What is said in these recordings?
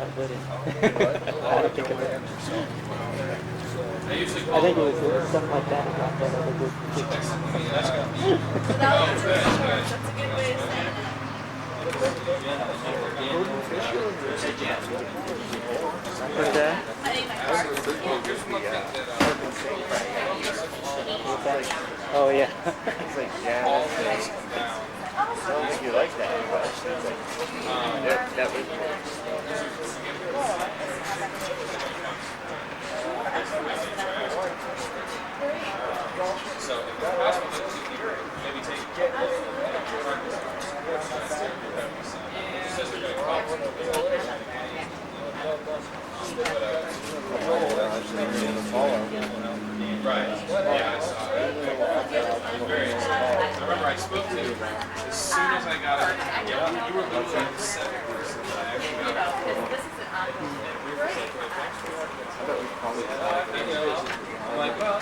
I put it. I don't think of it. I think it was stuff like that about that other group. That's a good way of saying it. What's that? I think my heart's Oh yeah. It's like, yeah, I don't think you like that much. It's like, that was Right. Yeah, I saw it. I remember I spoke to you as soon as I got it. Yeah, you were literally the second person that I actually got. I'm like, well,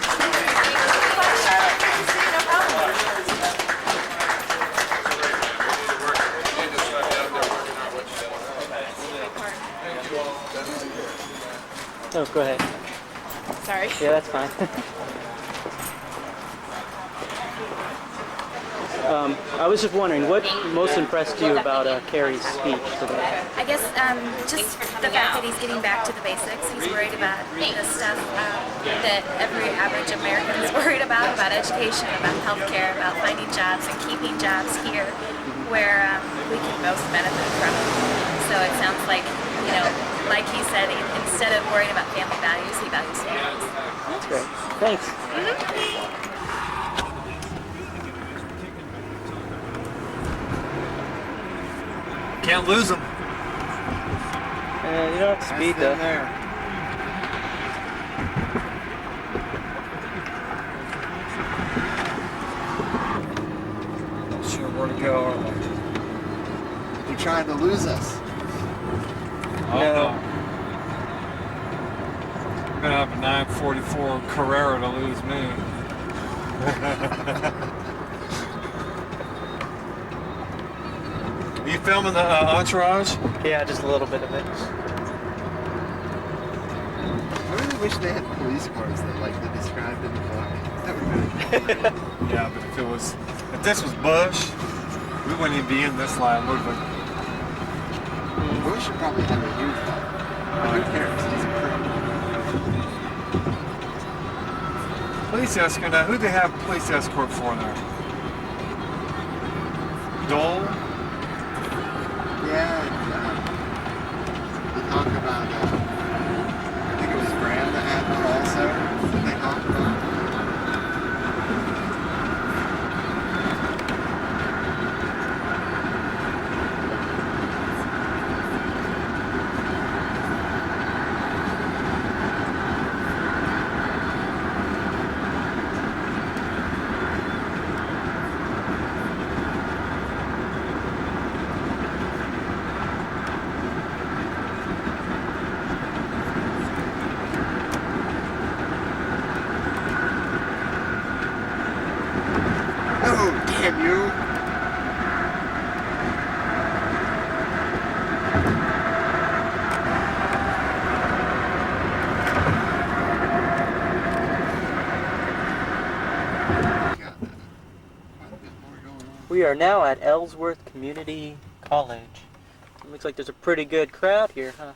No, go ahead. sorry. Yeah, that's fine. I was just wondering, what most impressed you about Kerry's speech today? I guess just the fact that he's getting back to the basics. He's worried about the stuff that every average American is worried about education, about healthcare, about finding jobs and keeping jobs here where we can most benefit from. So it sounds like, like he said, instead of worrying about family values, he values families. That's great. Thanks. Can't lose them. You don't have to speed though. Not sure where to go, are they? You're trying to lose us. Oh, no. I'm gonna have a 944 Carrera to lose me. Are you filming the entourage? Yeah, just a little bit of it. I really wish they had police cars that like they described in the book. That would be really cool. Yeah, but if this was Bush, we wouldn't even be in this line, would we? Bush should probably have a huge one. Who cares? He's a prick. Police escort. Now, who do they have police escort for there? Dole? Yeah, they talk about, I think it was Graham that had one also, that they talked about. Damn you! We are now at Ellsworth Community College. It looks like there's a pretty good crowd here, huh?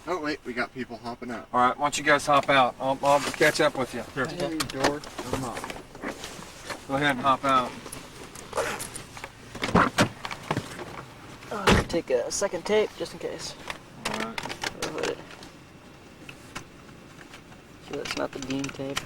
Oh wait, we got people hopping out. All right, why don't you guys hop out? I'll catch up with you. Here. Hey, door, come on. Go ahead and hop out. Take a second tape just in case. All right. So that's not the beam tape.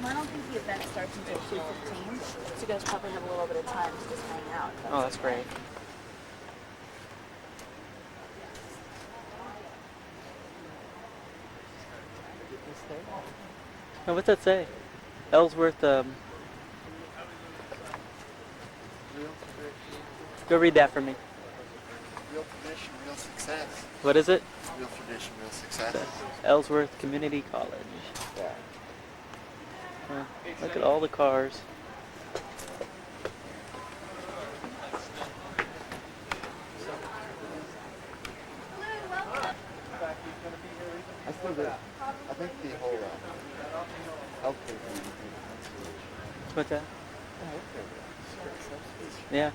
I don't think the event starts until 2:15, so you guys probably have a little bit of time to just hang out. Oh, that's great. Oh, what's that say? Ellsworth, Real tradition, go read that for me. real tradition, real success. What is it? Real tradition, real success. Ellsworth Community College. Yeah. Look at all the cars. I still do. I think the whole healthcare thing. What's that? Healthcare. Yeah.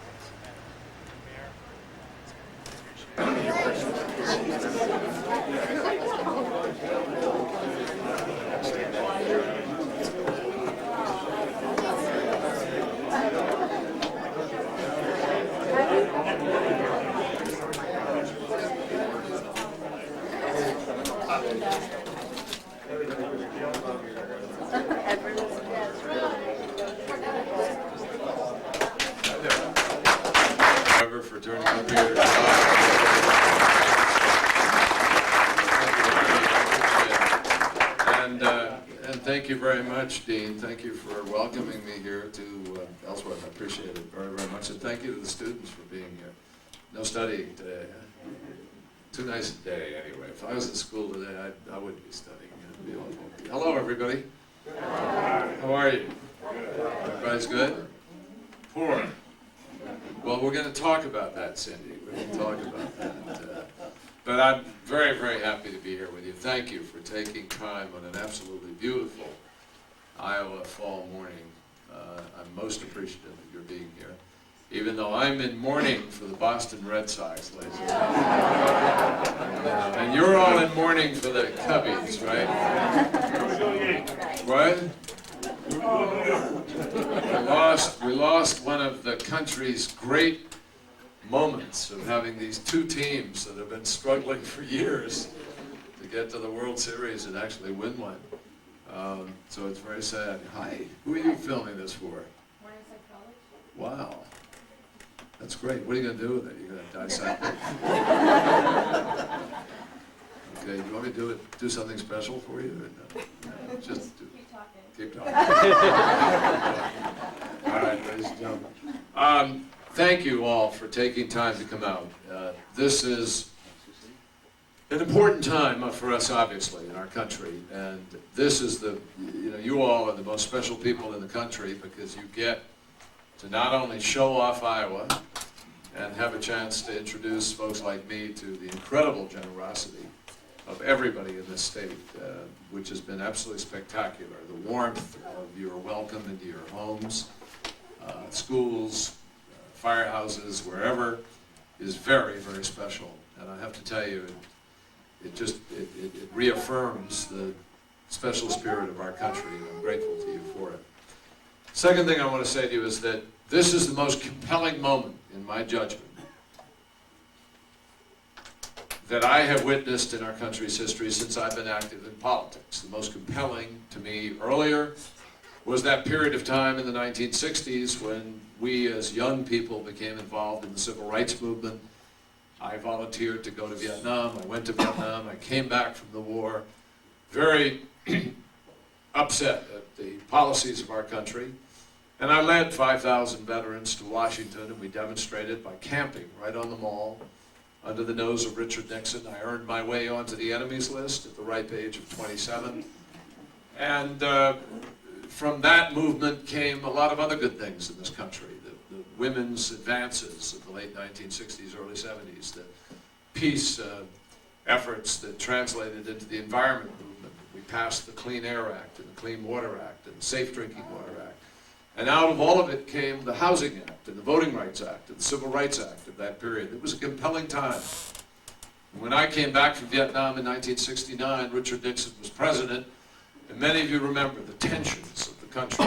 For turning up here. And thank you very much, Dean. Thank you for welcoming me here to Ellsworth. I appreciate it very, very much. And thank you to the students for being here. No studying today. Huh? Too nice a day, anyway. If I was in school today, I wouldn't be studying. It'd be awful. Hello, everybody. How are you? Everybody's good? Poor. Well, we're going to talk about that, Cindy. We're going to talk about that. But I'm very, very happy to be here with you. Thank you for taking time on an absolutely beautiful Iowa fall morning. I'm most appreciative of your being here, even though I'm in mourning for the Boston Red Sox, ladies and gentlemen. And you're all in mourning for the Cubbies, right? What? We lost one of the country's great moments of having these two teams that have been struggling for years to get to the World Series and actually win one. So it's very sad. Hi, who are you filming this for? Morningside College. Wow, that's great. What are you going to do with it? You're going to dissect it? Okay, do you want me to do something special for you? Or no? Just keep talking. All right, ladies and gentlemen. Thank you all for taking time to come out. This is an important time for us, obviously, in our country. And this is you all are the most special people in the country because you get to not only show off Iowa and have a chance to introduce folks like me to the incredible generosity of everybody in this state, which has been absolutely spectacular. The warmth of your welcome into your homes, schools, firehouses, wherever, is very, very special. And I have to tell you, it reaffirms the special spirit of our country, and I'm grateful to you for it. Second thing I want to say to you is that this is the most compelling moment, in my judgment, that I have witnessed in our country's history since I've been active in politics. The most compelling to me earlier was that period of time in the 1960s when we as young people became involved in the civil rights movement. I volunteered to go to Vietnam. I went to Vietnam. I came back from the war very upset at the policies of our country. And I led 5,000 veterans to Washington, and we demonstrated by camping right on the Mall under the nose of Richard Nixon. I earned my way onto the enemies list at the ripe age of 27. And from that movement came a lot of other good things in this country. The women's advances of the late 1960s, early 70s, the peace efforts that translated into the environment movement. We passed the Clean Air Act and the Clean Water Act and the Safe Drinking Water Act. And out of all of it came the Housing Act and the Voting Rights Act and the Civil Rights Act of that period. It was a compelling time. When I came back from Vietnam in 1969, Richard Nixon was president, and many of you remember the tensions of the country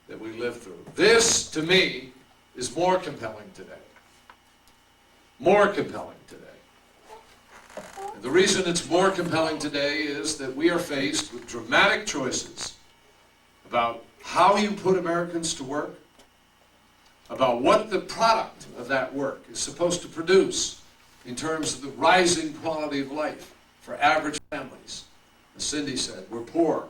that we lived through. This, to me, is more compelling today. More compelling today. And the reason it's more compelling today is that we are faced with dramatic choices about how you put Americans to work, about what the product of that work is supposed to produce in terms of the rising quality of life for average families. As Cindy said, we're poor.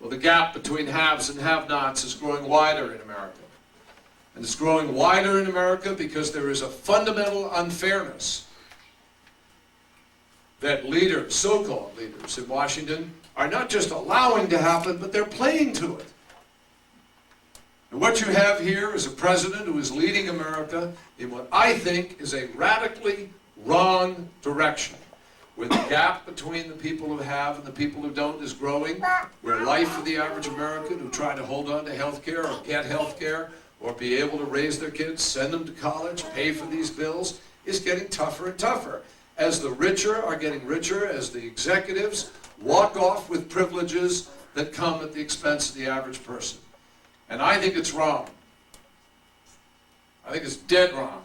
Well, the gap between haves and have-nots is growing wider in America. And it's growing wider in America because there is a fundamental unfairness that leaders, so-called leaders in Washington, are not just allowing to happen, but they're playing to it. And what you have here is a president who is leading America in what I think is a radically wrong direction, where the gap between the people who have and the people who don't is growing, where life for the average American who try to hold on to health care or get health care or be able to raise their kids, send them to college, pay for these bills, is getting tougher and tougher. As the richer are getting richer, as the executives walk off with privileges that come at the expense of the average person. And I think it's wrong. I think it's dead wrong.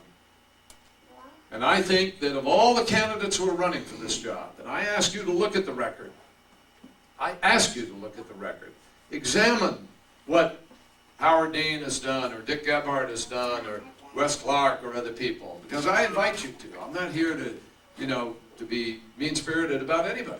And I think that of all the candidates who are running for this job, and I ask you to look at the record, I ask you to look at the record, examine what Howard Dean has done, or Dick Gebhardt has done, or Wes Clark, or other people, because I invite you to. I'm not here to, to be mean-spirited about anybody.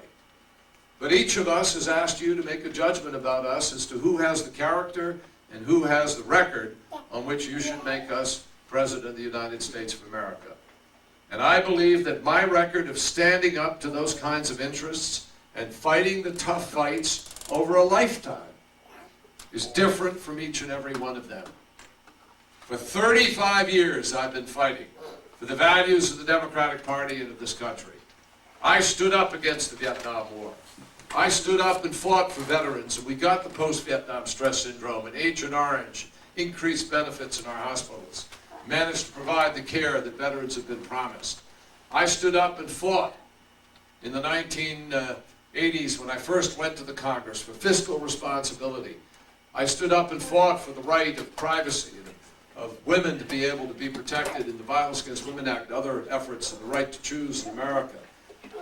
But each of us has asked you to make a judgment about us as to who has the character and who has the record on which you should make us President of the United States of America. And I believe that my record of standing up to those kinds of interests and fighting the tough fights over a lifetime is different from each and every one of them. For 35 years I've been fighting for the values of the Democratic Party and of this country. I stood up against the Vietnam War. I stood up and fought for veterans, and we got the post-Vietnam stress syndrome and Agent Orange, increased benefits in our hospitals, managed to provide the care that veterans have been promised. I stood up and fought in the 1980s when I first went to the Congress for fiscal responsibility. I stood up and fought for the right of privacy, of women to be able to be protected in the Violence Against Women Act and other efforts, and the right to choose in America.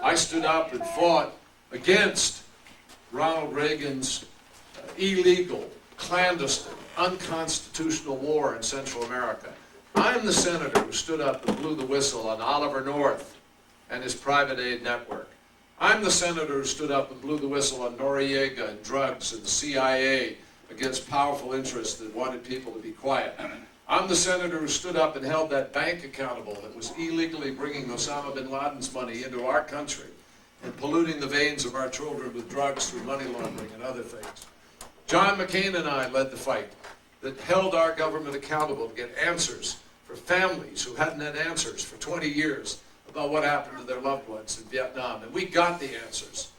I stood up and fought against Ronald Reagan's illegal, clandestine, unconstitutional war in Central America. I'm the senator who stood up and blew the whistle on Oliver North and his private aid network. I'm the senator who stood up and blew the whistle on Noriega and drugs and the CIA against powerful interests that wanted people to be quiet. I'm the senator who stood up and held that bank accountable that was illegally bringing Osama bin Laden's money into our country and polluting the veins of our children with drugs through money laundering and other things. John McCain and I led the fight that held our government accountable to get answers for families who hadn't had answers for 20 years about what happened to their loved ones in Vietnam. And we got the answers.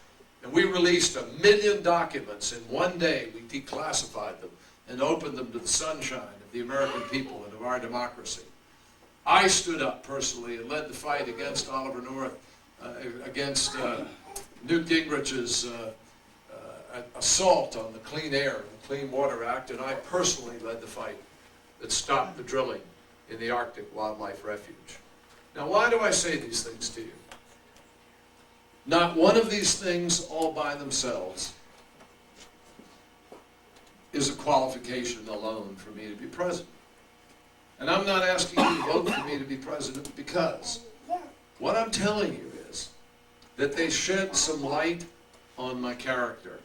And we released 1 million documents in one day. We declassified them and opened them to the sunshine of the American people and of our democracy. I stood up personally and led the fight against Oliver North, against Newt Gingrich's assault on the Clean Air and the Clean Water Act, and I personally led the fight that stopped the drilling in the Arctic Wildlife Refuge. Now, why do I say these things to you? Not one of these things all by themselves is a qualification alone for me to be president. And I'm not asking you to vote for me to be president because what I'm telling you is that they shed some light on my character.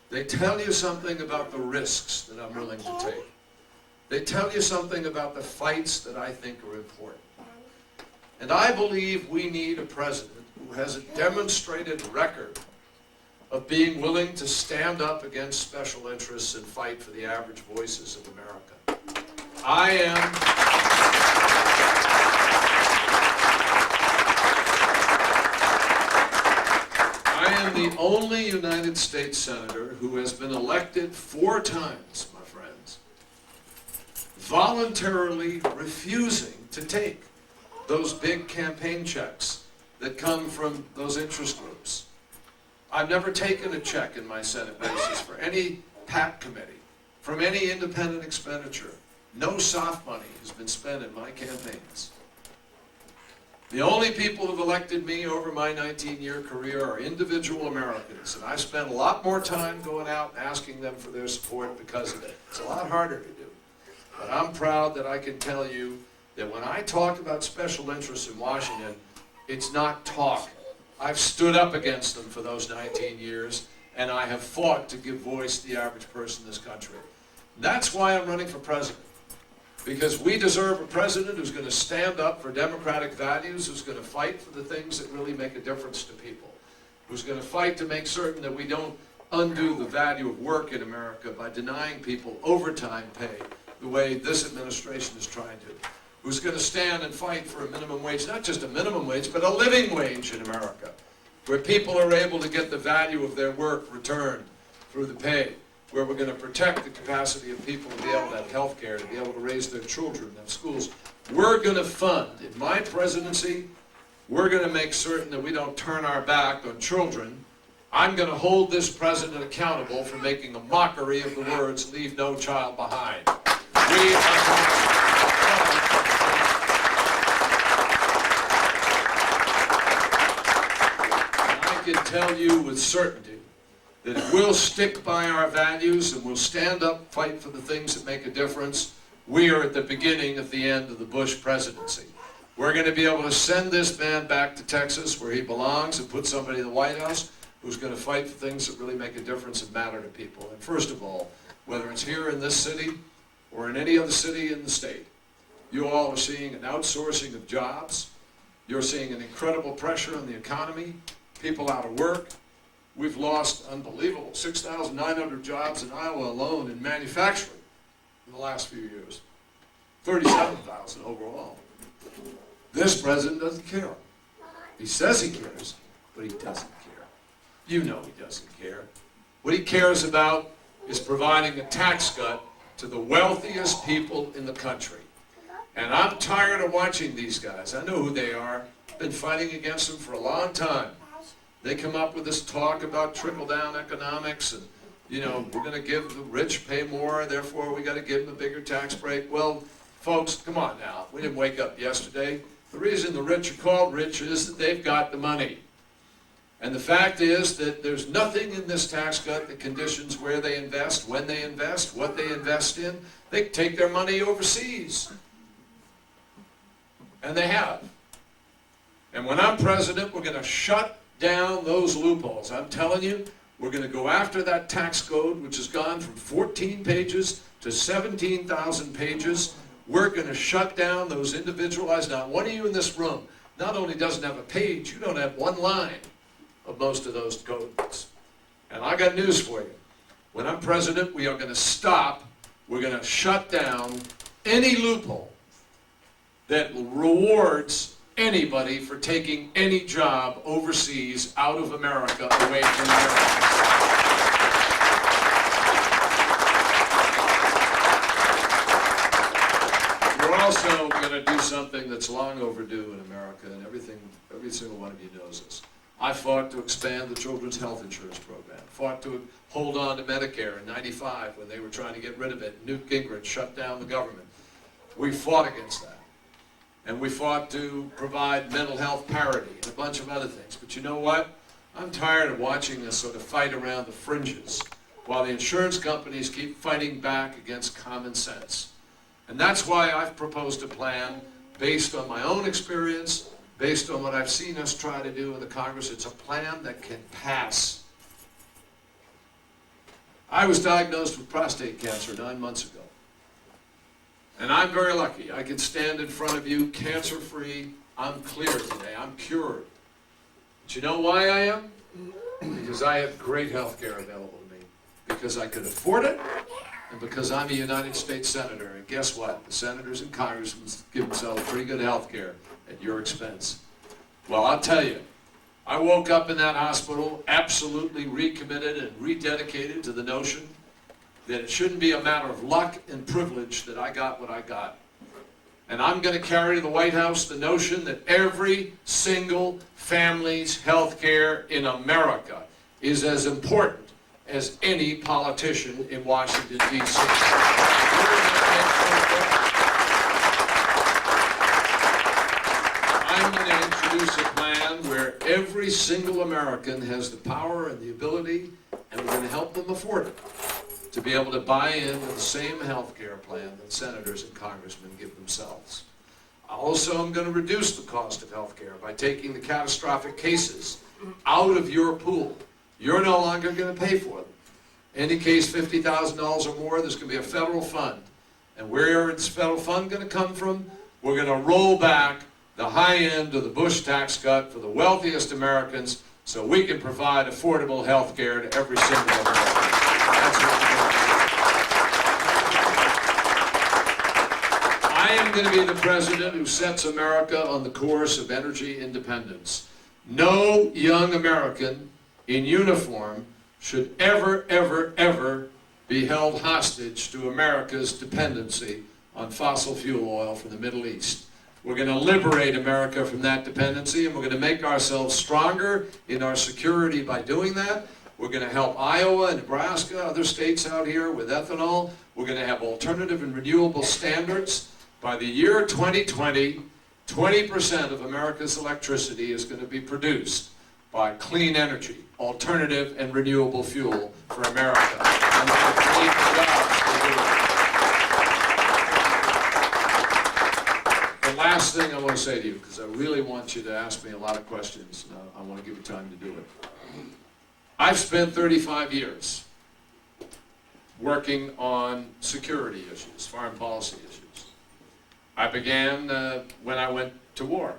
They tell you something about the risks that I'm willing to take. They tell you something about the fights that I think are important. And I believe we need a president who has a demonstrated record of being willing to stand up against special interests and fight for the average voices of America. I am the only United States Senator who has been elected 4 times, my friends, voluntarily refusing to take those big campaign checks that come from those interest groups. I've never taken a check in my Senate races for any PAC committee, from any independent expenditure. No soft money has been spent in my campaigns. The only people who've elected me over my 19-year career are individual Americans, and I've spent a lot more time going out and asking them for their support because of it. It's a lot harder to do. But I'm proud that I can tell you that when I talk about special interests in Washington, it's not talk. I've stood up against them for those 19 years, and I have fought to give voice to the average person in this country. That's why I'm running for president. Because we deserve a president who's going to stand up for democratic values, who's going to fight for the things that really make a difference to people, who's going to fight to make certain that we don't undo the value of work in America by denying people overtime pay the way this administration is trying to, who's going to stand and fight for a minimum wage, not just a minimum wage, but a living wage in America, where people are able to get the value of their work returned through the pay, where we're going to protect the capacity of people to be able to have health care, to be able to raise their children, have schools. We're going to fund, in my presidency, we're going to make certain that we don't turn our back on children. I'm going to hold this president accountable for making a mockery of the words, "Leave no child behind." We are going to I can tell you with certainty that if we'll stick by our values and we'll stand up, fight for the things that make a difference, we are at the beginning of the end of the Bush presidency. We're going to be able to send this man back to Texas where he belongs and put somebody in the White House who's going to fight for things that really make a difference and matter to people. And first of all, whether it's here in this city or in any other city in the state, you all are seeing an outsourcing of jobs. You're seeing an incredible pressure on the economy, people out of work. We've lost unbelievable 6,900 jobs in Iowa alone in manufacturing in the last few years, 37,000 overall. This president doesn't care. He says he cares, but he doesn't care. You know he doesn't care. What he cares about is providing a tax cut to the wealthiest people in the country. And I'm tired of watching these guys. I know who they are. I've been fighting against them for a long time. They come up with this talk about trickle-down economics and, you know, we're going to give the rich pay more, therefore we got to give them a bigger tax break. Well, folks, come on now. We didn't wake up yesterday. The reason the rich are called rich is that they've got the money. And the fact is that there's nothing in this tax cut that conditions where they invest, when they invest, what they invest in. They take their money overseas. And they have. And when I'm president, we're going to shut down those loopholes. I'm telling you, we're going to go after that tax code, which has gone from 14 pages to 17,000 pages. We're going to shut down those individualized. Now, one of you in this room not only doesn't have a page, you don't have one line of most of those codes. And I got news for you. When I'm president, we are going to stop, we're going to shut down any loophole that rewards anybody for taking any job overseas out of America away from America. We're also going to do something that's long overdue in America, and every single one of you knows this. I fought to expand the children's health insurance program, fought to hold on to Medicare in '95 when they were trying to get rid of it. Newt Gingrich shut down the government. We fought against that. And we fought to provide mental health parity and a bunch of other things. But you know what? I'm tired of watching this sort of fight around the fringes while the insurance companies keep fighting back against common sense. And that's why I've proposed a plan based on my own experience, based on what I've seen us try to do in the Congress. It's a plan that can pass. I was diagnosed with prostate cancer 9 months ago. And I'm very lucky. I can stand in front of you cancer-free. I'm clear today. I'm cured. But you know why I am? Because I have great health care available to me. Because I could afford it, and because I'm a United States Senator. And guess what? The senators and congressmen give themselves pretty good health care at your expense. Well, I'll tell you, I woke up in that hospital absolutely recommitted and rededicated to the notion that it shouldn't be a matter of luck and privilege that I got what I got. And I'm going to carry to the White House the notion that every single family's health care in America is as important as any politician in Washington, D.C. I'm going to introduce a plan where every single American has the power and the ability, and we're going to help them afford it, to be able to buy into the same health care plan that senators and congressmen give themselves. Also, I'm going to reduce the cost of health care by taking the catastrophic cases out of your pool You're no longer going to pay for them. Any case $50,000 or more, there's going to be a federal fund. And where is this federal fund going to come from? We're going to roll back the high end of the Bush tax cut for the wealthiest Americans so we can provide affordable health care to every single American. That's what we're going to do. I am going to be the president who sets America on the course of energy independence. No young American in uniform should ever, ever, ever be held hostage to America's dependency on fossil fuel oil from the Middle East. We're going to liberate America from that dependency, and we're going to make ourselves stronger in our security by doing that. We're going to help Iowa and Nebraska, other states out here with ethanol. We're going to have alternative and renewable standards. By the year 2020, 20% of America's electricity is going to be produced by clean energy, alternative and renewable fuel for America. And we're going to create jobs to do it. The last thing I want to say to you, because I really want you to ask me a lot of questions, and I want to give you time to do it. I've spent 35 years working on security issues, foreign policy issues. I began when I went to war.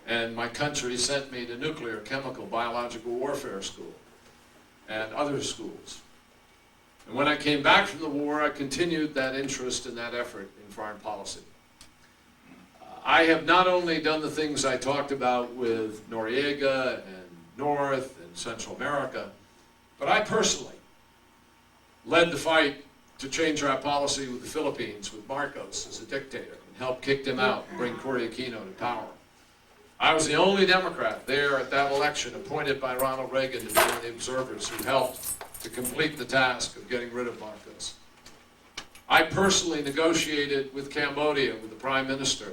And my country sent me to nuclear, chemical, biological warfare school and other schools. And when I came back from the war, I continued that interest and that effort in foreign policy. I have not only done the things I talked about with Noriega and North and Central America, but I personally led the fight to change our policy with the Philippines, with Marcos as a dictator, and helped kick him out and bring Cory Aquino to power. I was the only Democrat there at that election appointed by Ronald Reagan to be one of the observers who helped to complete the task of getting rid of Marcos. I personally negotiated with Cambodia, with the Prime Minister,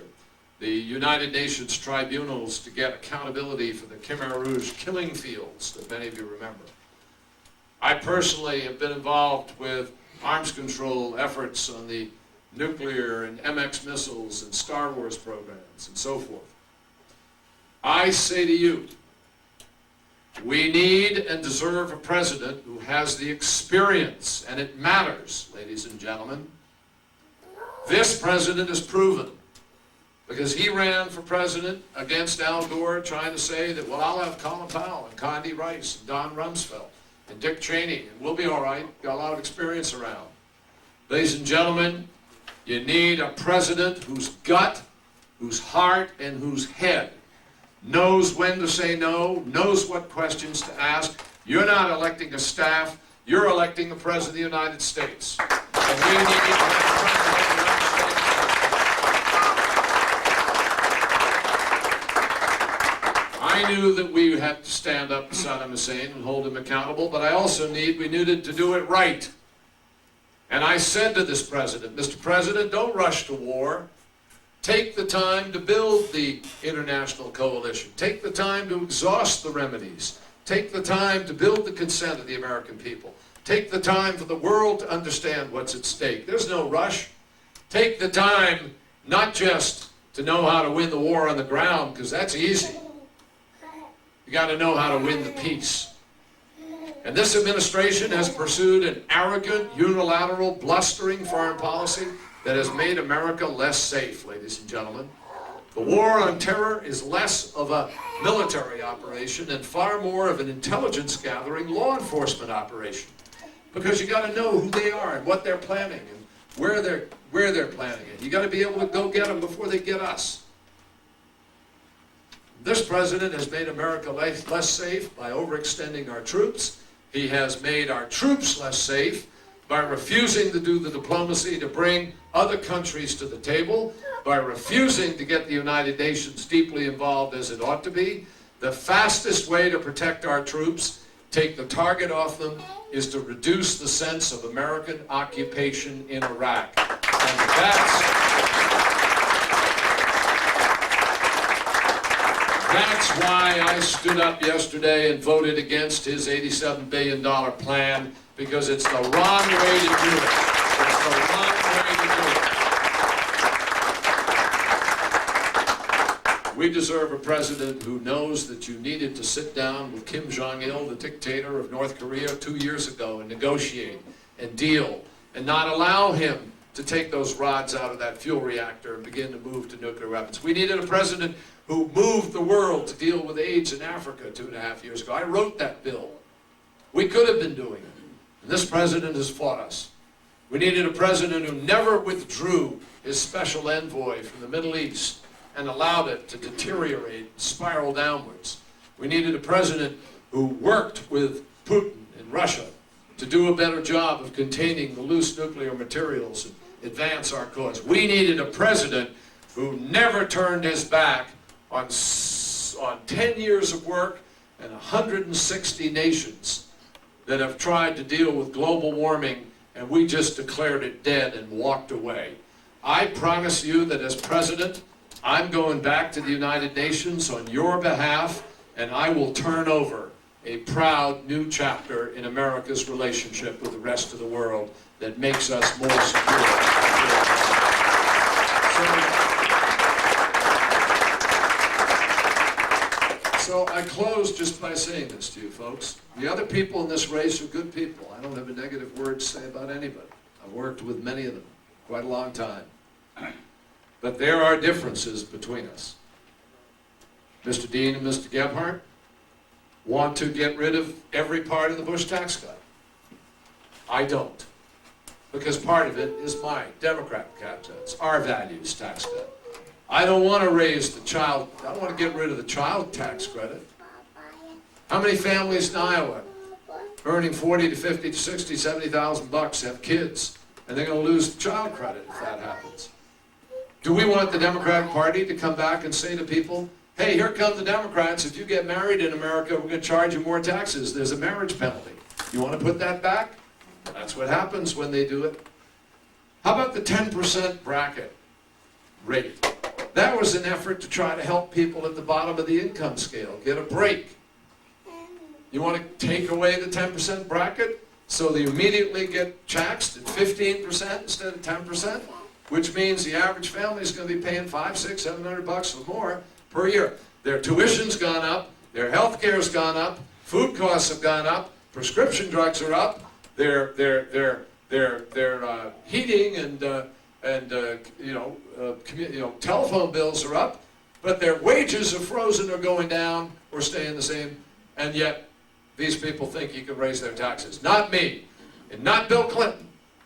the United Nations tribunals to get accountability for the Khmer Rouge killing fields that many of you remember. I personally have been involved with arms control efforts on the nuclear and MX missiles and Star Wars programs and so forth. I say to you, we need and deserve a president who has the experience, and it matters, ladies and gentlemen. This president is proven, because he ran for president against Al Gore, trying to say that, well, I'll have Colin Powell and Condi Rice and Don Rumsfeld and Dick Cheney, and we'll be all right, got a lot of experience around. Ladies and gentlemen, you need a president whose gut, whose heart, and whose head knows when to say no, knows what questions to ask. You're not electing a staff, you're electing the President of the United States. And we need to have a president of the United States. I knew that we had to stand up to Saddam Hussein and hold him accountable, but I also we needed to do it right. And I said to this president, Mr. President, don't rush to war. Take the time to build the international coalition. Take the time to exhaust the remedies. Take the time to build the consent of the American people. Take the time for the world to understand what's at stake. There's no rush. Take the time not just to know how to win the war on the ground, because that's easy. You got to know how to win the peace. And this administration has pursued an arrogant, unilateral, blustering foreign policy that has made America less safe, ladies and gentlemen. The war on terror is less of a military operation and far more of an intelligence gathering law enforcement operation. Because you got to know who they are and what they're planning and where they're planning it. You got to be able to go get them before they get us. This president has made America less safe by overextending our troops. He has made our troops less safe by refusing to do the diplomacy to bring other countries to the table, by refusing to get the United Nations deeply involved as it ought to be. The fastest way to protect our troops, take the target off them, is to reduce the sense of American occupation in Iraq. And that's why I stood up yesterday and voted against his $87 billion plan, because it's the wrong way to do it. It's the wrong way to do it. We deserve a president who knows that you needed to sit down with Kim Jong-il, the dictator of North Korea, 2 years ago and negotiate and deal and not allow him to take those rods out of that fuel reactor and begin to move to nuclear weapons. We needed a president who moved the world to deal with AIDS in Africa 2.5 years ago. I wrote that bill. We could have been doing it. And this president has fought us. We needed a president who never withdrew his special envoy from the Middle East and allowed it to deteriorate and spiral downwards. We needed a president who worked with Putin in Russia to do a better job of containing the loose nuclear materials and advance our cause. We needed a president who never turned his back on 10 years of work and 160 nations that have tried to deal with global warming, and we just declared it dead and walked away. I promise you that as president, I'm going back to the United Nations on your behalf, and I will turn over a proud new chapter in America's relationship with the rest of the world that makes us more secure. So I close just by saying this to you folks. The other people in this race are good people. I don't have a negative word to say about anybody. I've worked with many of them quite a long time. But there are differences between us. Mr. Dean and Mr. Gebhardt want to get rid of every part of the Bush tax cut. I don't. Because part of it is my Democrat tax cuts, our values tax cut. I don't want to raise the child, I don't want to get rid of the child tax credit. How many families in Iowa earning 40 to 50 to 60, 70,000 bucks have kids, and they're going to lose the child credit if that happens? Do we want the Democratic Party to come back and say to people, hey, here come the Democrats, if you get married in America, we're going to charge you more taxes. There's a marriage penalty. You want to put that back? That's what happens when they do it. How about the 10% bracket rate? That was an effort to try to help people at the bottom of the income scale get a break. You want to take away the 10% bracket so they immediately get taxed at 15% instead of 10%? Which means the average family is going to be paying $500, $600, $700 or more per year. Their tuition's gone up, their health care's gone up, food costs have gone up, prescription drugs are up, their heating and telephone bills are up, but their wages are frozen or going down or staying the same, and yet these people think you can raise their taxes. Not me, and not Bill Clinton.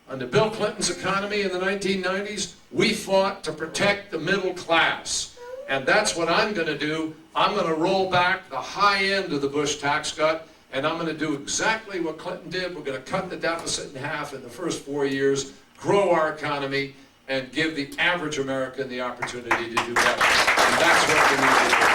Under Bill Clinton's economy in the 1990s, we fought to protect the middle class. And that's what I'm going to do. I'm going to roll back the high end of the Bush tax cut, and I'm going to do exactly what Clinton did. We're going to cut the deficit in half in the first 4 years, grow our economy, and give the average American the opportunity to do better. And that's what we need to do.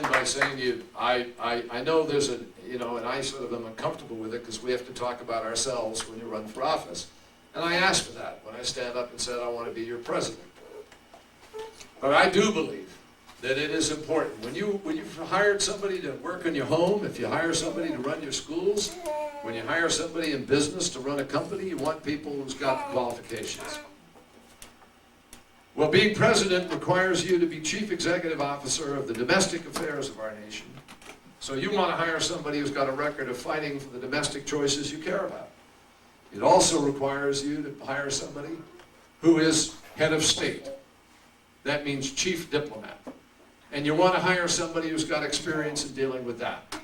By saying to you, I know there's a, and I sort of am uncomfortable with it because we have to talk about ourselves when you run for office. And I asked for that when I stand up and said I want to be your president. But I do believe that it is important. When you've hired somebody to work in your home, if you hire somebody to run your schools, when you hire somebody in business to run a company, you want people who's got the qualifications. Well, being president requires you to be chief executive officer of the domestic affairs of our nation. So you want to hire somebody who's got a record of fighting for the domestic choices you care about. It also requires you to hire somebody who is head of state. That means chief diplomat. And you want to hire somebody who's got experience in dealing with that.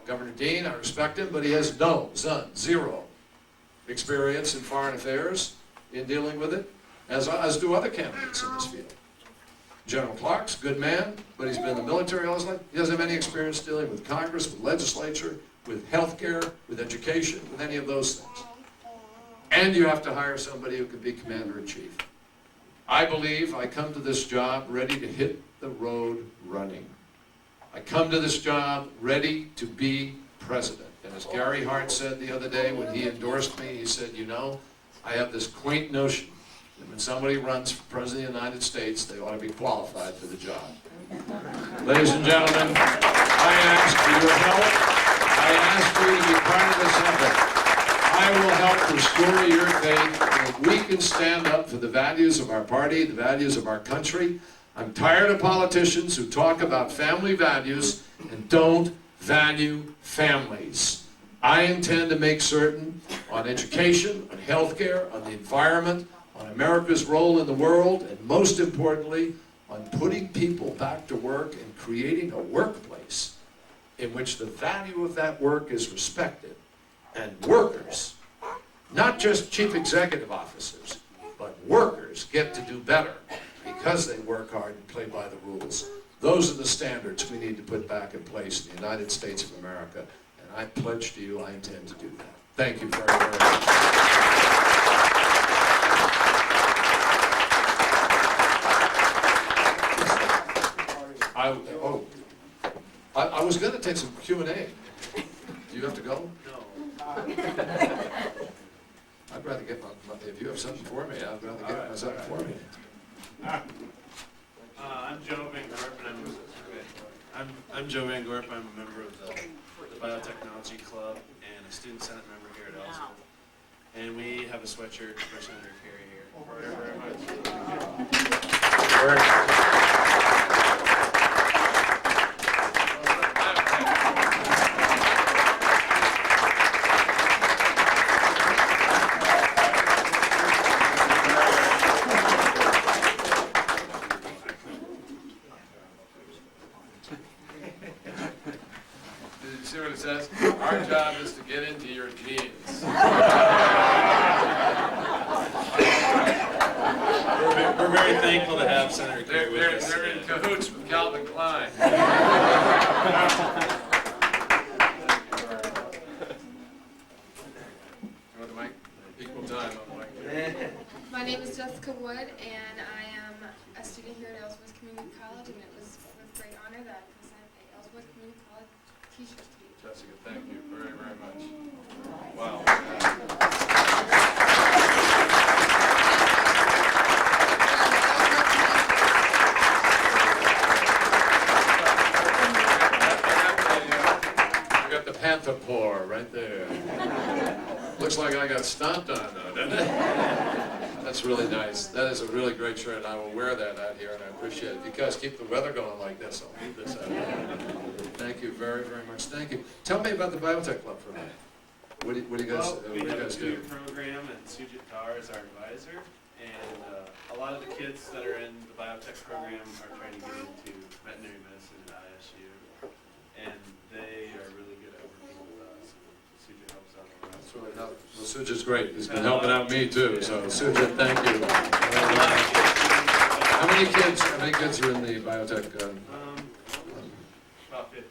Governor Dean, I respect him, but he has zero experience in foreign affairs in dealing with it. As do other candidates in this field. General Clark's a good man, but he's been in the military all his life. He doesn't have any experience dealing with Congress, with legislature, with health care, with education, with any of those things. And you have to hire somebody who can be commander-in-chief. I believe I come to this job ready to hit the road running. I come to this job ready to be president. And as Gary Hart said the other day when he endorsed me, he said, I have this quaint notion that when somebody runs for President of the United States, they ought to be qualified for the job. Ladies and gentlemen, I ask for your help. I ask for you to be part of this effort. I will help restore your faith in a can stand up for the values of our party, the values of our country. I'm tired of politicians who talk about family values and don't value families. I intend to make certain on education, on healthcare, on the environment, on America's role in the world, and most importantly, on putting people back to work and creating a workplace in which the value of that work is respected, and workers, not just chief executive officers, but workers get to do better because they work hard and play by the rules. Those are the standards we need to put back in place in the United States of America, and I pledge to you I intend to do that. Thank you very, very much. I was going to take some Q&A. Do you have to go? No. I'd rather get if you have something for me, I'd rather get my something for me. I'm Joe Van Gorp, and I'm Joe Van Gorp. I'm a member of the Biotechnology Club and a student senate member here at Ellsworth. And we have a sweatshirt for Senator Kerry here. Very much. See what it says? Our job is to get into your genes. We're very thankful to have Senator Kerry with us. They're in cahoots with Calvin Klein. You want the mic? Equal time on the mic. My name is Jessica Wood, and I am a student here at Ellsworth Community College, and it was with great honor that I present a Ellsworth Community College t-shirt to you. Jessica, thank you very, very much. Wow. I got the panther paw right there. Looks like I got stomped on though, doesn't it? That's really nice. That is a really great shirt, and I will wear that out here, and I appreciate it. If you guys keep the weather going like this, I'll leave this out here. Thank you very, very much. Thank you. Tell me about the Biotech Club for a minute. What do you guys, We have a do? tutor program, and Sujit Dar is our advisor. And a lot of the kids that are in the biotech program are trying to get into veterinary medicine at ISU. And they are really good at working with us. And Sujit helps out a lot. That's really helpful. Well, Sujit's great. He's been helping out me too. So Sujit, thank you. How many kids are in the biotech? About 50.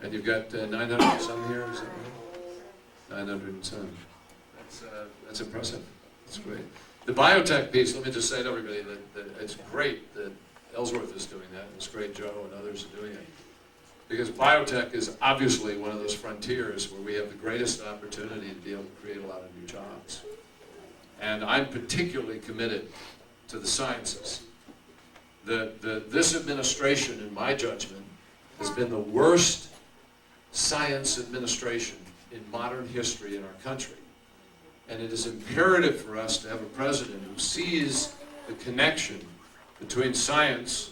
And you've got 900 and some here, is that right? 900 and some. That's impressive. That's great. The biotech piece, let me just say to everybody that it's great that Ellsworth is doing that. It's great Joe and others are doing it. Because biotech is obviously one of those frontiers where we have the greatest opportunity to be able to create a lot of new jobs. And I'm particularly committed to the sciences. This administration, in my judgment, has been the worst science administration in modern history in our country. And it is imperative for us to have a president who sees the connection between science,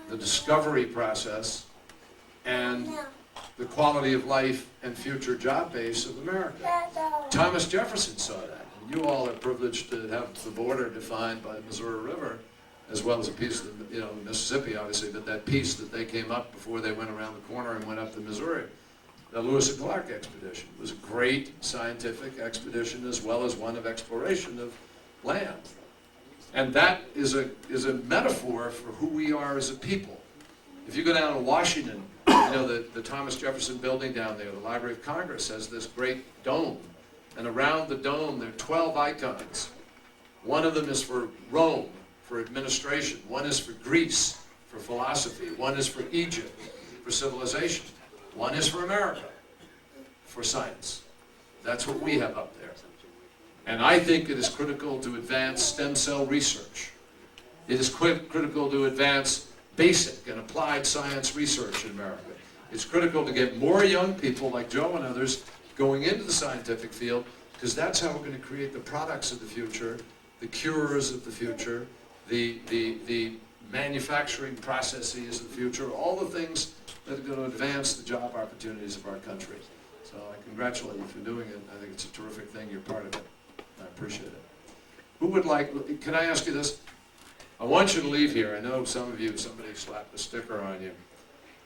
the discovery process, and the quality of life and future job base of America. Thomas Jefferson saw that. And you all are privileged to have the border defined by the Missouri River, as well as a piece of the, Mississippi, obviously, but that piece that they came up before they went around the corner and went up the Missouri. The Lewis and Clark expedition was a great scientific expedition as well as one of exploration of land. And that is a metaphor for who we are as a people. If you go down to Washington, the Thomas Jefferson building down there, the Library of Congress has this great dome. And around the dome there are 12 icons. One of them is for Rome, for administration. One is for Greece, for philosophy. One is for Egypt, for civilization. One is for America, for science. That's what we have up there. And I think it is critical to advance stem cell research. It is critical to advance basic and applied science research in America. It's critical to get more young people like Joe and others going into the scientific field because that's how we're going to create the products of the future, the cures of the future, the manufacturing processes of the future, all the things that are going to advance the job opportunities of our country. So I congratulate you for doing it. I think it's a terrific thing. You're part of it. I appreciate it. Who would like, can I ask you this? I want you to leave here. I know some of you, somebody slapped a sticker on you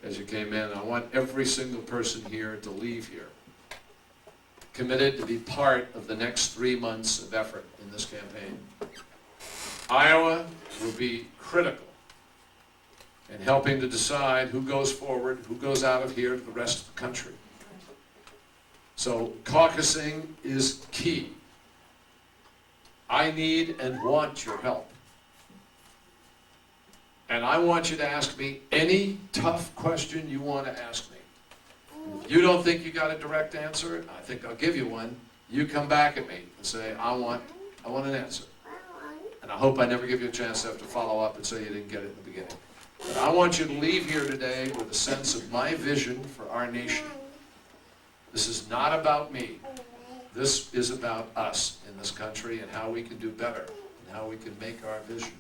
as you came in. I want every single person here to leave here committed to be part of the next 3 months of effort in this campaign. Iowa will be critical in helping to decide who goes forward, who goes out of here to the rest of the country. So caucusing is key. I need and want your help. And I want you to ask me any tough question you want to ask me. If you don't think you got a direct answer, I think I'll give you one. You come back at me and say, I want an answer. And I hope I never give you a chance to have to follow up and say you didn't get it in the beginning. But I want you to leave here today with a sense of my vision for our nation. This is not about me. This is about us in this country and how we can do better and how we can make our vision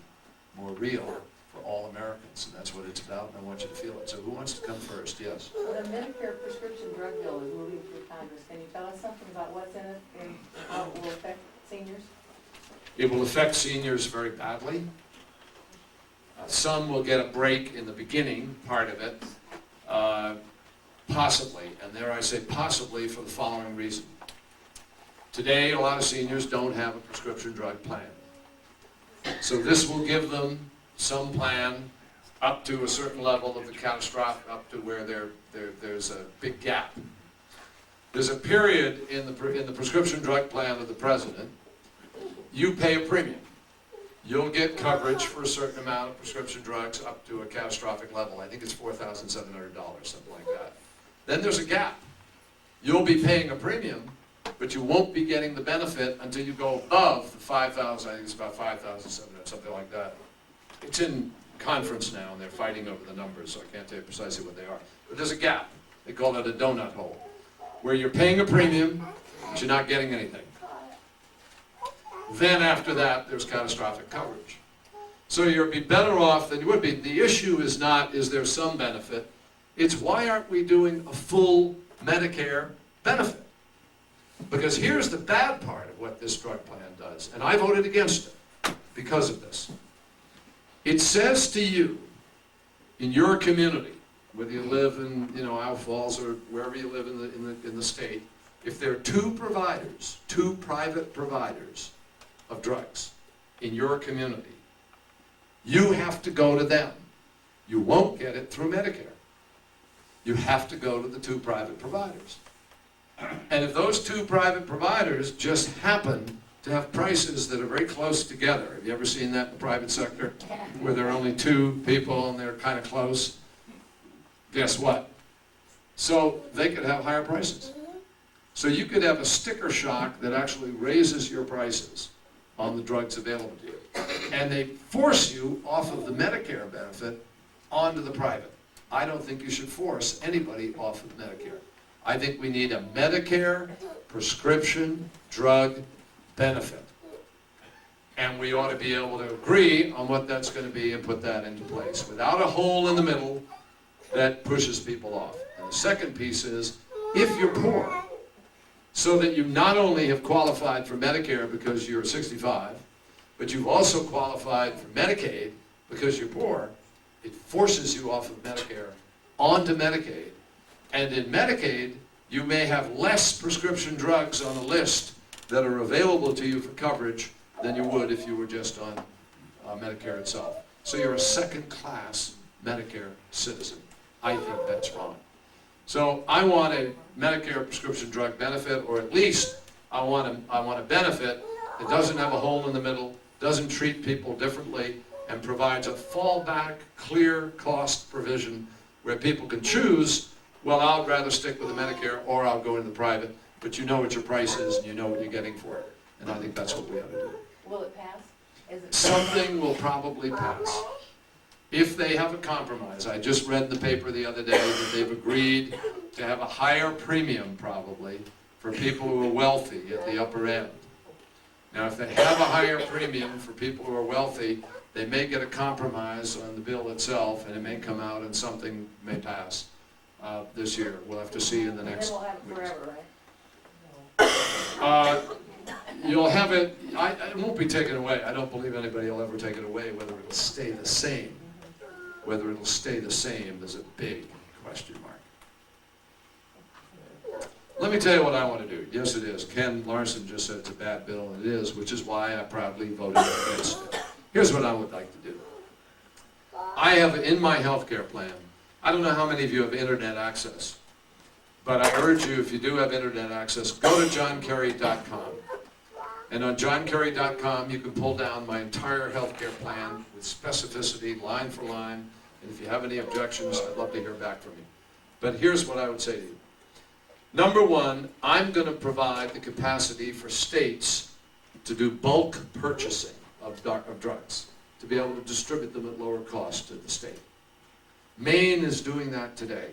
more real for all Americans, and that's what it's about, and I want you to feel it. So who wants to come first? Yes? The Medicare prescription drug bill is moving through Congress. Can you tell us something about what's in it and how it will affect seniors? It will affect seniors very badly. Some will get a break in the beginning, part of it, possibly, and there I say possibly for the following reason. Today, a lot of seniors don't have a prescription drug plan. So this will give them some plan up to a certain level of the catastrophic, up to where there's a big gap. There's a period in the prescription drug plan of the president, you pay a premium. You'll get coverage for a certain amount of prescription drugs up to a catastrophic level. I think it's $4,700, something like that. Then there's a gap. You'll be paying a premium, but you won't be getting the benefit until you go above the 5,000, I think it's about 5,700, something like that. It's in conference now, and they're fighting over the numbers, so I can't tell you precisely what they are. But there's a gap. They call it a donut hole, where you're paying a premium, but you're not getting anything. Then after that, there's catastrophic coverage. So you'll be better off than you would be. The issue is not, is there some benefit? It's why aren't we doing a full Medicare benefit? Because here's the bad part of what this drug plan does, and I voted against it because of this. It says to you, in your community, whether you live in, Owl Falls or wherever you live in the state, if there are two private providers of drugs in your community, you have to go to them. You won't get it through Medicare. You have to go to the two private providers. And if those two private providers just happen to have prices that are very close together, have you ever seen that in the private sector, where there are only two people and they're kind of close? Guess what? So they could have higher prices. So you could have a sticker shock that actually raises your prices on the drugs available to you. And they force you off of the Medicare benefit onto the private. I don't think you should force anybody off of Medicare. I think we need a Medicare prescription drug benefit. And we ought to be able to agree on what that's going to be and put that into place without a hole in the middle that pushes people off. And the second piece is, if you're poor, so that you not only have qualified for Medicare because you're 65, but you've also qualified for Medicaid because you're poor, it forces you off of Medicare onto Medicaid. And in Medicaid, you may have less prescription drugs on the list that are available to you for coverage than you would if you were just on Medicare itself. So you're a second-class Medicare citizen. I think that's wrong. So I want a Medicare prescription drug benefit, or at least I want a benefit that doesn't have a hole in the middle, doesn't treat people differently, and provides a fallback, clear cost provision where people can choose, well, I'll rather stick with the Medicare or I'll go into the private, but you know what your price is and you know what you're getting for it. And I think that's what we ought to do. Will it pass? Something will probably pass. If they have a compromise. I just read in the paper the other day that they've agreed to have a higher premium probably for people who are wealthy at the upper end. Now, if they have a higher premium for people who are wealthy, they may get a compromise on the bill itself, and it may come out and something may pass this year. We'll have to see in the next And then we'll have it weeks. forever, right? You'll have it, it won't be taken away. I don't believe anybody will ever take it away. Whether it'll stay the same, whether it'll stay the same is a big question mark. Let me tell you what I want to do. Yes, it is. Ken Larson just said it's a bad bill, and it is, which is why I proudly voted against it. Here's what I would like to do. I have in my health care plan, I don't know how many of you have internet access, but I urge you, if you do have internet access, go to johnkerry.com. And on johnkerry.com, you can pull down my entire health care plan with specificity, line for line. And if you have any objections, I'd love to hear back from you. But here's what I would say to you. Number one, I'm going to provide the capacity for states to do bulk purchasing of drugs, to be able to distribute them at lower cost to the state. Maine is doing that today.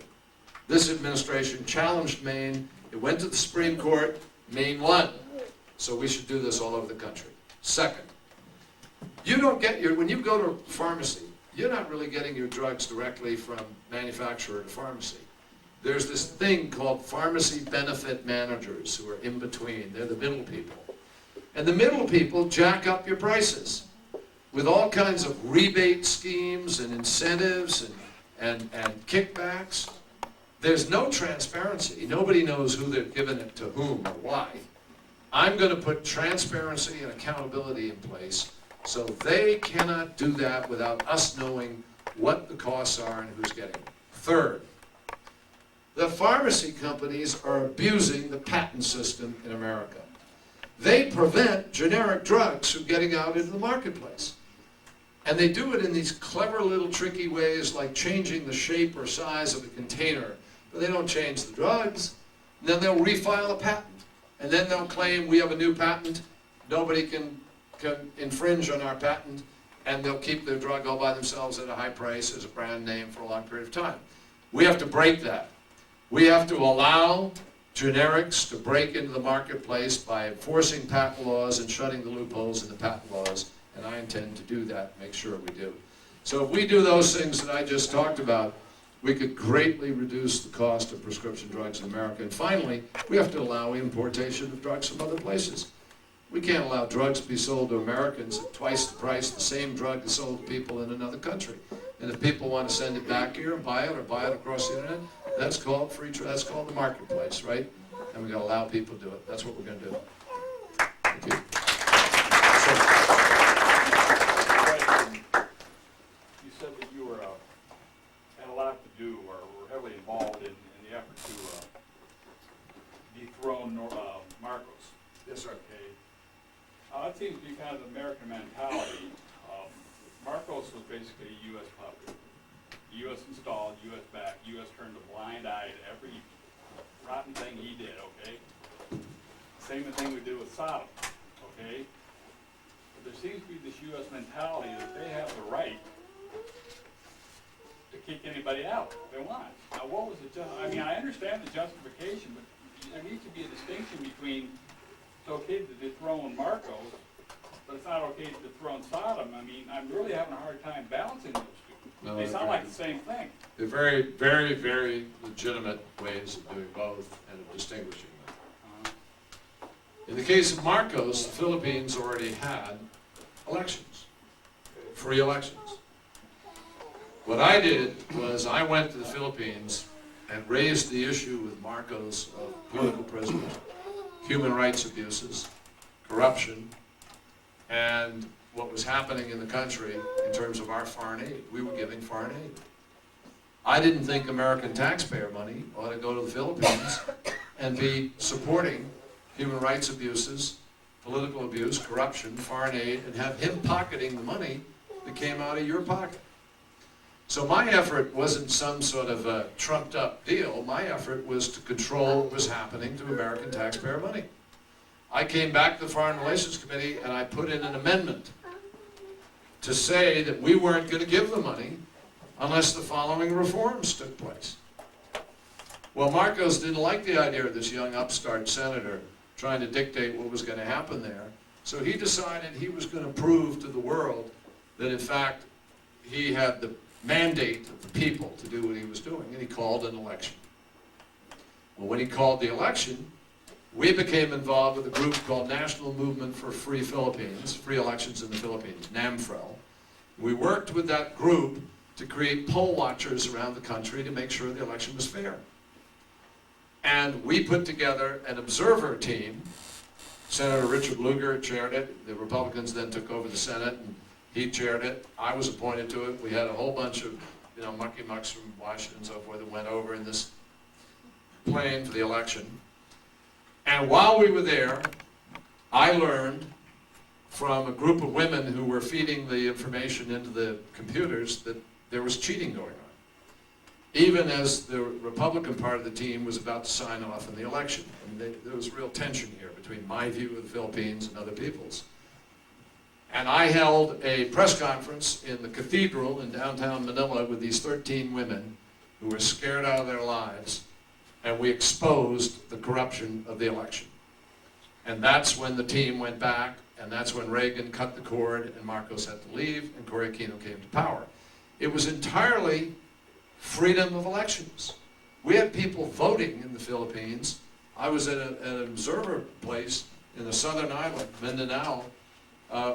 This administration challenged Maine. It went to the Supreme Court. Maine won. So we should do this all over the country. Second, you don't get when you go to a pharmacy, you're not really getting your drugs directly from manufacturer to pharmacy. There's this thing called pharmacy benefit managers who are in between. They're the middle people. And the middle people jack up your prices with all kinds of rebate schemes and incentives and kickbacks. There's no transparency. Nobody knows who they're giving it to whom or why. I'm going to put transparency and accountability in place so they cannot do that without us knowing what the costs are and who's getting it. Third, the pharmacy companies are abusing the patent system in America. They prevent generic drugs from getting out into the marketplace. And they do it in these clever little tricky ways like changing the shape or size of a container, but they don't change the drugs. And then they'll refile a patent. And then they'll claim we have a new patent, nobody can infringe on our patent, and they'll keep their drug all by themselves at a high price as a brand name for a long period of time. We have to break that. We have to allow generics to break into the marketplace by enforcing patent laws and shutting the loopholes in the patent laws, and I intend to do that, make sure we do. So if we do those things that I just talked about, we could greatly reduce the cost of prescription drugs in America. And finally, we have to allow importation of drugs from other places. We can't allow drugs to be sold to Americans at twice the price the same drug is sold to people in another country. And if people want to send it back here and buy it or buy it across the internet, that's called free trade. That's called the marketplace, right? And we're going to allow people to do it. That's what we're going to do. Thank you. You said that you were had a lot to do or were heavily involved in the effort to dethrone Marcos. Yes, sir. Okay. That seems to be kind of the American mentality. Marcos was basically a U.S. puppet. U.S. installed, U.S. backed, U.S. turned a blind eye to every rotten thing he did, okay? Same thing we did with Sodom, okay? But there seems to be this U.S. mentality that they have the right to kick anybody out if they want. Now, what was the I mean, I understand the justification, but there needs to be a distinction between it's okay to dethrone Marcos, but it's not okay to dethrone Sodom. I mean, I'm really having a hard time balancing those two. No, they sound like the same thing. They're very, very, very legitimate ways of doing both and of distinguishing them. In the case of Marcos, the Philippines already had elections, free elections. What I did was I went to the Philippines and raised the issue with Marcos of political prisoners, human rights abuses, corruption, and what was happening in the country in terms of our foreign aid. We were giving foreign aid. I didn't think American taxpayer money ought to go to the Philippines and be supporting human rights abuses, political abuse, corruption, foreign aid, and have him pocketing the money that came out of your pocket. So my effort wasn't some sort of a trumped up deal. My effort was to control what was happening to American taxpayer money. I came back to the Foreign Relations Committee and I put in an amendment to say that we weren't going to give the money unless the following reforms took place. Well, Marcos didn't like the idea of this young upstart senator trying to dictate what was going to happen there. So he decided he was going to prove to the world that, in fact, he had the mandate of the people to do what he was doing, and he called an election. Well, when he called the election, we became involved with a group called National Movement for Free Philippines, Free Elections in the Philippines, NAMFREL. We worked with that group to create poll watchers around the country to make sure the election was fair. And we put together an observer team. Senator Richard Lugar chaired it. The Republicans then took over the Senate, and he chaired it. I was appointed to it. We had a whole bunch of, mucky mucks from Washington and so forth that went over in this plane for the election. And while we were there, I learned from a group of women who were feeding the information into the computers that there was cheating going on, even as the Republican part of the team was about to sign off on the election. And there was real tension here between my view of the Philippines and other people's. And I held a press conference in the cathedral in downtown Manila with these 13 women who were scared out of their lives, and we exposed the corruption of the election. And that's when the team went back, and that's when Reagan cut the cord and Marcos had to leave and Cory Aquino came to power. It was entirely freedom of elections. We had people voting in the Philippines. I was at an observer place in the southern island, Mindanao,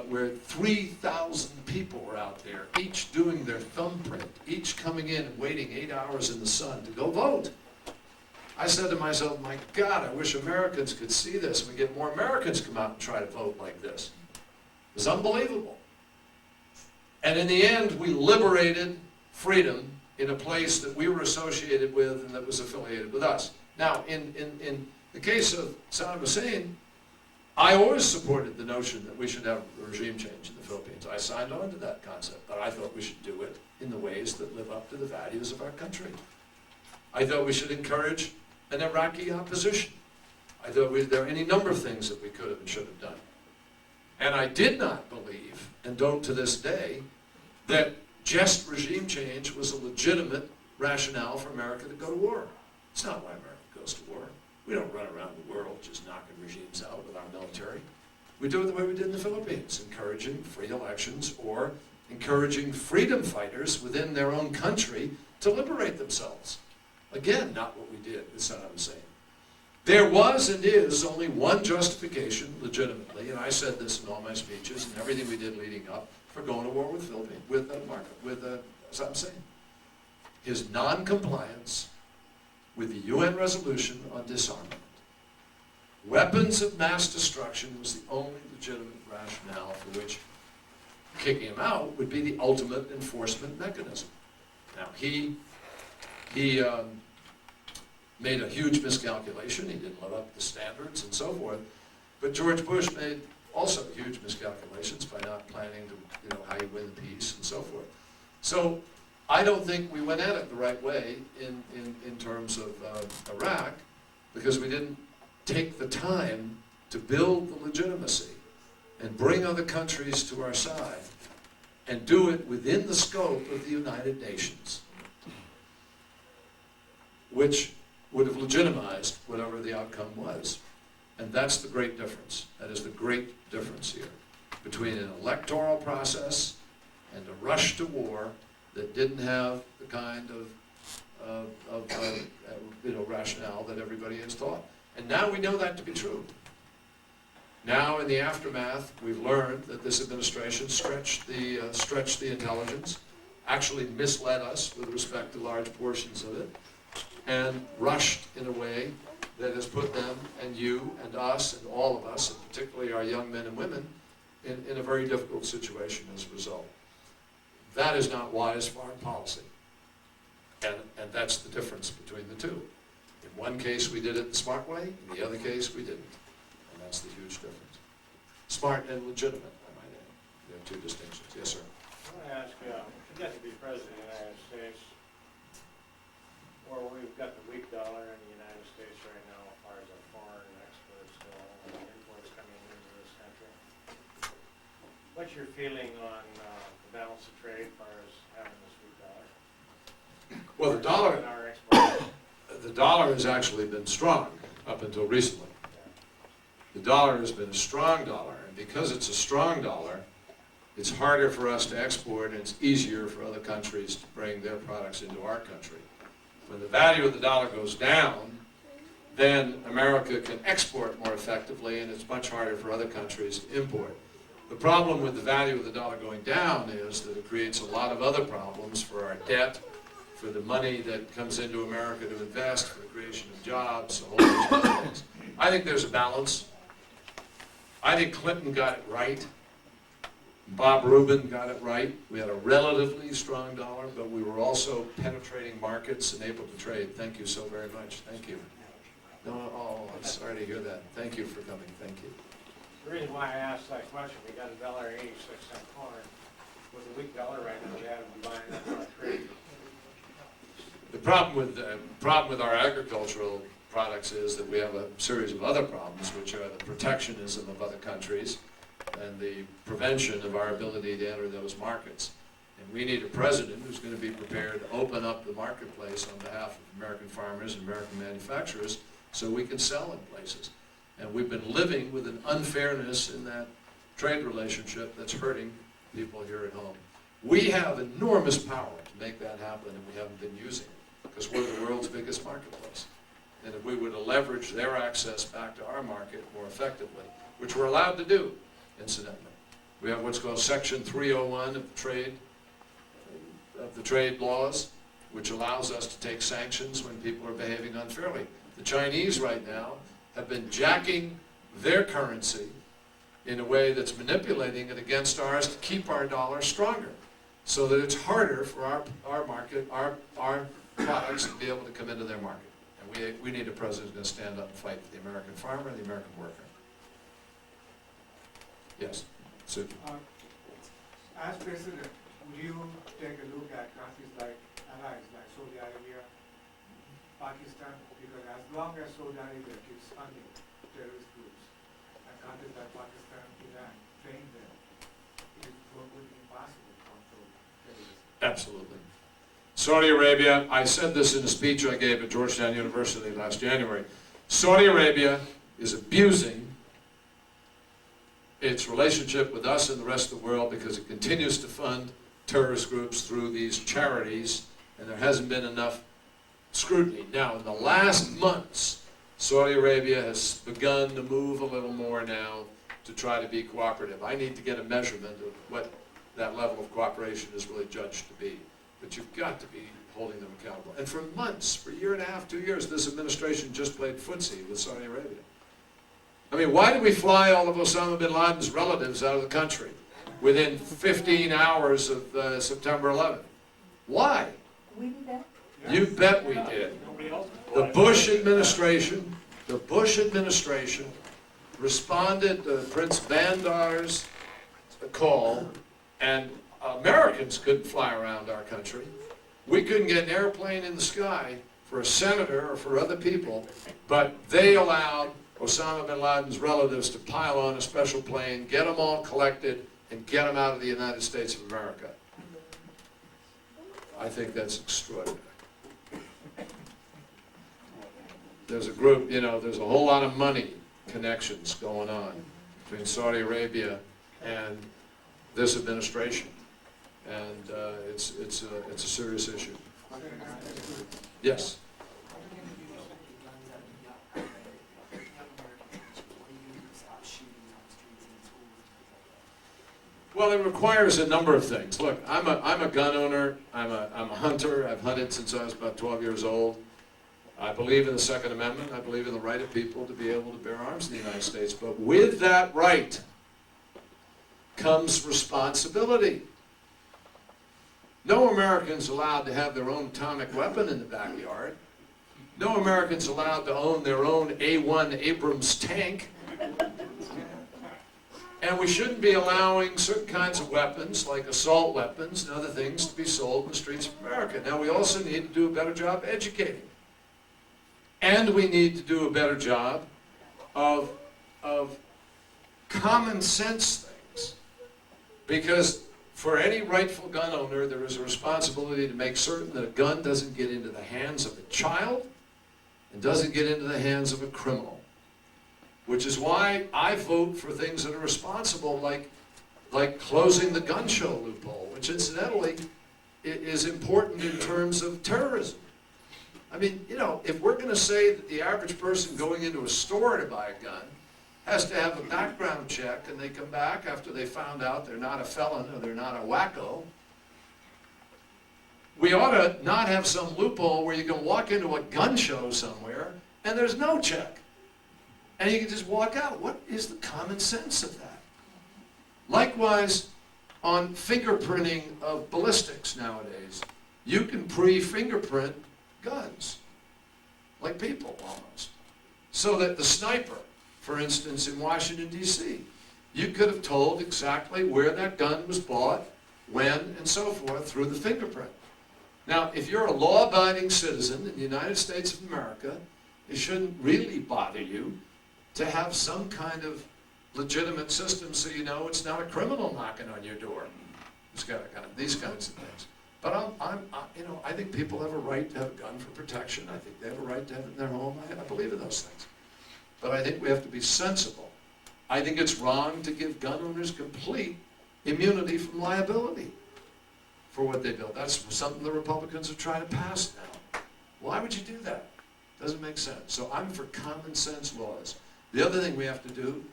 where 3,000 people were out there, each doing their thumbprint, each coming in and waiting 8 hours in the sun to go vote. I said to myself, my God, I wish Americans could see this and we get more Americans come out and try to vote like this. It was unbelievable. And in the end, we liberated freedom in a place that we were associated with and that was affiliated with us. Now, in the case of Saddam Hussein, I always supported the notion that we should have a regime change in the Philippines. I signed on to that concept, but I thought we should do it in the ways that live up to the values of our country. I thought we should encourage an Iraqi opposition. I thought there are any number of things that we could have and should have done. And I did not believe, and don't to this day, that just regime change was a legitimate rationale for America to go to war. It's not why America goes to war. We don't run around the world just knocking regimes out with our military. We do it the way we did in the Philippines, encouraging free elections or encouraging freedom fighters within their own country to liberate themselves. Again, not what we did with Saddam Hussein. There was and is only one justification, legitimately, and I said this in all my speeches and everything we did leading up, for going to war with Saddam Hussein. His non-compliance with the UN resolution on disarmament. Weapons of mass destruction was the only legitimate rationale for which kicking him out would be the ultimate enforcement mechanism. Now, he made a huge miscalculation. He didn't live up to the standards and so forth. But George Bush made also huge miscalculations by not planning to, how you win the peace and so forth. So I don't think we went at it the right way in terms of Iraq, because we didn't take the time to build the legitimacy and bring other countries to our side and do it within the scope of the United Nations, which would have legitimized whatever the outcome was. And that's the great difference. That is the great difference here between an electoral process and a rush to war that didn't have the kind of rationale that everybody has thought. And now we know that to be true. Now, in the aftermath, we've learned that this administration stretched the intelligence, actually misled us with respect to large portions of it, and rushed in a way that has put them and you and us and all of us, and particularly our young men and women, in a very difficult situation as a result. That is not wise foreign policy. And that's the difference between the two. In one case we did it the smart way, in the other case we didn't. And that's the huge difference. Smart and legitimate, I might add. There are two distinctions. Yes, sir. I want to ask you, if you get to be president of the United States, where we've got the weak dollar in the United States right now as far as our foreign exports go and imports coming into this country, what's your feeling on the balance of trade as far as having this weak dollar? Well, the dollar has actually been strong up until recently. The dollar has been a strong dollar, and because it's a strong dollar, it's harder for us to export, and it's easier for other countries to bring their products into our country. When the value of the dollar goes down, then America can export more effectively, and it's much harder for other countries to import. The problem with the value of the dollar going down is that it creates a lot of other problems for our debt, for the money that comes into America to invest, for the creation of jobs, a whole bunch of other things. I think there's a balance. I think Clinton got it right. Bob Rubin got it right. We had a relatively strong dollar, but we were also penetrating markets and able to trade. Thank you so very much. Thank you. No, oh, I'm sorry to hear that. Thank you for coming. Thank you. The reason why I asked that question, we got $1.86 corn. With a weak dollar right now, we had to be buying that for our trade. The problem with our agricultural products is that we have a series of other problems, which are the protectionism of other countries and the prevention of our ability to enter those markets. And we need a president who's going to be prepared to open up the marketplace on behalf of American farmers and American manufacturers so we can sell in places. And we've been living with an unfairness in that trade relationship that's hurting people here at home. We have enormous power to make that happen, and we haven't been using it because we're the world's biggest marketplace. And if we were to leverage their access back to our market more effectively, which we're allowed to do, incidentally. We have what's called Section 301 of the trade laws, which allows us to take sanctions when people are behaving unfairly. The Chinese right now have been jacking their currency in a way that's manipulating it against ours to keep our dollar stronger, so that it's harder for our market, our products to be able to come into their market. And we need a president who's going to stand up and fight for the American farmer and the American worker. Yes, Sue. As president, would you take a look at countries like allies like Saudi Arabia, Pakistan? Because as long as Saudi Arabia keeps funding terrorist groups, and countries like Pakistan, Iran, train them, it would be impossible to control terrorism. Absolutely. Saudi Arabia, I said this in a speech I gave at Georgetown University last January. Saudi Arabia is abusing its relationship with us and the rest of the world because it continues to fund terrorist groups through these charities, and there hasn't been enough scrutiny. Now, in the last months, Saudi Arabia has begun to move a little more now to try to be cooperative. I need to get a measurement of what that level of cooperation is really judged to be. But you've got to be holding them accountable. And for months, for a year and a half, 2 years, this administration just played footsie with Saudi Arabia. I mean, why did we fly all of Osama bin Laden's relatives out of the country within 15 hours of September 11th? Why? We did that? You bet we did. The Bush administration responded to Prince Bandar's call, and Americans couldn't fly around our country. We couldn't get an airplane in the sky for a senator or for other people, but they allowed Osama bin Laden's relatives to pile on a special plane, get them all collected, and get them out of the United States of America. I think that's extraordinary. There's a group, you know, there's a whole lot of money connections going on between Saudi Arabia and this administration. And it's a serious issue. Yes? Well, it requires a number of things. Look, I'm a gun owner. I'm a hunter. I've hunted since I was about 12 years old. I believe in the Second Amendment. I believe in the right of people to be able to bear arms in the United States. But with that right comes responsibility. No American's allowed to have their own atomic weapon in the backyard. No American's allowed to own their own A-1 Abrams tank. And we shouldn't be allowing certain kinds of weapons, like assault weapons and other things, to be sold in the streets of America. Now, we also need to do a better job educating. And we need to do a better job of common sense things. Because for any rightful gun owner, there is a responsibility to make certain that a gun doesn't get into the hands of a child, and doesn't get into the hands of a criminal. Which is why I vote for things that are responsible, like closing the gun show loophole, which incidentally is important in terms of terrorism. I mean, you know, if we're going to say that the average person going into a store to buy a gun has to have a background check and they come back after they found out they're not a felon or they're not a wacko, we ought to not have some loophole where you can walk into a gun show somewhere and there's no check. And you can just walk out. What is the common sense of that? Likewise, on fingerprinting of ballistics nowadays, you can pre-fingerprint guns, like people almost. So that the sniper, for instance, in Washington, D.C., you could have told exactly where that gun was bought, when, and so forth through the fingerprint. Now, if you're a law-abiding citizen in the United States of America, it shouldn't really bother you to have some kind of legitimate system so you know it's not a criminal knocking on your door. It's got kind of these kinds of things. But I think people have a right to have a gun for protection. I think they have a right to have it in their home. I believe in those things. But I think we have to be sensible. I think it's wrong to give gun owners complete immunity from liability for what they build. That's something the Republicans are trying to pass now. Why would you do that? Doesn't make sense. So I'm for common sense laws. The other thing we have to do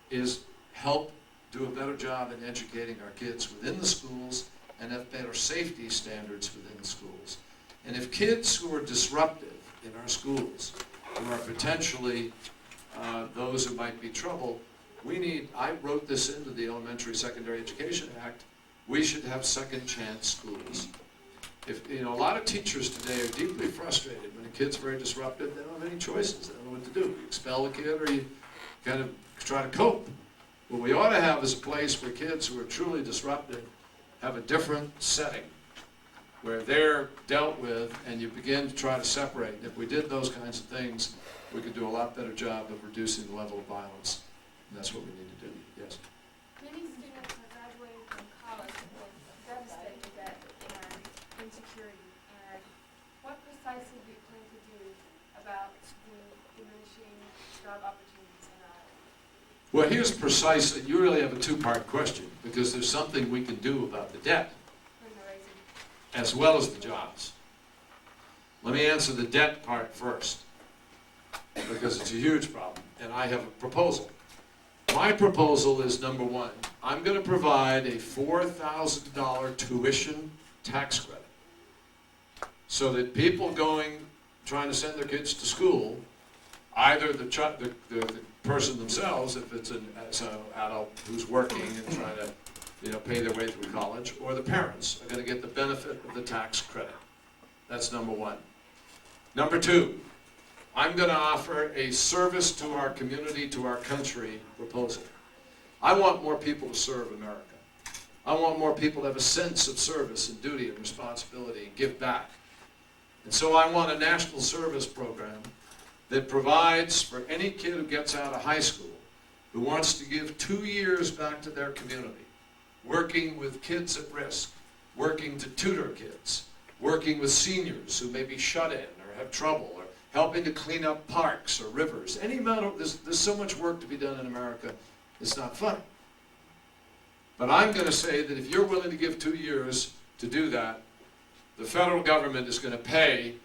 is help do a better job in educating our kids within the schools and have better safety standards within the schools. And if kids who are disruptive in our schools, who are potentially those who might be trouble, I wrote this into the Elementary Secondary Education Act, we should have second chance schools. A lot of teachers today are deeply frustrated when a kid's very disruptive. They don't have any choices. They don't know what to do. You expel a kid or you kind of try to cope. What we ought to have is a place where kids who are truly disruptive have a different setting where they're dealt with and you begin to try to separate. If we did those kinds of things, we could do a lot better job of reducing the level of violence. And that's what we need to do. Yes? Many students are graduating from college with devastating debt and insecurity. And what precisely do you plan to do about the diminishing job opportunities in Iowa? Well, here's precisely, you really have a two-part question, because there's something we can do about the debt, as well as the jobs. Let me answer the debt part first, because it's a huge problem, and I have a proposal. My proposal is, number one, I'm going to provide a $4,000 tuition tax credit, so that people trying to send their kids to school, either the person themselves, if it's an adult who's working and trying to pay their way through college, or the parents are going to get the benefit of the tax credit. That's number one. Number two, I'm going to offer a service to our community, to our country proposal. I want more people to serve America. I want more people to have a sense of service and duty and responsibility and give back. And so I want a national service program that provides for any kid who gets out of high school who wants to give 2 years back to their community, working with kids at risk, working to tutor kids, working with seniors who may be shut in or have trouble, or helping to clean up parks or rivers. There's so much work to be done in America, it's not funny. But I'm going to say that if you're willing to give 2 years to do that, the federal government is going to pay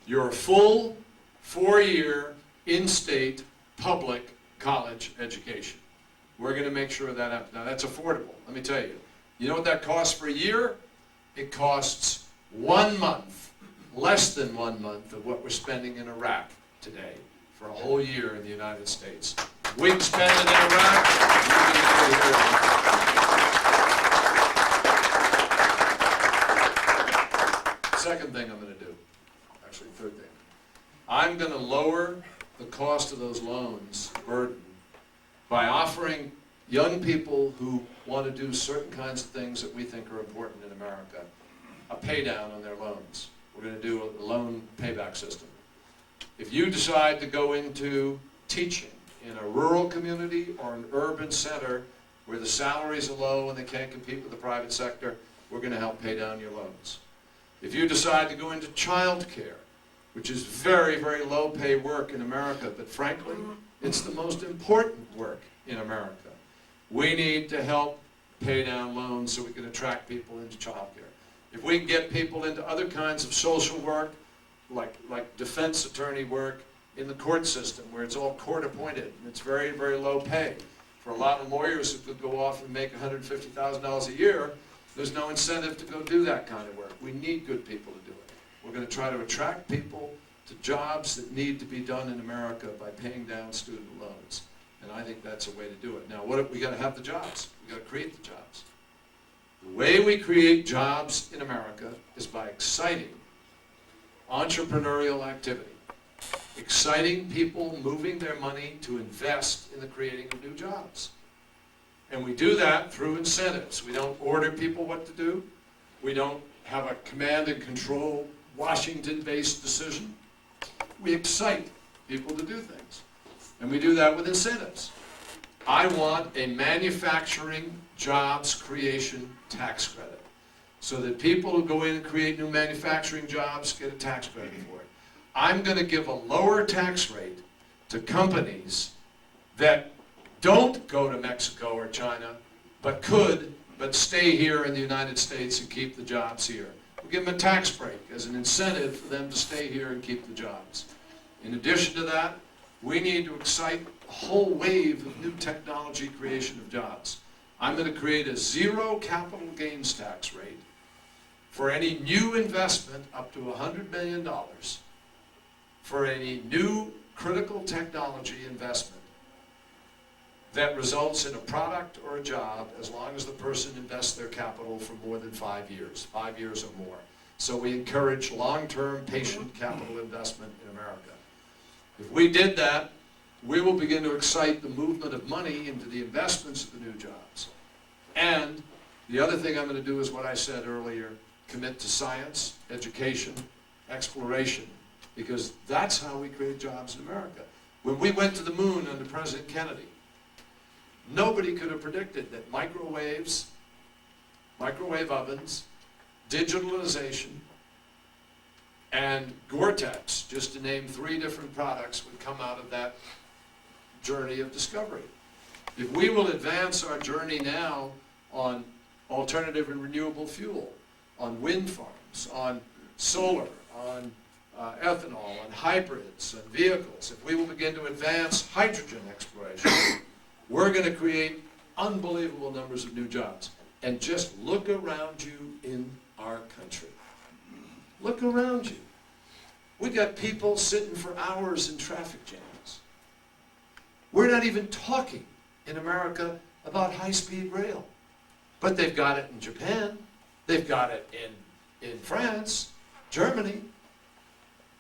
your full 4-year in-state public college education. We're going to make sure that happens. Now that's affordable, let me tell you. You know what that costs for a year? It costs 1 month, less than 1 month of what we're spending in Iraq today for a whole year in the United States. We can spend it in Iraq. Second thing I'm going to do, actually third thing, I'm going to lower the cost of those loans burden by offering young people who want to do certain kinds of things that we think are important in America a pay down on their loans. We're going to do a loan payback system. If you decide to go into teaching in a rural community or an urban center where the salaries are low and they can't compete with the private sector, we're going to help pay down your loans. If you decide to go into child care, which is very, very low pay work in America, but frankly, it's the most important work in America. We need to help pay down loans so we can attract people into childcare. If we can get people into other kinds of social work, like defense attorney work in the court system, where it's all court appointed, and it's very, very low pay. For a lot of lawyers who could go off and make $150,000 a year, there's no incentive to go do that kind of work. We need good people to do it. We're going to try to attract people to jobs that need to be done in America by paying down student loans. And I think that's a way to do it. Now, we got to have the jobs. We got to create the jobs. The way we create jobs in America is by exciting entrepreneurial activity, exciting people moving their money to invest in the creating of new jobs. And we do that through incentives. We don't order people what to do. We don't have a command and control Washington-based decision. We excite people to do things. And we do that with incentives. I want a manufacturing jobs creation tax credit so that people who go in and create new manufacturing jobs get a tax credit for it. I'm going to give a lower tax rate to companies that don't go to Mexico or China, but stay here in the United States and keep the jobs here. We'll give them a tax break as an incentive for them to stay here and keep the jobs. In addition to that, we need to excite a whole wave of new technology creation of jobs. I'm going to create a zero capital gains tax rate for any new investment up to $100 million for any new critical technology investment that results in a product or a job as long as the person invests their capital for more than 5 years, 5 years or more. So we encourage long-term patient capital investment in America. If we did that, we will begin to excite the movement of money into the investments of the new jobs. And the other thing I'm going to do is what I said earlier, commit to science, education, exploration, because that's how we create jobs in America. When we went to the moon under President Kennedy, nobody could have predicted that microwaves, microwave ovens, digitalization, and Gore-Tex, just to name 3 different products, would come out of that journey of discovery. If we will advance our journey now on alternative and renewable fuel, on wind farms, on solar, on ethanol, on hybrids, and vehicles, if we will begin to advance hydrogen exploration, we're going to create unbelievable numbers of new jobs. And just look around you in our country. Look around you. We got people sitting for hours in traffic jams. We're not even talking in America about high-speed rail. But they've got it in Japan. They've got it in France, Germany.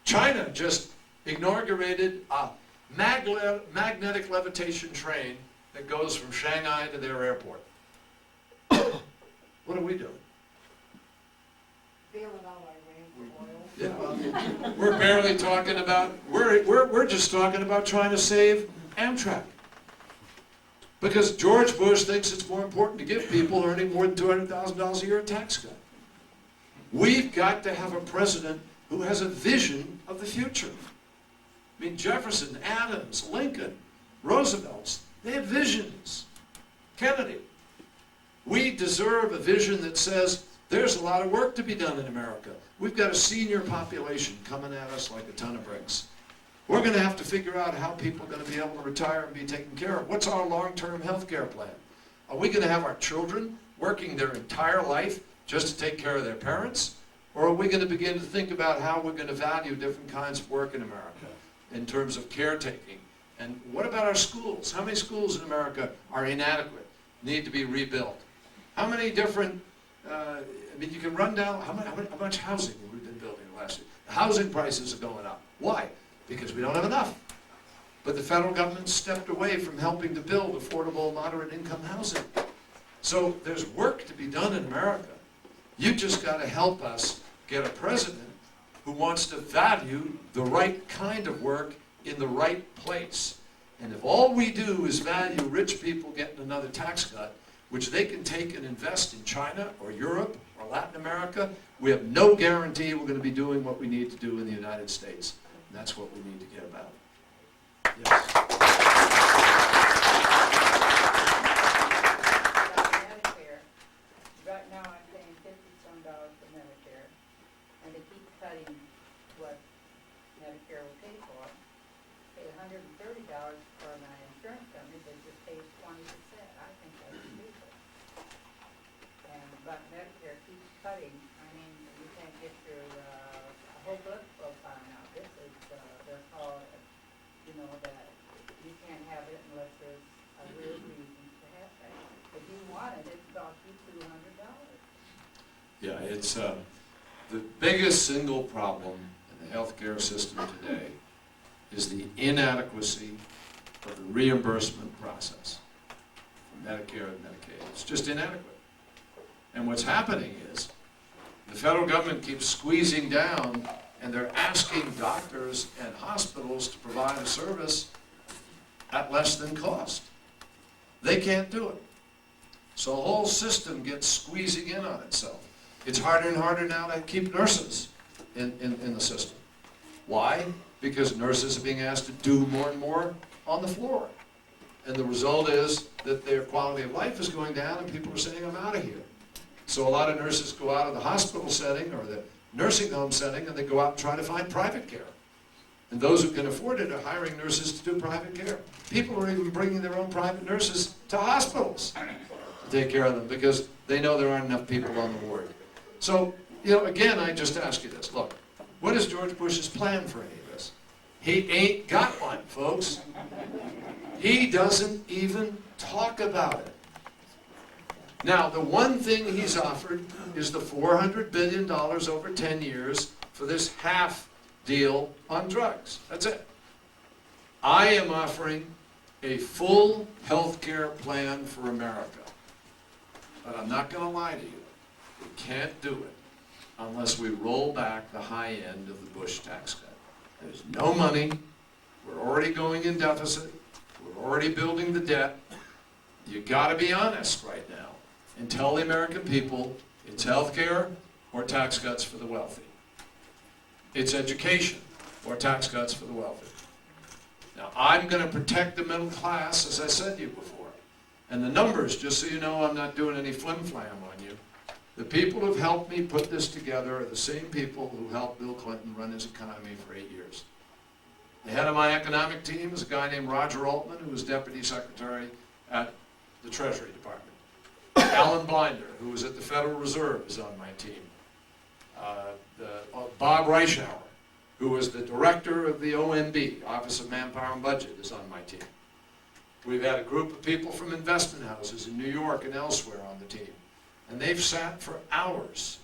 China just inaugurated a magnetic levitation train that goes from Shanghai to their airport. What are we doing? Yeah, we're barely talking about, we're just talking about trying to save Amtrak. Because George Bush thinks it's more important to give people earning more than $200,000 a year a tax cut. We've got to have a president who has a vision of the future. I mean, Jefferson, Adams, Lincoln, Roosevelt, they had visions. Kennedy. We deserve a vision that says there's a lot of work to be done in America. We've got a senior population coming at us like a ton of bricks. We're going to have to figure out how people are going to be able to retire and be taken care of. What's our long-term health care plan? Are we going to have our children working their entire life just to take care of their parents? Or are we going to begin to think about how we're going to value different kinds of work in America in terms of caretaking? And what about our schools? How many schools in America are inadequate, need to be rebuilt? How many different, I mean, you can run down, how much housing have we been building last year? The housing prices are going up. Why? Because we don't have enough. But the federal government stepped away from helping to build affordable, moderate income housing. So there's work to be done in America. You just got to help us get a president who wants to value the right kind of work in the right place. And if all we do is value rich people getting another tax cut, which they can take and invest in China or Europe or Latin America, we have no guarantee we're going to be doing what we need to do in the United States. And that's what we need to get about. Yes. Medicare. Right now I'm paying $50-some for Medicare, and they keep cutting what Medicare will pay for. Pay $130 for my insurance company, but just pays 20%. I think that's stupid. But Medicare keeps cutting. I mean, you can't get your whole blood profile now. This is, they're called, that you can't have it unless there's a real reason to have that. If you want it, it costs you $200. Yeah, it's the biggest single problem in the healthcare system today is the inadequacy of the reimbursement process for Medicare and Medicaid. It's just inadequate. And what's happening is the federal government keeps squeezing down, and they're asking doctors and hospitals to provide a service at less than cost. They can't do it. So the whole system gets squeezing in on itself. It's harder and harder now to keep nurses in the system. Why? Because nurses are being asked to do more and more on the floor. And the result is that their quality of life is going down, and people are saying, I'm out of here. So a lot of nurses go out of the hospital setting or the nursing home setting, and they go out and try to find private care. And those who can afford it are hiring nurses to do private care. People are even bringing their own private nurses to hospitals to take care of them because they know there aren't enough people on the ward. So, again, I just ask you this. Look, what is George Bush's plan for any of this? He ain't got one, folks. He doesn't even talk about it. Now, the one thing he's offered is the $400 billion over 10 years for this half deal on drugs. That's it. I am offering a full health care plan for America. But I'm not going to lie to you. We can't do it unless we roll back the high end of the Bush tax cut. There's no money. We're already going in deficit. We're already building the debt. You got to be honest right now and tell the American people it's health care or tax cuts for the wealthy. It's education or tax cuts for the wealthy. Now, I'm going to protect the middle class, as I said to you before. And the numbers, just so you know, I'm not doing any flim-flam on you. The people who've helped me put this together are the same people who helped Bill Clinton run his economy for 8 years. The head of my economic team is a guy named Roger Altman, who was Deputy Secretary at the Treasury Department. Alan Blinder, who was at the Federal Reserve, is on my team. Bob Reichauer, who was the director of the OMB, Office of Manpower and Budget, is on my team. We've had a group of people from investment houses in New York and elsewhere on the team. And they've sat for hours,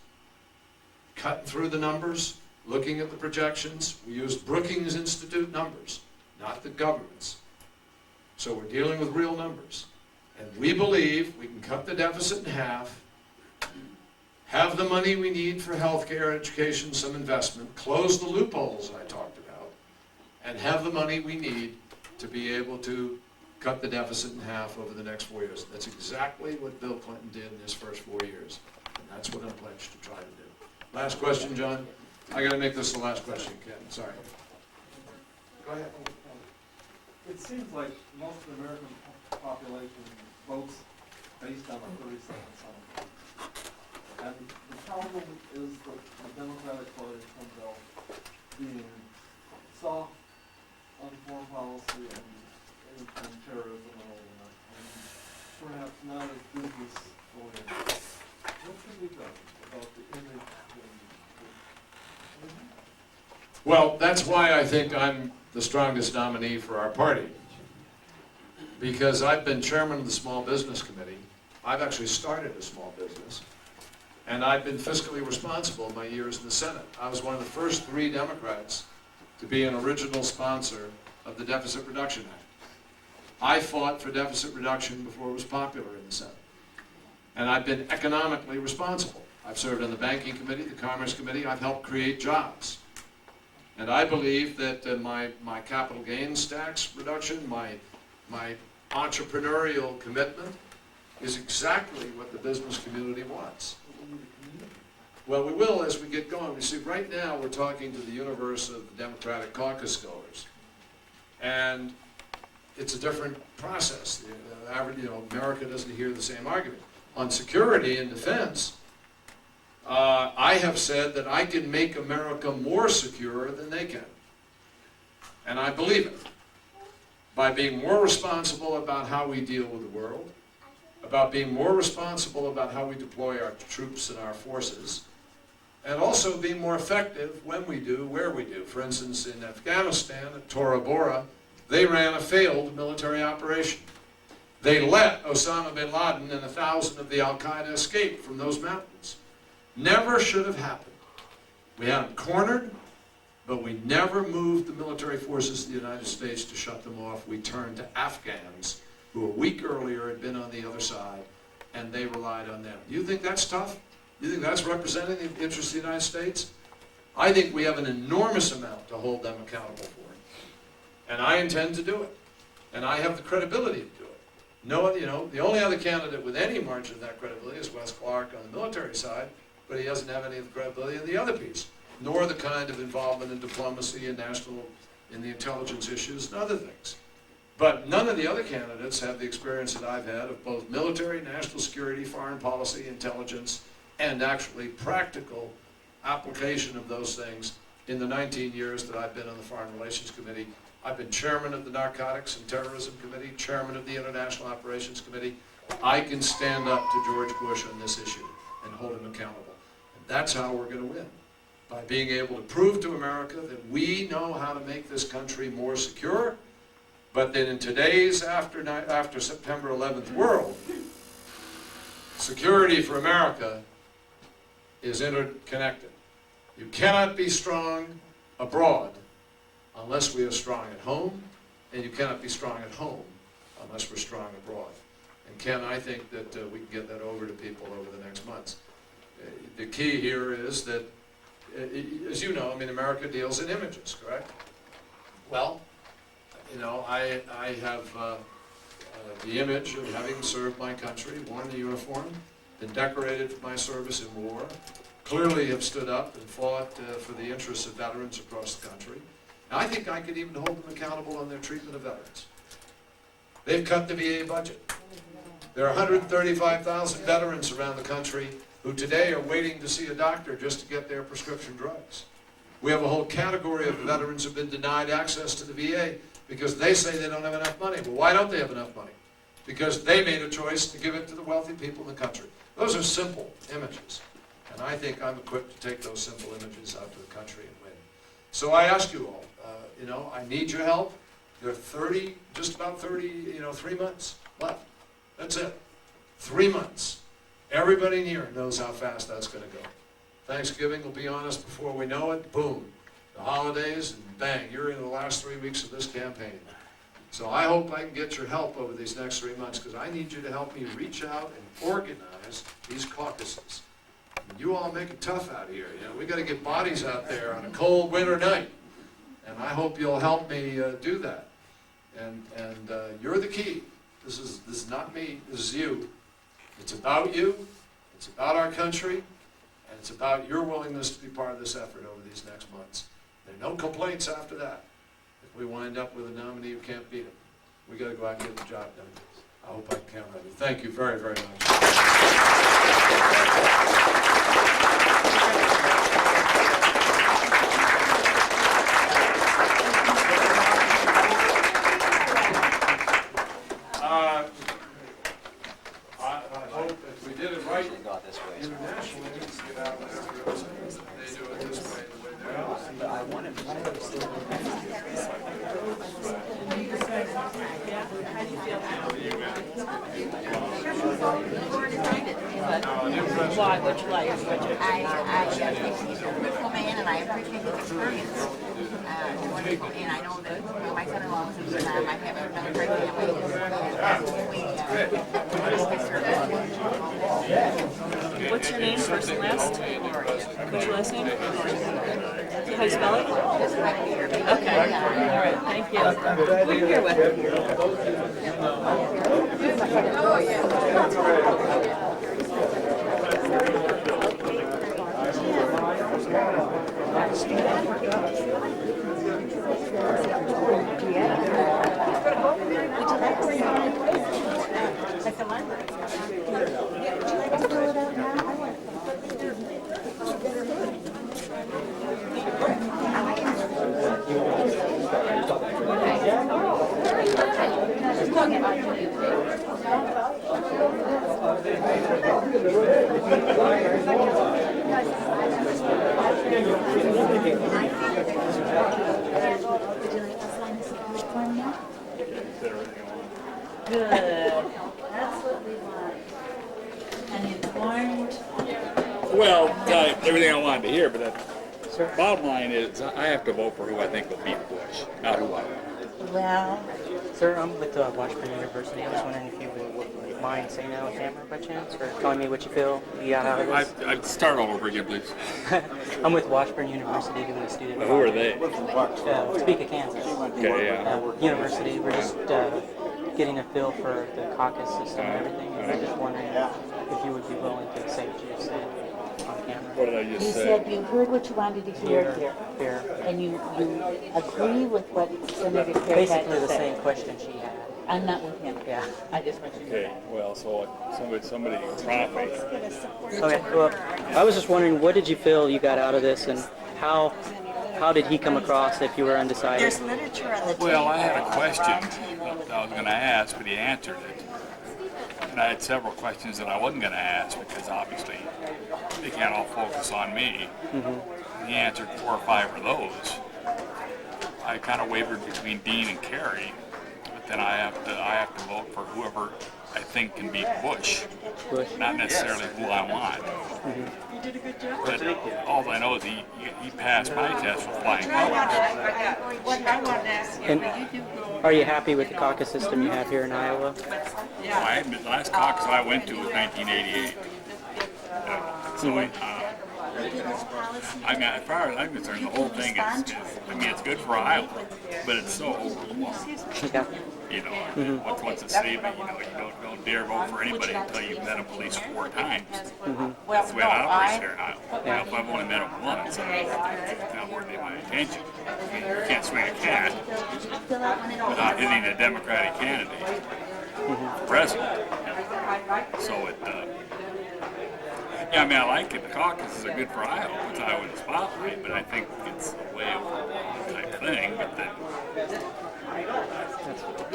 cutting through the numbers, looking at the projections. We used Brookings Institute numbers, not the government's. So we're dealing with real numbers. And we believe we can cut the deficit in half, have the money we need for health care, education, some investment, close the loopholes I talked about, and have the money we need to be able to cut the deficit in half over the next 4 years. That's exactly what Bill Clinton did in his first 4 years. And that's what I'm pledged to try to do. Last question, John. I got to make this the last question, Ken. Sorry. Go ahead. It seems like most of the American population votes based on a 37 something. And the problem is that the Democratic Party comes out being soft on foreign policy and terrorism and all that, and perhaps not as business oriented. What should be done about the image? Well, that's why I think I'm the strongest nominee for our party. Because I've been chairman of the Small Business Committee. I've actually started a small business. And I've been fiscally responsible in my years in the Senate. I was one of the first 3 Democrats to be an original sponsor of the Deficit Reduction Act. I fought for deficit reduction before it was popular in the Senate. And I've been economically responsible. I've served on the Banking Committee, the Commerce Committee. I've helped create jobs. And I believe that my capital gains tax reduction, my entrepreneurial commitment is exactly what the business community wants. Well, we will as we get going. We see right now we're talking to the universe of the Democratic caucus goers. And it's a different process. The average, America doesn't hear the same argument. On security and defense, I have said that I can make America more secure than they can. And I believe it. By being more responsible about how we deal with the world, about being more responsible about how we deploy our troops and our forces, and also being more effective when we do, where we do. For instance, in Afghanistan, at Tora Bora, they ran a failed military operation. They let Osama bin Laden and 1,000 of the Al-Qaeda escape from those mountains. Never should have happened. We had them cornered, but we never moved the military forces of the United States to shut them off. We turned to Afghans who a week earlier had been on the other side, and they relied on them. Do you think that's tough? Do you think that's representing the interests of the United States? I think we have an enormous amount to hold them accountable for. And I intend to do it. And I have the credibility to do it. No, the only other candidate with any margin of that credibility is Wes Clark on the military side, but he doesn't have any of the credibility in the other piece, nor the kind of involvement in diplomacy and in the intelligence issues and other things. But none of the other candidates have the experience that I've had of both military, national security, foreign policy, intelligence, and actually practical application of those things in the 19 years that I've been on the Foreign Relations Committee. I've been chairman of the Narcotics and Terrorism Committee, chairman of the International Operations Committee. I can stand up to George Bush on this issue and hold him accountable. And that's how we're going to win, by being able to prove to America that we know how to make this country more secure, but that in today's after September 11th world, security for America is interconnected. You cannot be strong abroad unless we are strong at home, and you cannot be strong at home unless we're strong abroad. And Ken, I think that we can get that over to people over the next months. The key here is that, as you know, America deals in images, correct? Well, I have the image of having served my country, worn the uniform, been decorated for my service in war, clearly have stood up and fought for the interests of veterans across the country. And I think I could even hold them accountable on their treatment of veterans. They've cut the VA budget. There are 135,000 veterans around the country who today are waiting to see a doctor just to get their prescription drugs. We have a whole category of veterans who have been denied access to the VA because they say they don't have enough money. Well, why don't they have enough money? Because they made a choice to give it to the wealthy people in the country. Those are simple images. And I think I'm equipped to take those simple images out to the country and win. So I ask you all, I need your help. There are just about 3 months left. That's it. 3 months. Everybody in here knows how fast that's going to go. Thanksgiving will be on us before we know it. Boom. The holidays, and bang, you're in the last 3 weeks of this campaign. So I hope I can get your help over these next 3 months, because I need you to help me reach out and organize these caucuses. You all make it tough out here. We got to get bodies out there on a cold winter night. And I hope you'll help me do that. And you're the key. This is not me, this is you. It's about you, it's about our country, and it's about your willingness to be part of this effort over these next months. There are no complaints after that. If we wind up with a nominee who can't beat him, we got to go out and get the job done. I hope I can count on you. Thank you very, very much. Why? Would you like? I think he's a wonderful man, and I appreciate his experience. Wonderful, and I know that my son-in-law was in Vietnam. I have a military family. What's your name, first and last? What's your last name? How do you spell it? Okay. All right. Thank you. Thank you. We're here with Good. That's what we want. An informed. Well, everything I wanted to hear, but that bottom line is I have to vote for who I think will beat Bush, not who I want. Well, Sir, I'm with Washburn University. I was wondering if you would mind saying that on camera by chance, or telling me what you feel you got out of this. I'd start all over again, please. I'm with Washburn University doing a student. Who are they? Topeka, Kansas. Okay, yeah. University. We're just getting a feel for the caucus system and everything. And I'm just wondering if you would be willing to say what you just said on camera. What did I just you say? said you heard what you wanted to hear here. Fair. And you agree with what Senator Kerry had Basically to the say. same question she had. I'm not with him. Yeah. I just want you to know. Okay, well, so somebody prompt me. Okay, well, I was just wondering, what did you feel you got out of this, and how did he come across if you were undecided? There's literature on the table. Well, I had a question that I was going to ask, but he answered it. And I had several questions that I wasn't going to ask because obviously they can't all focus on me. Mm-hmm. He answered 4 or 5 of those. I kind of wavered between Dean and Kerry, but then I have to vote for whoever I think can beat Bush. Not necessarily who I want. Mm-hmm. You did a good job. But all I know is he passed my test with flying colors. What I wanted to ask you, And you do go. are you happy with the caucus system you have here in Iowa? The last caucus I went to was 1988. So I mean, as far as I'm concerned, the whole thing is it's good for Iowa, but it's so overblown. Yeah. You know, what's it say? But you know, you don't dare vote for anybody until you've met them at least 4 times. That's the way it operates here in Iowa. You know, if I've only met them once, it's not worthy of my attention. I mean, you can't swing a cat without hitting a Democratic candidate for president. So it. Yeah, I mean, I like it. The caucuses are good for Iowa. It's Iowa in the spotlight, but I think it's a way overblown type thing. But then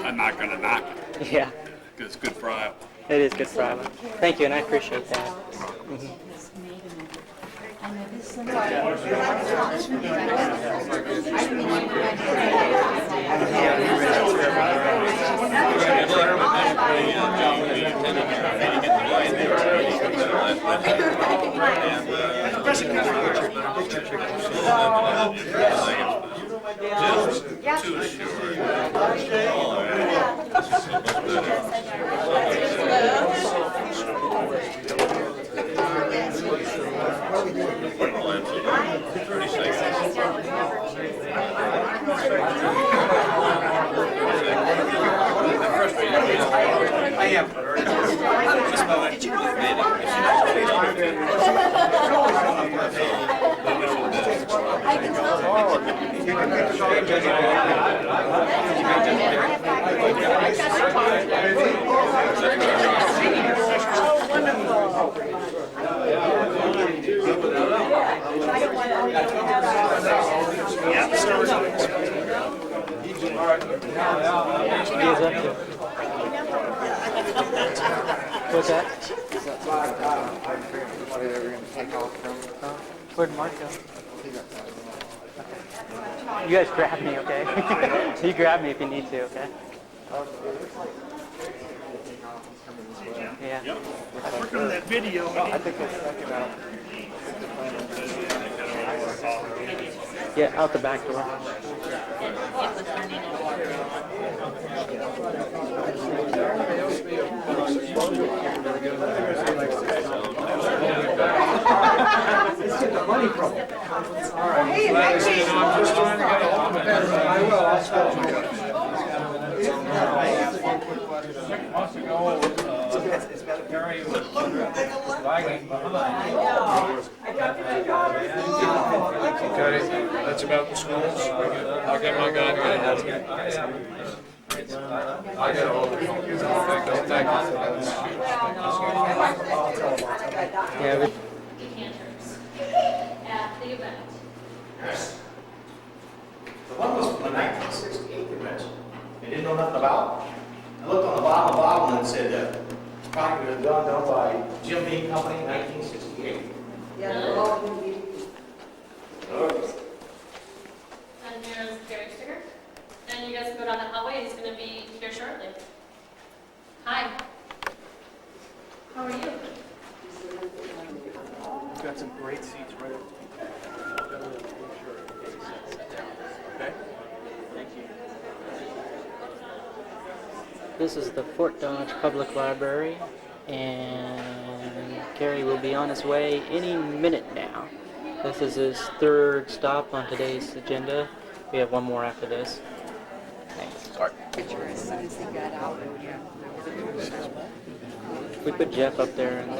I'm not going to knock it. Yeah. Because it's good for Iowa. It is good for Iowa. Thank you, and I appreciate that. Mm-hmm. I am. Did you know What's that? Where they were going to take off from. Where'd Mark go? You guys grab me, okay? You grab me if you need to, okay? Yeah. Working on that video. I think it's second out. Yeah, out the back door. Hey, I'm just trying to get a little bit better. I will. I'll start. I got all the thank Yeah, but decanters at the event. The one was from the 1968 convention. They didn't know nothing about it. I looked on the bottom of the bottle and it said, product was done by Jim Beam Company, 1968. Yeah, they're all going to be. And here's Kerry sticker. And you guys can go down the hallway. He's going to be here shortly. Hi. How are you? We've got some great seats right over there. Sit down. Okay? Thank you. this is the Fort Dodge Public Library, and Kerry will be on his way any minute now. This is his third stop on today's agenda. We have one more after this. Thanks. Sorry. Picture as soon as he got out. We put Jeff up there in the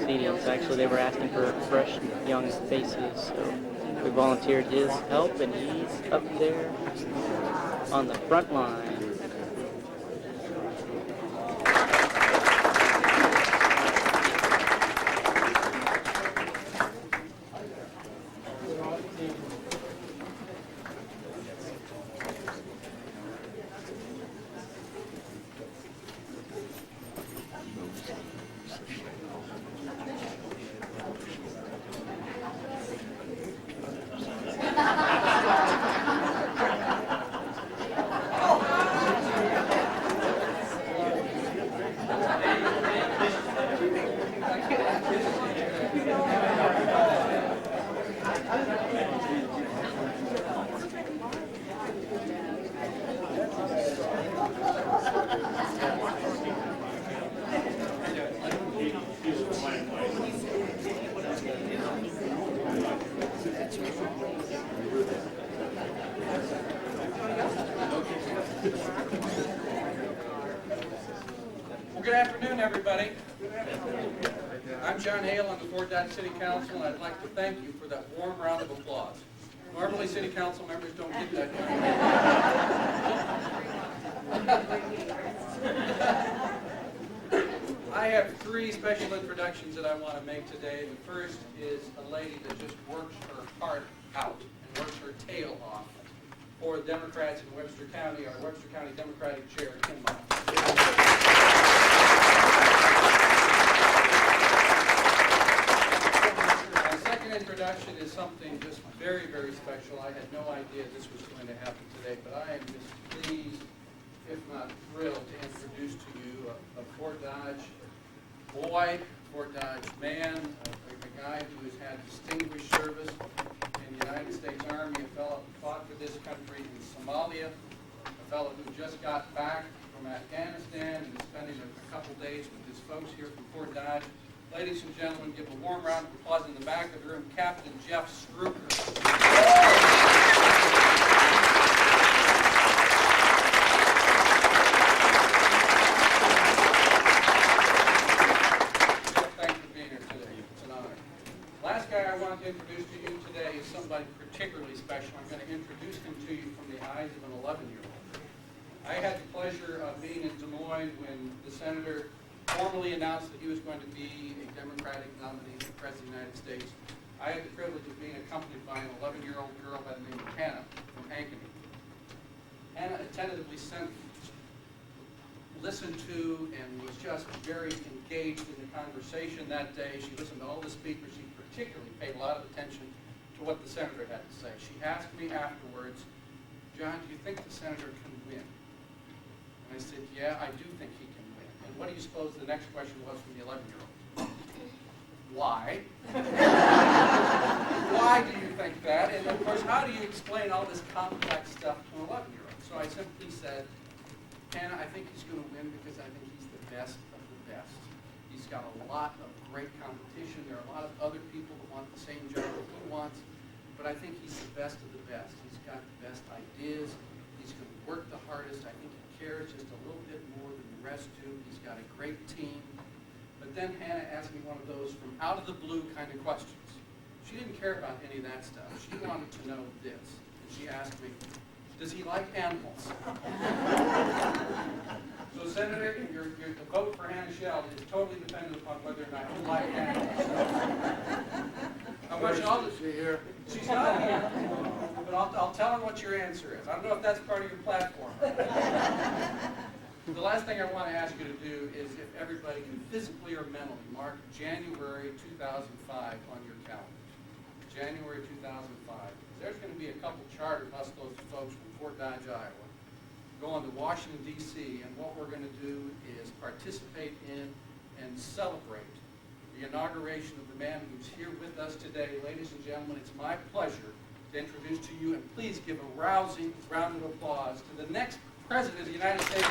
seatings. Actually, they were asking for fresh, young faces, so we volunteered his help, and he's up there on the front line. Well, good afternoon, everybody. I'm John Hale on the Fort Dodge City Council, and I'd like to thank you for that warm round of applause. Normally, City Council members don't get that. I have three special introductions that I want to make today. The first is a lady that just works her heart out and works her tail off for the Democrats in Webster County, our Webster County Democratic Chair, Kim Moss. My second introduction is something just very, very special. I had no idea this was going to happen today, but I am just pleased, if not thrilled, to introduce to you a Fort Dodge boy, Fort Dodge man, a guy who has had distinguished service in the United States Army, a fellow who fought for this country in Somalia, a fellow who just got back from Afghanistan and is spending a couple days with his folks here from Fort Dodge. Ladies and gentlemen, give a warm round of applause in the back of the room, Captain Jeff Struker. Thanks for being here today. It's an honor. Last guy I want to introduce to you today is somebody particularly special. I'm going to introduce him to you from the eyes of an 11-year-old. I had the pleasure of being in Des Moines when the senator formally announced that he was going to be a Democratic nominee for President of the United States. I had the privilege of being accompanied by an 11-year-old girl by the name of Hannah from Ankeny. Hannah attentively listened to and was just very engaged in the conversation that day. She listened to all the speakers. She particularly paid a lot of attention to what the senator had to say. She asked me afterwards, John, do you think the senator can win? And I said, yeah, I do think he can win. And what do you suppose the next question was from the 11-year-old? Why? Why do you think that? And of course, how do you explain all this complex stuff to an 11-year-old? So I simply said, Hannah, I think he's going to win because I think he's the best of the best. He's got a lot of great competition. There are a lot of other people that want the same job that he wants, but I think he's the best of the best. He's got the best ideas. He's going to work the hardest. I think he cares just a little bit more than the rest do. He's got a great team. But then Hannah asked me one of those from out of the blue kind of questions. She didn't care about any of that stuff. She wanted to know this. And she asked me, Does he like animals? So Senator, the vote for Hannah Shell is totally dependent upon whether or not you like animals. I want you all to, she's not here, but I'll tell her what your answer is. I don't know if that's part of your platform. The last thing I want to ask you to do is if everybody can physically or mentally mark January 2005 on your calendar. January 2005. There's going to be a couple charter bus loads of folks from Fort Dodge, Iowa, going to Washington, D.C., and what we're going to do is participate in and celebrate the inauguration of the man who's here with us today. Ladies and gentlemen, it's my pleasure to introduce to you, and please give a rousing round of applause to the next President of the United States.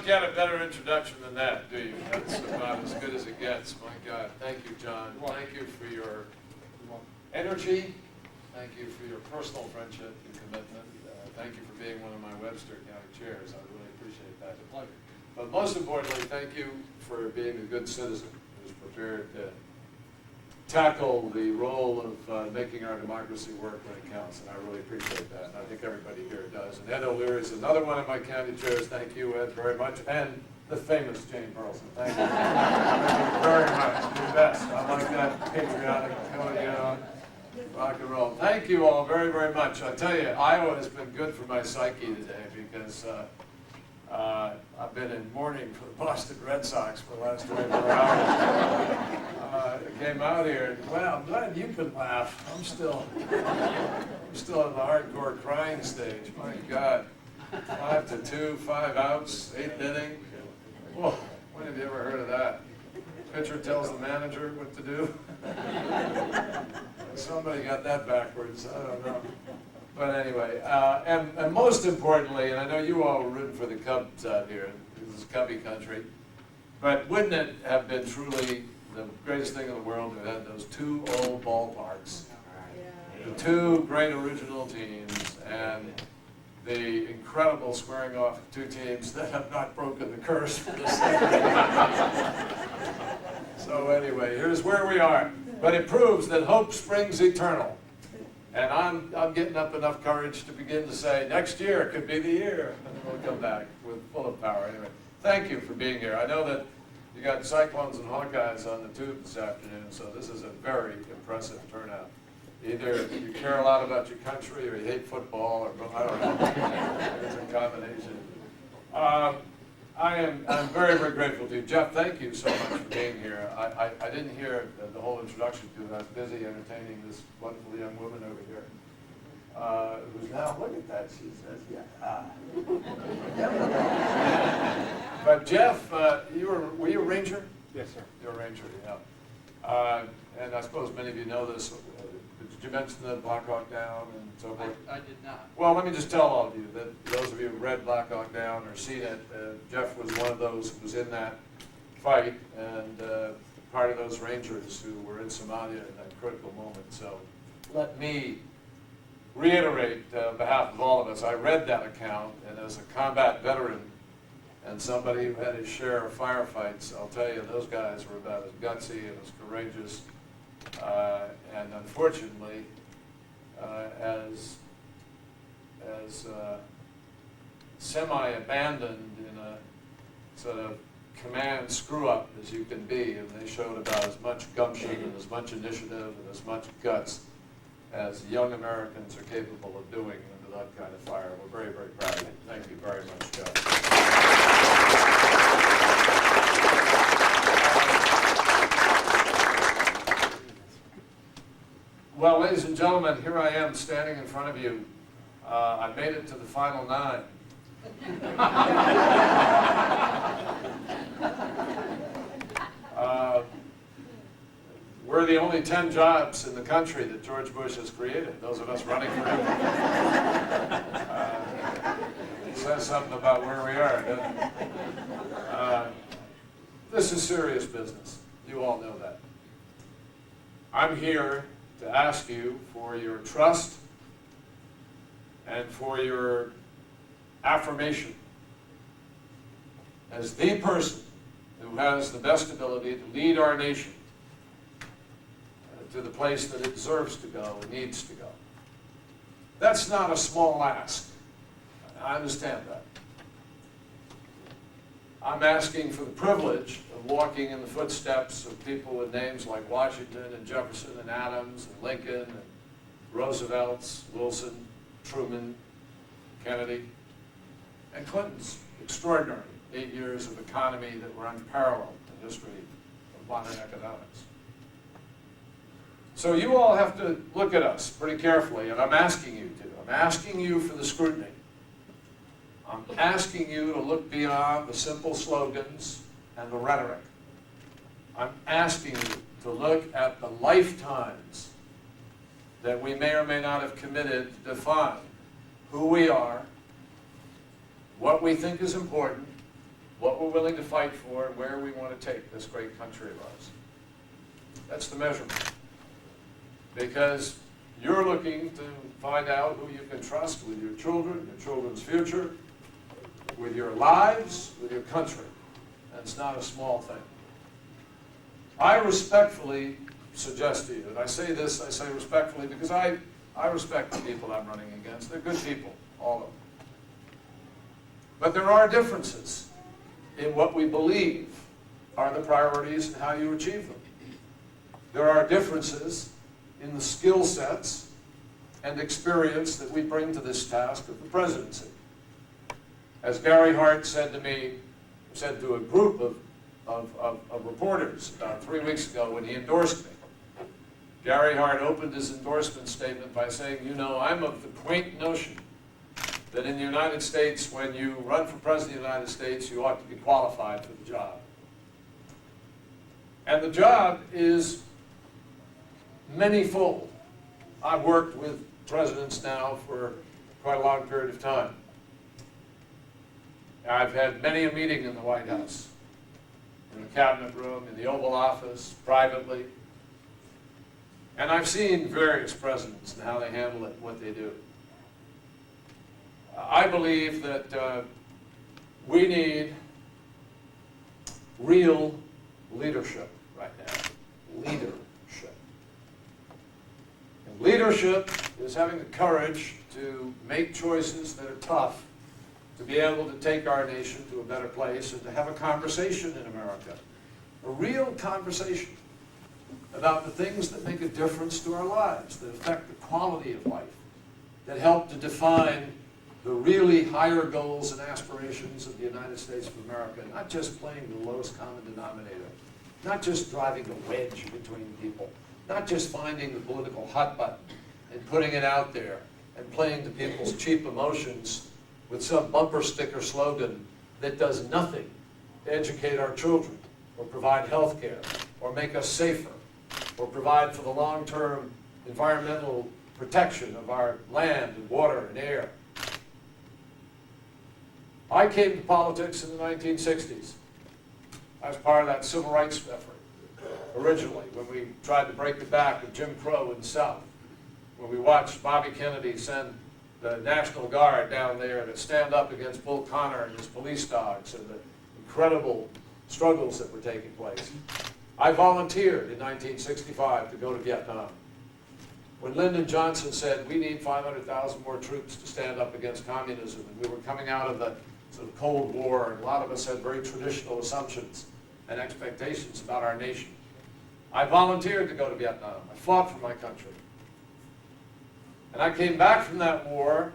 Get a better introduction than that, do you? That's about as good as it gets. My God. Thank you, John. Thank you for your energy. Thank you for your personal friendship and commitment. Thank you for being one of my Webster County chairs. I really appreciate that. It's a pleasure. But most importantly, thank you for being a good citizen who's prepared to tackle the role of making our democracy work when it counts, and I really appreciate that, and I think everybody here does. And Ed O'Leary is another one of my county chairs. Thank you, Ed, very much, and the famous Jane Burleson. Thank you. Thank you very much. You're the best. I like that patriotic, rock and roll. Thank you all very, very much. I tell you, Iowa has been good for my psyche today because I've been in mourning for the Boston Red Sox for the last 24 hours. I came out here, and, well, I'm glad you can laugh. I'm still in the hardcore crying stage. My God. 5-2, 5 outs, 8th inning. Whoa, when have you ever heard of that? Pitcher tells the manager what to do. Somebody got that backwards. I don't know. But anyway, and most importantly, and I know you all were rooting for the Cubs out here. This is Cubby country. But wouldn't it have been truly the greatest thing in the world to have had those two old ballparks, the two great original teams, and the incredible squaring off of two teams that have not broken the curse for the second. So anyway, here's where we are. But it proves that hope springs eternal. And I'm getting up enough courage to begin to say, next year could be the year. And then we'll come back with full of power. Anyway, thank you for being here. I know that you got Cyclones and Hawkeyes on the tube this afternoon, so this is a very impressive turnout. Either you care a lot about your country or you hate football, or I don't know. It's a combination. I'm very, very grateful to you. Jeff, thank you so much for being here. I didn't hear the whole introduction to you. I was busy entertaining this wonderful young woman over here. Who's now, look at that, she says, yeah. But Jeff, were you a Ranger? Yes, sir. You're a Ranger, yeah. And I suppose many of you know this. Did you mention the Black Hawk Down and so forth? I did not. Well, let me just tell all of you that those of you who've read Black Hawk Down or seen it, Jeff was one of those who was in that fight and part of those Rangers who were in Somalia at that critical moment. So let me reiterate on behalf of all of us, I read that account, and as a combat veteran and somebody who had his share of firefights, I'll tell you, those guys were about as gutsy and as courageous and unfortunately as semi-abandoned in a sort of command screw-up as you can be, and they showed about as much gumption and as much initiative and as much guts as young Americans are capable of doing under that kind of fire. We're very, very proud of you. Thank you very much, Jeff. Well, ladies and gentlemen, here I am standing in front of you. I made it to the final 9. We're the only 10 jobs in the country that George Bush has created, those of us running for him. It says something about where we are, doesn't it? This is serious business. You all know that. I'm here to ask you for your trust and for your affirmation as the person who has the best ability to lead our nation to the place that it deserves to go and needs to go. That's not a small ask. I understand that. I'm asking for the privilege of walking in the footsteps of people with names like Washington and Jefferson and Adams and Lincoln and Roosevelt's, Wilson, Truman, Kennedy, and Clinton's extraordinary 8 years of economy that were unparalleled in history of modern economics. So you all have to look at us pretty carefully, and I'm asking you to. I'm asking you for the scrutiny. I'm asking you to look beyond the simple slogans and the rhetoric. I'm asking you to look at the lifetimes that we may or may not have committed to define who we are, what we think is important, what we're willing to fight for, and where we want to take this great country of ours. That's the measurement. Because you're looking to find out who you can trust with your children, your children's future, with your lives, with your country. And it's not a small thing. I respectfully suggest to you, and I say this, I say respectfully, because I respect the people I'm running against. They're good people, all of them. But there are differences in what we believe are the priorities and how you achieve them. There are differences in the skill sets and experience that we bring to this task of the presidency. As Gary Hart said to me, said to a group of reporters about 3 weeks ago when he endorsed me, Gary Hart opened his endorsement statement by saying, you know, I'm of the quaint notion that in the United States, when you run for President of the United States, you ought to be qualified for the job. And the job is many-fold. I've worked with presidents now for quite a long period of time. I've had many a meeting in the White House, in the cabinet room, in the Oval Office, privately. And I've seen various presidents and how they handle it and what they do. I believe that we need real leadership right now. Leadership. And leadership is having the courage to make choices that are tough, to be able to take our nation to a better place and to have a conversation in America. A real conversation about the things that make a difference to our lives, that affect the quality of life, that help to define the really higher goals and aspirations of the United States of America, not just playing the lowest common denominator, not just driving a wedge between people, not just finding the political hot button and putting it out there and playing to people's cheap emotions with some bumper sticker slogan that does nothing to educate our children or provide health care or make us safer or provide for the long-term environmental protection of our land and water and air. I came to politics in the 1960s. I was part of that civil rights effort originally when we tried to break the back of Jim Crow in the South, when we watched Bobby Kennedy send the National Guard down there to stand up against Bull Connor and his police dogs and the incredible struggles that were taking place. I volunteered in 1965 to go to Vietnam. When Lyndon Johnson said, we need 500,000 more troops to stand up against communism, and we were coming out of the sort of Cold War, and a lot of us had very traditional assumptions and expectations about our nation. I volunteered to go to Vietnam. I fought for my country. And I came back from that war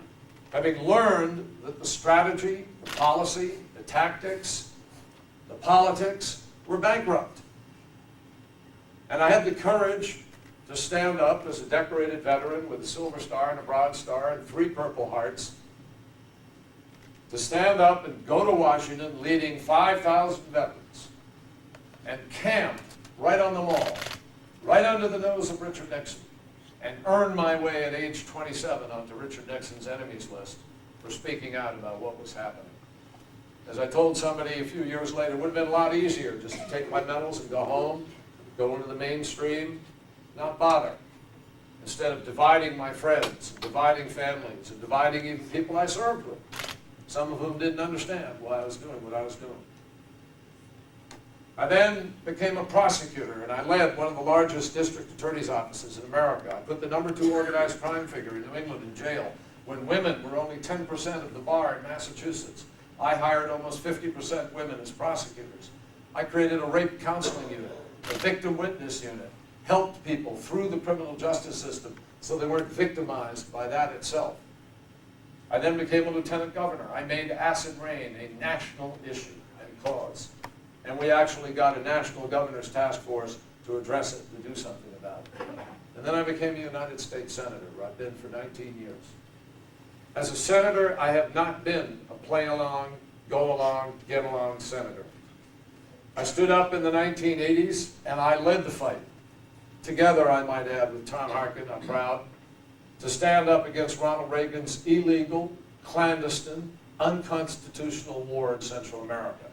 having learned that the strategy, the policy, the tactics, the politics were bankrupt. And I had the courage to stand up as a decorated veteran with a Silver Star and a Bronze Star and 3 Purple Hearts, to stand up and go to Washington leading 5,000 veterans and camp right on the mall, right under the nose of Richard Nixon, and earn my way at age 27 onto Richard Nixon's enemies list for speaking out about what was happening. As I told somebody a few years later, it would have been a lot easier just to take my medals and go home, go into the mainstream, not bother. Instead of dividing my friends, and dividing families, and dividing even people I served with. some of whom didn't understand why I was doing what I was doing. I then became a prosecutor, and I led one of the largest district attorney's offices in America. I put the #2 organized crime figure in New England in jail when women were only 10% of the bar in Massachusetts. I hired almost 50% women as prosecutors. I created a rape counseling unit, a victim witness unit, helped people through the criminal justice system so they weren't victimized by that itself. I then became a lieutenant governor. I made acid rain a national issue and cause. And we actually got a national governor's task force to address it, to do something about it. And then I became a United States Senator, where I've been for 19 years. As a senator, I have not been a play along, go along, get along senator. I stood up in the 1980s, and I led the fight. Together, I might add, with Tom Harkin, I'm proud, to stand up against Ronald Reagan's illegal, clandestine, unconstitutional war in Central America.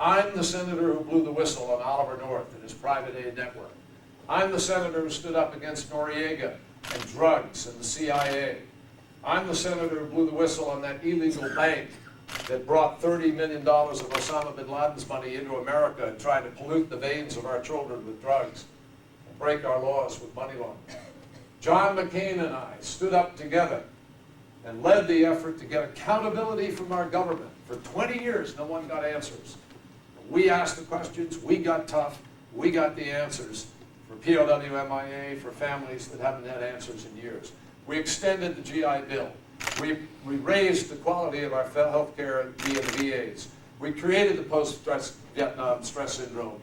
I'm the senator who blew the whistle on Oliver North and his private aid network. I'm the senator who stood up against Noriega and drugs and the CIA. I'm the senator who blew the whistle on that illegal bank that brought $30 million of Osama bin Laden's money into America and tried to pollute the veins of our children with drugs and break our laws with money laundering. John McCain and I stood up together and led the effort to get accountability from our government. For 20 years, no one got answers. We asked the questions, we got tough, we got the answers for POW MIA, for families that haven't had answers in years. We extended the GI Bill. We raised the quality of our health care via the VAs. We created the post-Vietnam stress syndrome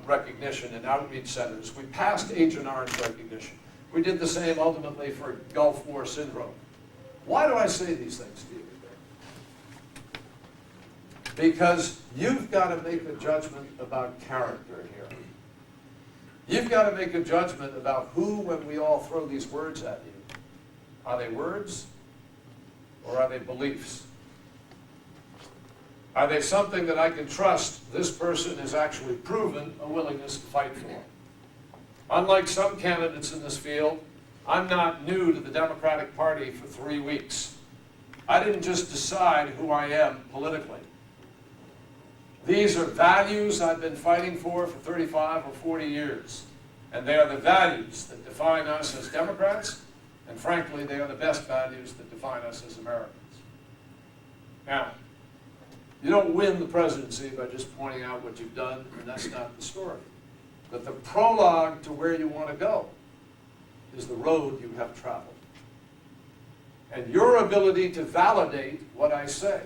recognition and outreach centers. We passed Agent Orange recognition. We did the same ultimately for Gulf War syndrome. Why do I say these things to you? Because you've got to make a judgment about character here. You've got to make a judgment about who, when we all throw these words at you, are they words or are they beliefs? Are they something that I can trust this person has actually proven a willingness to fight for? Unlike some candidates in this field, I'm not new to the Democratic Party for 3 weeks. I didn't just decide who I am politically. These are values I've been fighting for 35 or 40 years. And they are the values that define us as Democrats, and frankly, they are the best values that define us as Americans. Now, you don't win the presidency by just pointing out what you've done, and that's not the story. But the prologue to where you want to go is the road you have traveled. And your ability to validate what I say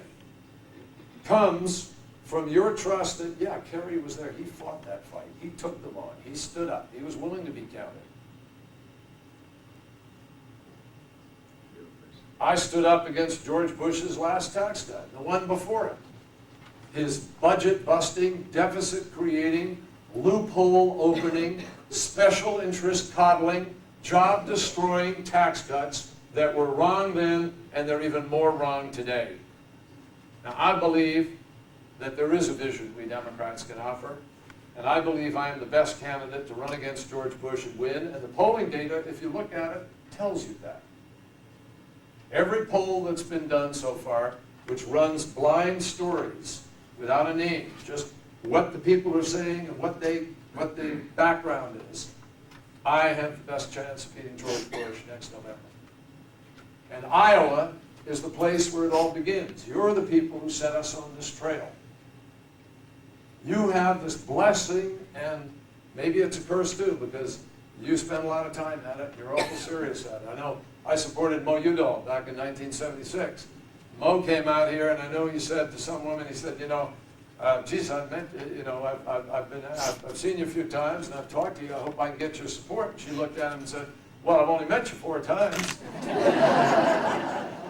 comes from your trust that, yeah, Kerry was there. He fought that fight. He took them on. He stood up. He was willing to be counted. I stood up against George Bush's last tax cut, the one before it. His budget-busting, deficit-creating, loophole-opening, special interest coddling, job-destroying tax cuts that were wrong then, and they're even more wrong today. Now, I believe that there is a vision we Democrats can offer, and I believe I am the best candidate to run against George Bush and win, and the polling data, if you look at it, tells you that. Every poll that's been done so far, which runs blind stories without a name, just what the people are saying and what the background is, I have the best chance of beating George Bush next November. And Iowa is the place where it all begins. You're the people who set us on this trail. You have this blessing, and maybe it's a curse too, because you spend a lot of time at it, you're awful serious at it. I know I supported Mo Udall back in 1976. Mo came out here, and I know he said to some woman, he said, you know, geez, I've seen you a few times, and I've talked to you, I hope I can get your support. And she looked at him and said, well, I've only met you 4 times.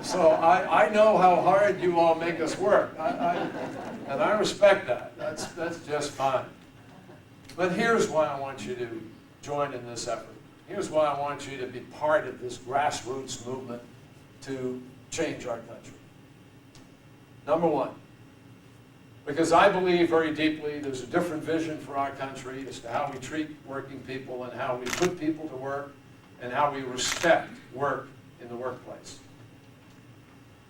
So I know how hard you all make us work, and I respect that. That's just fine. But here's why I want you to join in this effort. Here's why I want you to be part of this grassroots movement to change our country. Number one, because I believe very deeply there's a different vision for our country as to how we treat working people and how we put people to work and how we respect work in the workplace.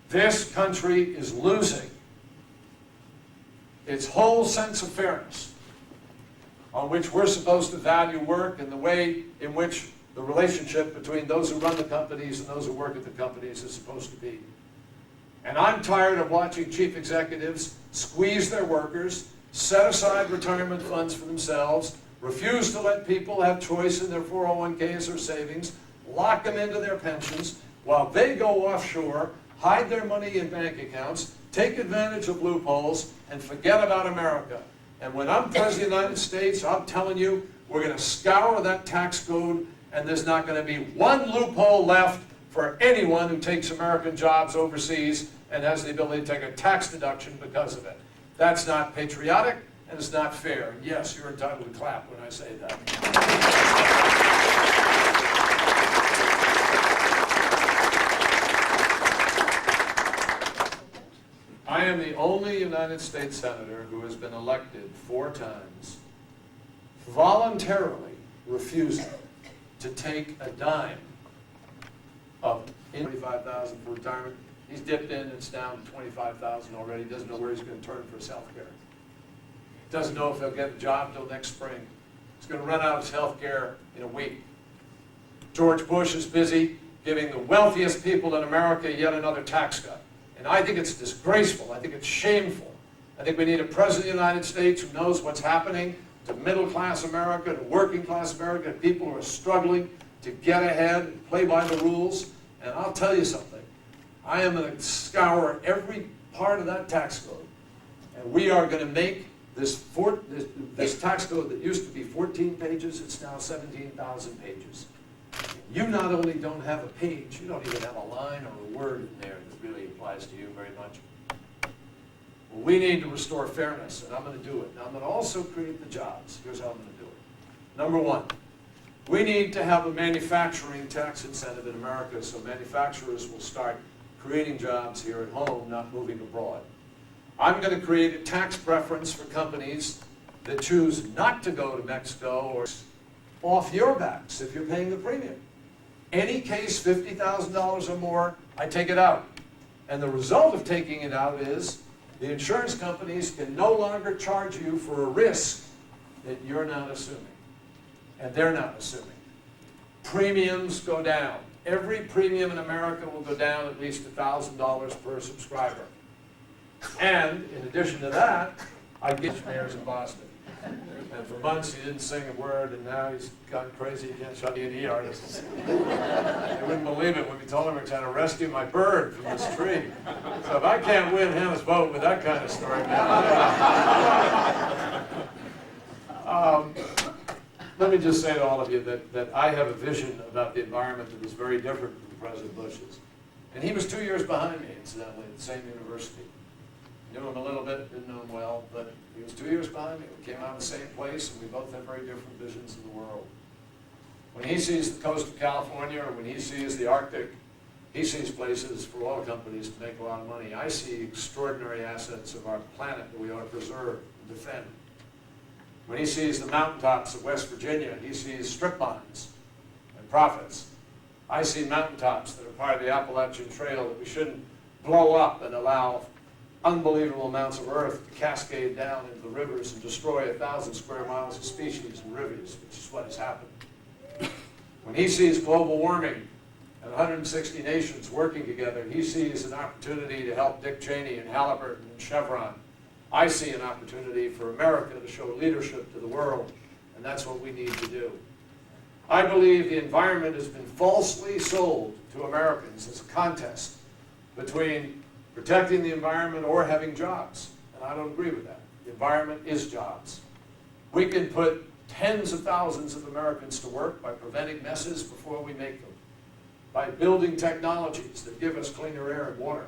This country is losing its whole sense of fairness, on which we're supposed to value work and the way in which the relationship between those who run the companies and those who work at the companies is supposed to be. And I'm tired of watching chief executives squeeze their workers, set aside retirement funds for themselves, refuse to let people have choice in their 401ks or savings, lock them into their pensions, while they go offshore, hide their money in bank accounts, take advantage of loopholes, and forget about America. And when I'm President of the United States, I'm telling you, we're going to scour that tax code, and there's not going to be one loophole left for anyone who takes American jobs overseas and has the ability to take a tax deduction because of it. That's not patriotic, and it's not fair. And yes, you're entitled to clap when I say that. I am the only United States Senator who has been elected 4 times, voluntarily refusing to take a dime of $25,000 for retirement. He's dipped in, it's down to $25,000 already. He doesn't know where he's going to turn for his health care. Doesn't know if he'll get a job till next spring. He's going to run out of his health care in a week. George Bush is busy giving the wealthiest people in America yet another tax cut. And I think it's disgraceful. I think it's shameful. I think we need a President of the United States who knows what's happening to middle-class America, to working-class America, to people who are struggling to get ahead and play by the rules. And I'll tell you something. I am going to scour every part of that tax code. And we are going to make this tax code that used to be 14 pages, it's now 17,000 pages. You not only don't have a page, you don't even have a line or a word in there that really applies to you very much. Well, we need to restore fairness, and I'm going to do it. Now, I'm going to also create the jobs. Here's how I'm going to do it. Number one, we need to have a manufacturing tax incentive in America so manufacturers will start creating jobs here at home, not moving abroad. I'm going to create a tax preference for companies that choose not to go to Mexico or off your backs if you're paying the premium. Any case $50,000 or more, I take it out. And the result of taking it out is the insurance companies can no longer charge you for a risk that you're not assuming. And they're not assuming. Premiums go down. Every premium in America will go down at least $1,000 per subscriber. And in addition to that, I get mayors in Boston. And for months he didn't sing a word, and now he's gone crazy. He can't shut D&D artists. They wouldn't believe it when we told him we were trying to rescue my bird from this tree. So if I can't win Hannah's vote with that kind of story, man. Let me just say to all of you that I have a vision about the environment that is very different from President Bush's. And he was 2 years behind me, incidentally, at the same university. Knew him a little bit, didn't know him well, but he was 2 years behind me. We came out of the same place, and we both have very different visions of the world. When he sees the coast of California, or when he sees the Arctic, he sees places for oil companies to make a lot of money. I see extraordinary assets of our planet that we ought to preserve and defend. When he sees the mountaintops of West Virginia, he sees strip mines and profits. I see mountaintops that are part of the Appalachian Trail that we shouldn't blow up and allow unbelievable amounts of earth to cascade down into the rivers and destroy 1,000 square miles of species and rivers, which is what has happened. When he sees global warming and 160 nations working together, he sees an opportunity to help Dick Cheney and Halliburton and Chevron. I see an opportunity for America to show leadership to the world, and that's what we need to do. I believe the environment has been falsely sold to Americans as a contest between protecting the environment or having jobs, and I don't agree with that. The environment is jobs. We can put tens of thousands of Americans to work by preventing messes before we make them, by building technologies that give us cleaner air and water,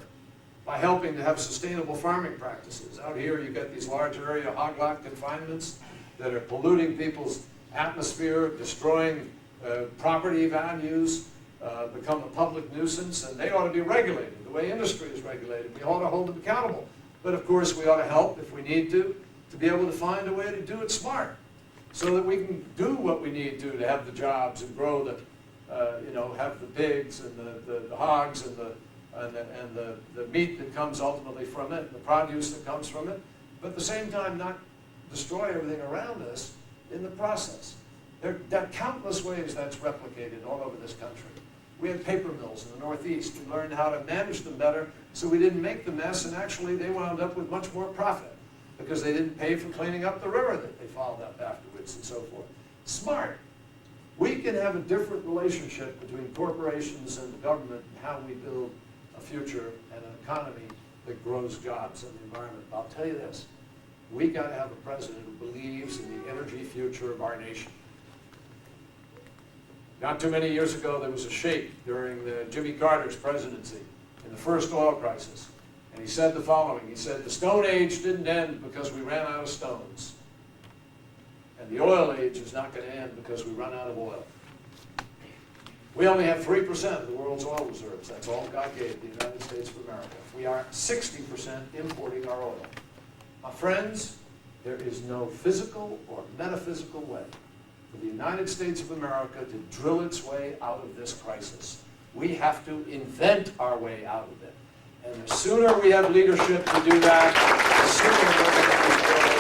by helping to have sustainable farming practices. Out here you've got these large area hog-lot confinements that are polluting people's atmosphere, destroying property values, become a public nuisance, and they ought to be regulated the way industry is regulated. We ought to hold them accountable. But of course we ought to help if we need to be able to find a way to do it smart so that we can do what we need to have the jobs and grow the, have the pigs and the hogs and and the meat that comes ultimately from it, and the produce that comes from it, but at the same time not destroy everything around us in the process. There are countless ways that's replicated all over this country. We had paper mills in the Northeast. We learned how to manage them better so we didn't make the mess, and actually they wound up with much more profit because they didn't pay for cleaning up the river that they followed up afterwards and so forth. Smart. We can have a different relationship between corporations and the government and how we build a future and an economy that grows jobs and the environment. I'll tell you this, we got to have a president who believes in the energy future of our nation. Not too many years ago, there was a shake during Jimmy Carter's presidency in the first oil crisis. And he said the following, he said, the Stone Age didn't end because we ran out of stones. And the oil age is not going to end because we run out of oil. We only have 3% of the world's oil reserves. That's all God gave the United States of America. We are 60% importing our oil. My friends, there is no physical or metaphysical way for the United States of America to drill its way out of this crisis. We have to invent our way out of it. And the sooner we have leadership to do that, the sooner we're going to do it.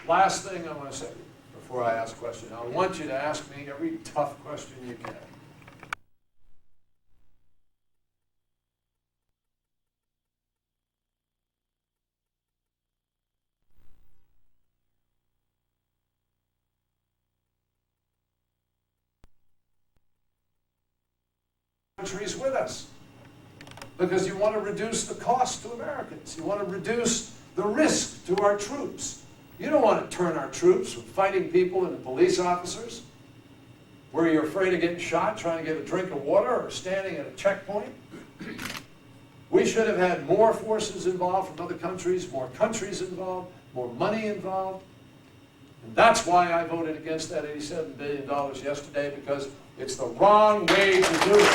Last thing I want to say before I ask a question. I want you to ask me every tough question you can. Countries with us because you want to reduce the cost to Americans. You want to reduce the risk to our troops. You don't want to turn our troops from fighting people into police officers where you're afraid of getting shot trying to get a drink of water or standing at a checkpoint. We should have had more forces involved from other countries, more countries involved, more money involved. And that's why I voted against that $87 billion yesterday, because it's the wrong way to do it.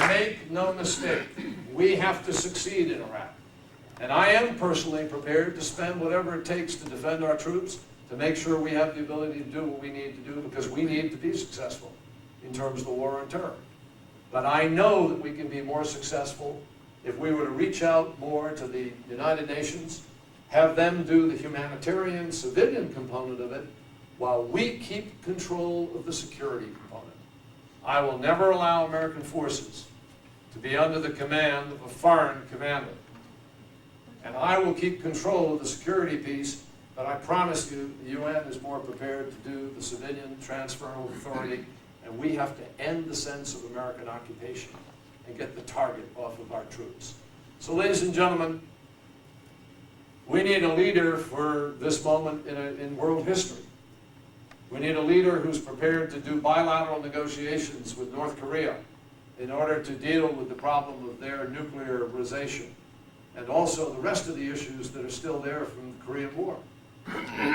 Make no mistake, we have to succeed in Iraq. And I am personally prepared to spend whatever it takes to defend our troops, to make sure we have the ability to do what we need to do, because we need to be successful in terms of the war on terror. But I know that we can be more successful if we were to reach out more to the United Nations, have them do the humanitarian, civilian component of it, while we keep control of the security component. I will never allow American forces to be under the command of a foreign commander. And I will keep control of the security piece, but I promise you the UN is more prepared to do the civilian transfer of authority, and we have to end the sense of American occupation and get the target off of our troops. So ladies and gentlemen, we need a leader for this moment in world history. We need a leader who's prepared to do bilateral negotiations with North Korea in order to deal with the problem of their nuclearization and also the rest of the issues that are still there from the Korean War.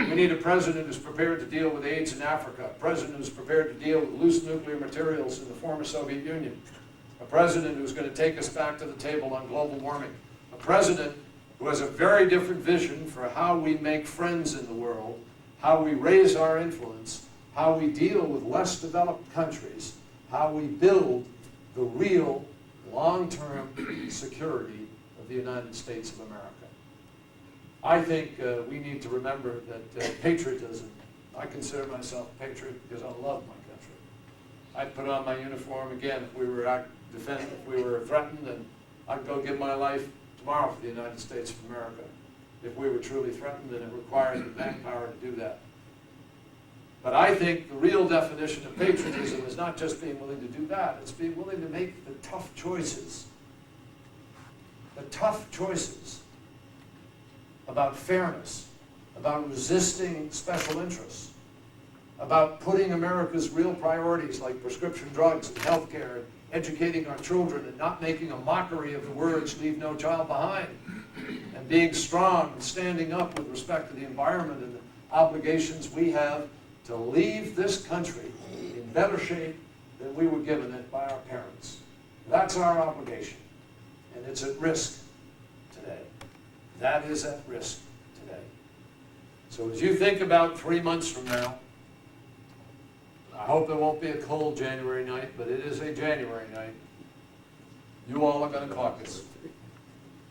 We need a president who's prepared to deal with AIDS in Africa, a president who's prepared to deal with loose nuclear materials in the former Soviet Union, a president who's going to take us back to the table on global warming, a president who has a very different vision for how we make friends in the world, how we raise our influence, how we deal with less developed countries, how we build the real long-term security of the United States of America. I think we need to remember that patriotism, I consider myself a patriot because I love my country. I'd put on my uniform again if we were threatened, and I'd go give my life tomorrow for the United States of America if we were truly threatened and it required the manpower to do that. But I think the real definition of patriotism is not just being willing to do that, it's being willing to make the tough choices. The tough choices about fairness, about resisting special interests, about putting America's real priorities like prescription drugs and health care and educating our children and not making a mockery of the words "leave no child behind," and being strong and standing up with respect to the environment and the obligations we have to leave this country in better shape than we were given it by our parents. That's our obligation, and it's at risk today. That is at risk today. So as you think about 3 months from now, I hope it won't be a cold January night, but it is a January night. You all are going to caucus.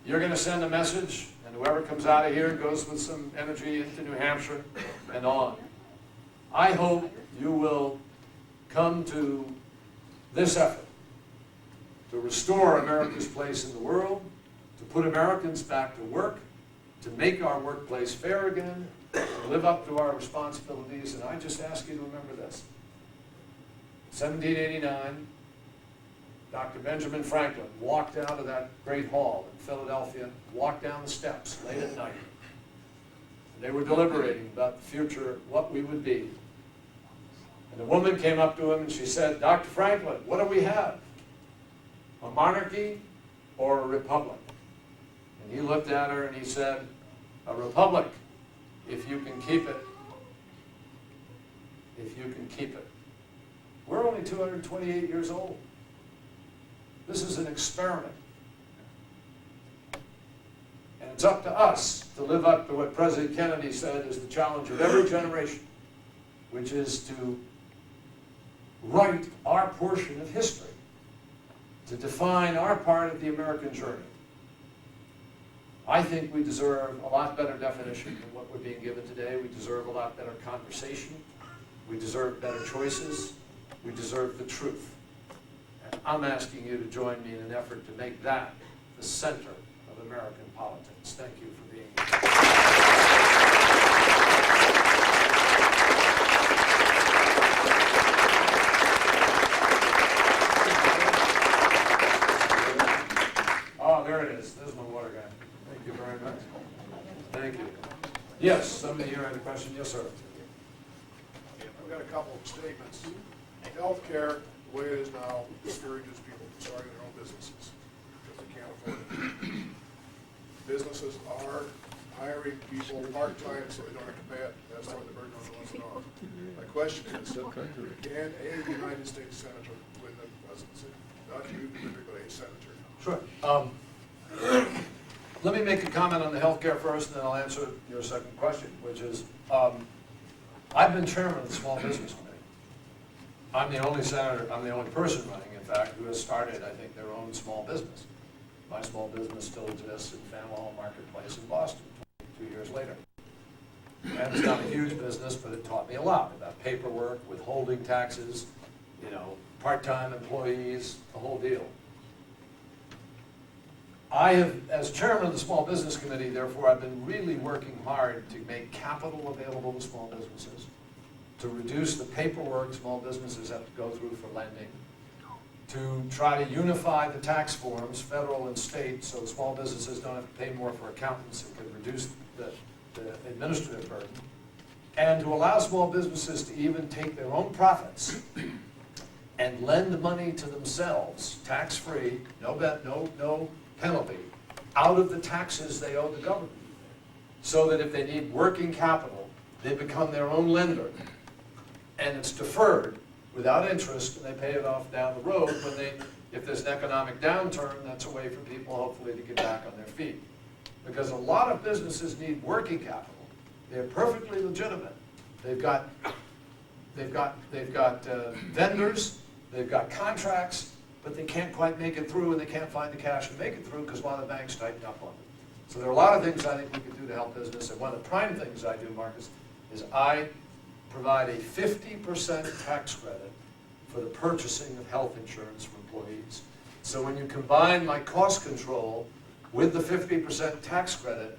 You're going to send a message, and whoever comes out of here goes with some energy into New Hampshire and on. I hope you will come to this effort to restore America's place in the world, to put Americans back to work, to make our workplace fair again, to live up to our responsibilities. And I just ask you to remember this. 1789, Dr. Benjamin Franklin walked out of that great hall in Philadelphia, walked down the steps late at night. And they were deliberating about the future, what we would be. And a woman came up to him and she said, Dr. Franklin, what do we have? A monarchy or a republic? And he looked at her and he said, a republic, if you can keep it. If you can keep it. We're only 228 years old. This is an experiment. And it's up to us to live up to what President Kennedy said is the challenge of every generation, which is to write our portion of history, to define our part of the American journey. I think we deserve a lot better definition than what we're being given today. We deserve a lot better conversation. We deserve better choices. We deserve the truth. And I'm asking you to join me in an effort to make that the center of American politics. Thank you for being here. Oh, there it is. There's my water guy. Thank you very much. Thank you. Yes, somebody here had a question. Yes, sir. I've got a couple of statements. Healthcare, the way it is now, discourages people from starting their own businesses because they can't afford it. Businesses are hiring people part-time so they don't have to pay it. That's why the burden on the ones that are. My question is, can a United States Senator win the presidency? Not you, but a senator. Sure. Let me make a comment on the healthcare first, and then I'll answer your second question, which is, I've been chairman of the Small Business Committee. I'm the only senator, I'm the only person running, in fact, who has started, I think, their own small business. My small business still exists in Faneuil Marketplace in Boston, 22 years later. And it's not a huge business, but it taught me a lot about paperwork, withholding taxes, you know, part-time employees, the whole deal. I have, as chairman of the Small Business Committee, therefore, I've been really working hard to make capital available to small businesses, to reduce the paperwork small businesses have to go through for lending, to try to unify the tax forms, federal and state, so small businesses don't have to pay more for accountants. It could reduce the administrative burden, and to allow small businesses to even take their own profits and lend money to themselves, tax-free, no penalty, out of the taxes they owe the government, so that if they need working capital, they become their own lender, and it's deferred without interest, and they pay it off down the road when if there's an economic downturn. That's a way for people hopefully to get back on their feet. Because a lot of businesses need working capital. They're perfectly legitimate. They've got vendors, they've got contracts, but they can't quite make it through, and they can't find the cash to make it through because a lot of the banks tighten up on them. So there are a lot of things I think we could do to help business, and one of the prime things I do, Marcus, is I provide a 50% tax credit for the purchasing of health insurance for employees. So when you combine my cost control with the 50% tax credit,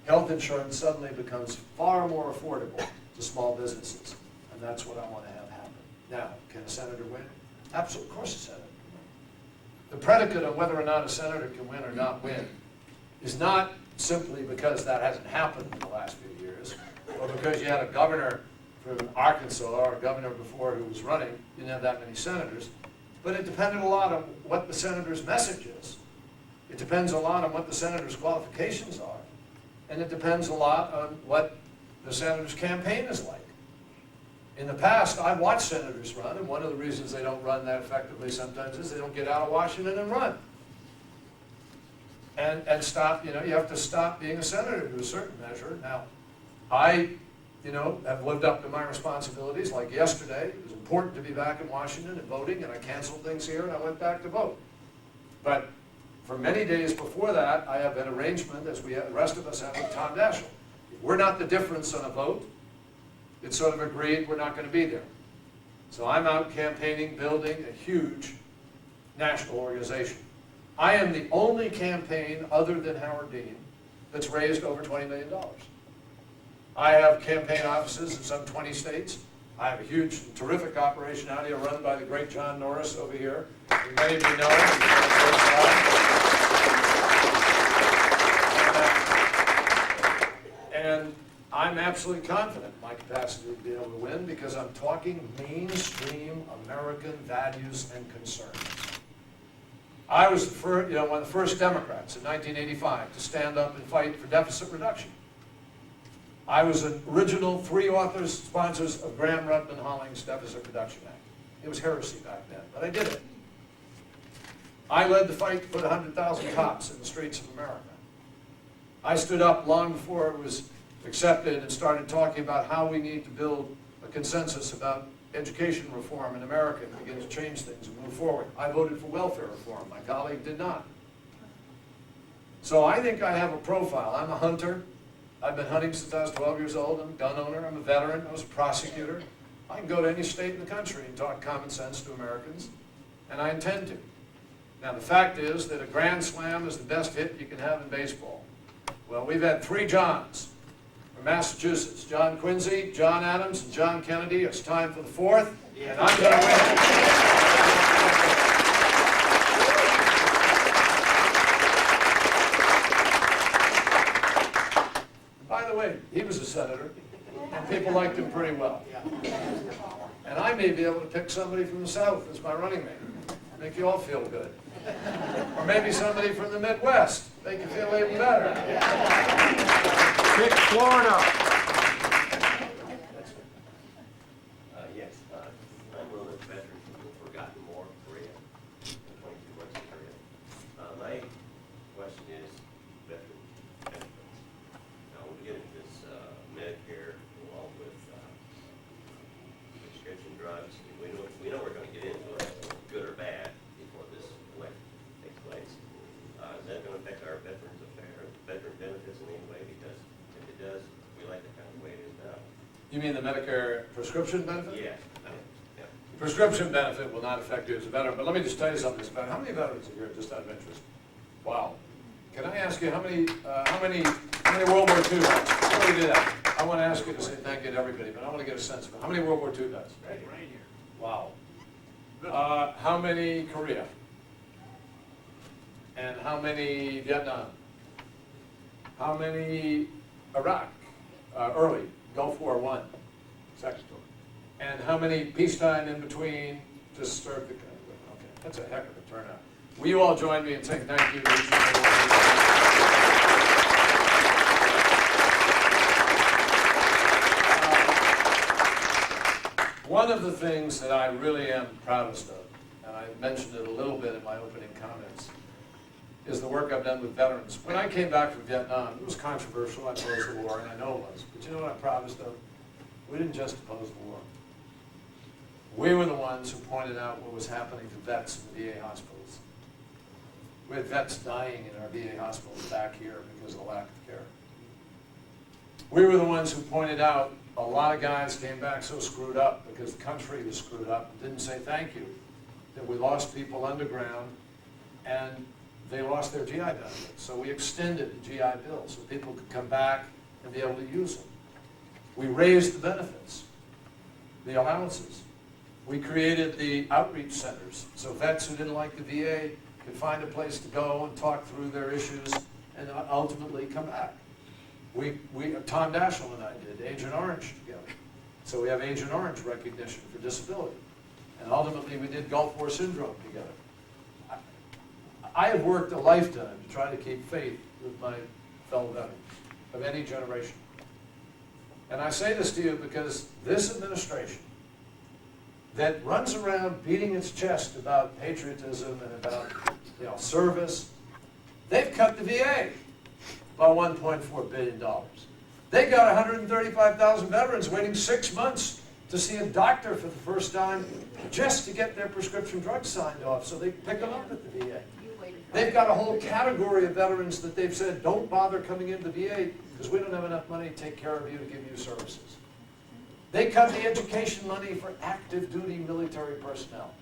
health insurance suddenly becomes far more affordable to small businesses. And that's what I want to have happen. Now, can a senator win? Absolutely, of course a senator can win. The predicate of whether or not a senator can win or not win is not simply because that hasn't happened in the last few years, or because you had a governor from Arkansas or a governor before who was running, you didn't have that many senators, but it depended a lot on what the senator's message is. It depends a lot on what the senator's qualifications are, and it depends a lot on what the senator's campaign is like. In the past, I've watched senators run, and one of the reasons they don't run that effectively sometimes is they don't get out of Washington and run. and stop, you have to stop being a senator to a certain measure. Now, I, have lived up to my responsibilities. Like yesterday, it was important to be back in Washington and voting, and I canceled things here and I went back to vote. But for many days before that, I have an arrangement, as the rest of us have with Tom Daschle. If we're not the difference on a vote, it's sort of agreed we're not going to be there. So I'm out campaigning, building a huge national organization. I am the only campaign other than Howard Dean that's raised over $20 million. I have campaign offices in some 20 states. I have a huge, terrific operation out here run by the great John Norris over here. Many of you know him. And I'm absolutely confident in my capacity to be able to win because I'm talking mainstream American values and concerns. I was the first, one of the first Democrats in 1985 to stand up and fight for deficit reduction. I was an original 3 authors, sponsors of Graham Ruttman Hollings Deficit Reduction Act. It was heresy back then, but I did it. I led the fight to put 100,000 cops in the streets of America. I stood up long before it was accepted and started talking about how we need to build a consensus about education reform in America and begin to change things and move forward. I voted for welfare reform. My colleague did not. So I think I have a profile. I'm a hunter. I've been hunting since I was 12 years old. I'm a gun owner. I'm a veteran. I was a prosecutor. I can go to any state in the country and talk common sense to Americans, and I intend to. Now, the fact is that a grand slam is the best hit you can have in baseball. Well, we've had 3 Johns from Massachusetts, John Quincy, John Adams, and John Kennedy. It's time for the 4th, and I'm going to win. By the way, he was a senator, and people liked him pretty well. And I may be able to pick somebody from the South as my running mate. Make you all feel good. Or maybe somebody from the Midwest. Make you feel even better. Pick Florida. Yes, I'm one of the veterans who have forgotten more Korea, 22 months in Korea. My question is veteran benefits. Now, when we get into this Medicare along with prescription drugs, we know we're going to get into it, good or bad, before this election takes place. Is that going to affect our veterans affairs, veteran benefits in any way? Because if it does, we like the kind of way it is now. You mean the Medicare prescription benefit? Yeah. Prescription benefit will not affect you as a veteran, but let me just tell you something about how many veterans are here, just out of interest? Wow. Can I ask you how many World War II vets? Before we do that, I want to ask you to say thank you to everybody, but I want to get a sense of it. How many World War II vets? Right here. Wow. How many Korea? And how many Vietnam? How many Iraq? Early, Gulf War I, second. And how many peacetime in between to serve the country? Okay, that's a heck of a turnout. Will you all join me in saying thank you to each and every one of the things that I really am proudest of, and I mentioned it a little bit in my opening comments, is the work I've done with veterans. When I came back from Vietnam, it was controversial. I opposed the war, and I know it was. But you know what I'm proudest of? We didn't just oppose the war. We were the ones who pointed out what was happening to vets in the VA hospitals. We had vets dying in our VA hospitals back here because of the lack of care. We were the ones who pointed out a lot of guys came back so screwed up because the country was screwed up and didn't say thank you, that we lost people underground and they lost their GI benefits. So we extended the GI Bill so people could come back and be able to use them. We raised the benefits, the allowances. We created the outreach centers so vets who didn't like the VA could find a place to go and talk through their issues and ultimately come back. Tom Daschle and I did Agent Orange together. So we have Agent Orange recognition for disability. And ultimately we did Gulf War Syndrome together. I have worked a lifetime to try to keep faith with my fellow veterans of any generation. And I say this to you because this administration that runs around beating its chest about patriotism and about service, They've cut the VA by $1.4 billion. They got 135,000 veterans waiting 6 months to see a doctor for the first time just to get their prescription drugs signed off so they can pick them up at the VA. They've got a whole category of veterans that they've said, don't bother coming into the VA because we don't have enough money to take care of you to give you services. They cut the education money for active duty military personnel.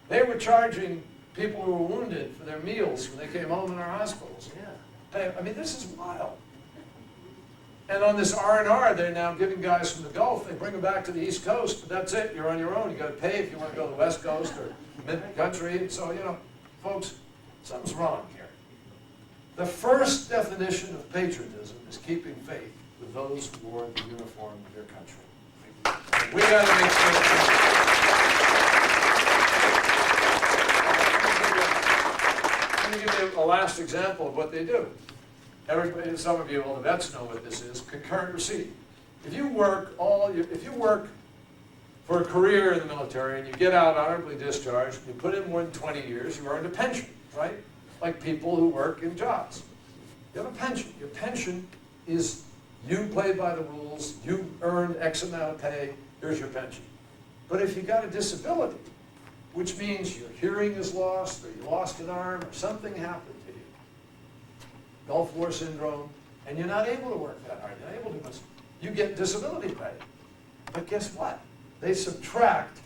They were charging people who were wounded for their meals when they came home in our hospitals. Yeah. I mean, this is wild. And on this R&R, they're now giving guys from the Gulf, they bring them back to the East Coast, but that's it, you're on your own. You got to pay if you want to go to the West Coast or mid-country. And so, you know, folks, something's wrong here. The first definition of patriotism is keeping faith with those who wore the uniform of your country. We got to make sure. Let me give you a last example of what they do. Everybody, some of you, all the vets know what this is, concurrent receipt. If you work for a career in the military and you get out honorably discharged, you put in more than 20 years, you earned a pension, right? Like people who work in jobs. You have a pension. Your pension is you played by the rules, you earned X amount of pay, here's your pension. But if you got a disability, which means your hearing is lost, or you lost an arm, or something happened to you, Gulf War syndrome, and you're not able to work that hard, you're not able to do this, you get disability pay. But guess what? They subtract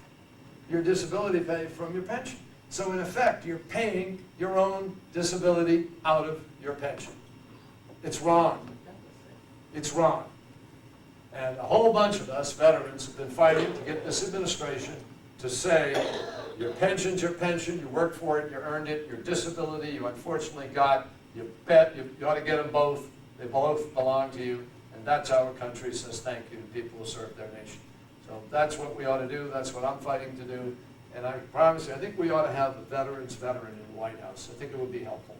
your disability pay from your pension. So in effect, you're paying your own disability out of your pension. It's wrong. It's wrong. And a whole bunch of us veterans have been fighting to get this administration to say, your pension's your pension, you worked for it, you earned it, your disability you unfortunately got, you ought to get them both, they both belong to you, and that's how our country says thank you to people who serve their nation. So that's what we ought to do, that's what I'm fighting to do, and I promise you, I think we ought to have a veteran in the White House. I think it would be helpful.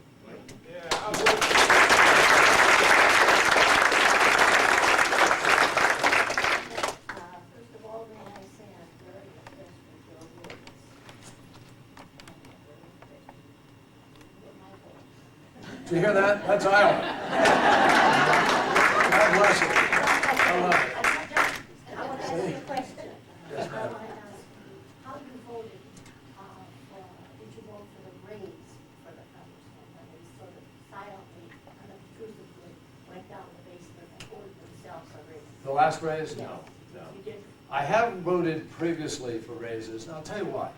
Did you hear that? That's Iowa. God bless you. I love it. I want to ask you a question. Yes, ma'am. How you voted, did you vote for the raise for the congressman when they sort of silently, unobtrusively went down the basement and ordered themselves a raise? The last raise? No. No. You did? I have voted previously for raises, and I'll tell you why.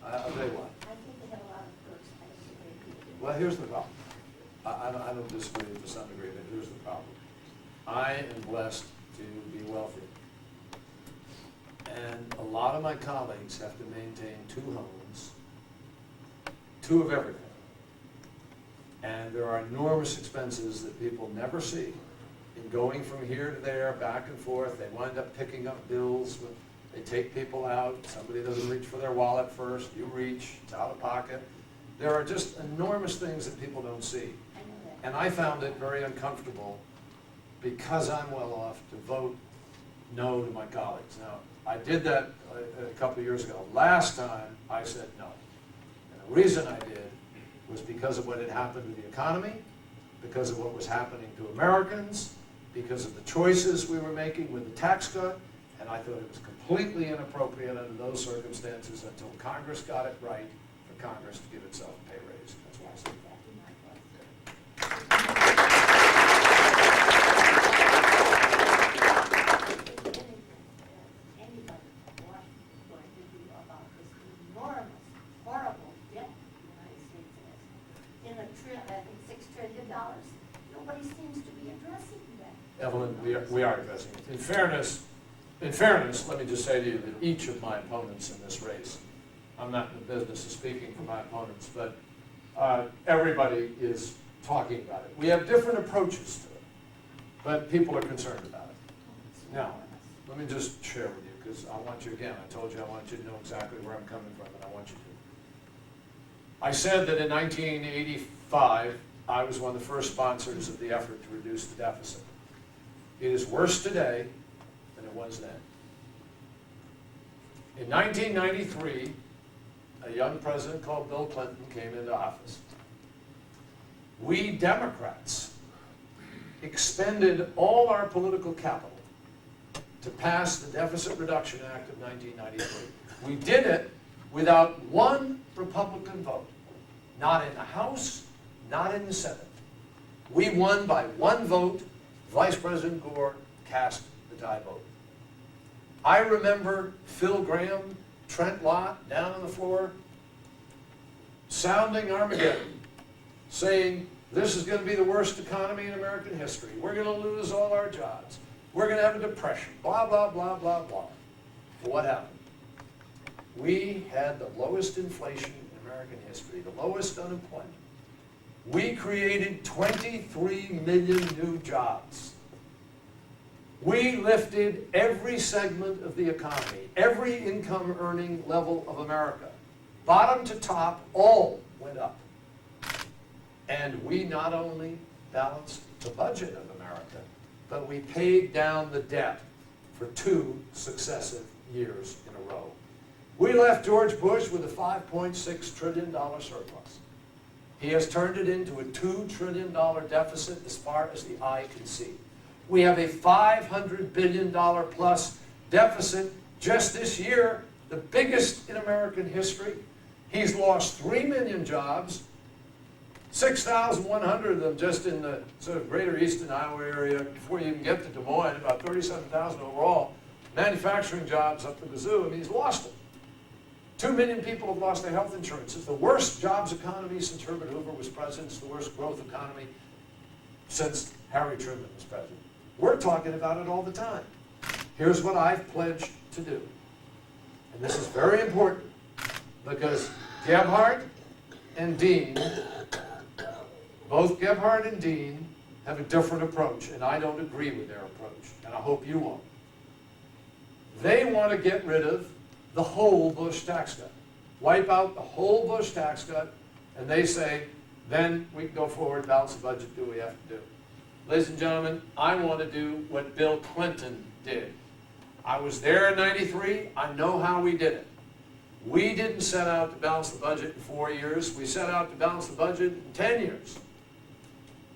I'll tell you why. I think they have a lot of perks. I disagree with you. Well, here's the problem. I don't disagree to some degree, but here's the problem. I am blessed to be wealthy. And a lot of my colleagues have to maintain 2 homes, 2 of everything. And there are enormous expenses that people never see in going from here to there, back and forth. They wind up picking up bills. They take people out. Somebody doesn't reach for their wallet first. You reach. It's out of pocket. There are just enormous things that people don't see. And I found it very uncomfortable because I'm well off to vote no to my colleagues. Now, I did that a couple of years ago. Last time, I said no. And the reason I did was because of what had happened to the economy, because of what was happening to Americans, because of the choices we were making with the tax cut, and I thought it was completely inappropriate under those circumstances until Congress got it right for Congress to give itself a pay raise. That's why I said that. Nobody seems to be addressing that. Evelyn, we are addressing it. In fairness, let me just say to you that each of my opponents in this race, I'm not in the business of speaking for my opponents, but everybody is talking about it. We have different approaches to it, but people are concerned about it. Now, let me just share with you, because I want you, again, I told you I want you to know exactly where I'm coming from, and I want you to. I said that in 1985, I was one of the first sponsors of the effort to reduce the deficit. It is worse today than it was then. In 1993, a young president called Bill Clinton came into office. we Democrats expended all our political capital to pass the Deficit Reduction Act of 1993. We did it without one Republican vote. Not in the House, not in the Senate. We won by one vote. Vice President Gore cast the tie vote. I remember Phil Graham, Trent Lott, down on the floor, sounding Armageddon, saying, this is going to be the worst economy in American history. We're going to lose all our jobs. We're going to have a depression, blah, blah, blah, blah, blah. But what happened? We had the lowest inflation in American history, the lowest unemployment. We created 23 million new jobs. We lifted every segment of the economy, every income earning level of America. Bottom to top, all went up. And we not only balanced the budget of America, but we paid down the debt for 2 successive years in a row. We left George Bush with a $5.6 trillion surplus. He has turned it into a $2 trillion deficit as far as the eye can see. We have a $500 billion plus deficit just this year, the biggest in American history. He's lost 3 million jobs, 6,100 of them just in the sort of greater eastern Iowa area before you even get to Des Moines, about 37,000 overall. Manufacturing jobs up the wazoo, I mean, he's lost them. 2 million people have lost their health insurance. It's the worst jobs economy since Herbert Hoover was president. It's the worst growth economy since Harry Truman was president. We're talking about it all the time. Here's what I've pledged to do. And this is very important because Gebhardt and Dean, both Gebhardt and Dean have a different approach, and I don't agree with their approach, and I hope you won't. They want to get rid of the whole Bush tax cut. Wipe out the whole Bush tax cut, and they say, then we can go forward, balance the budget, do what we have to do. Ladies and gentlemen, I want to do what Bill Clinton did. I was there in '93. I know how we did it. We didn't set out to balance the budget in 4 years. We set out to balance the budget in 10 years.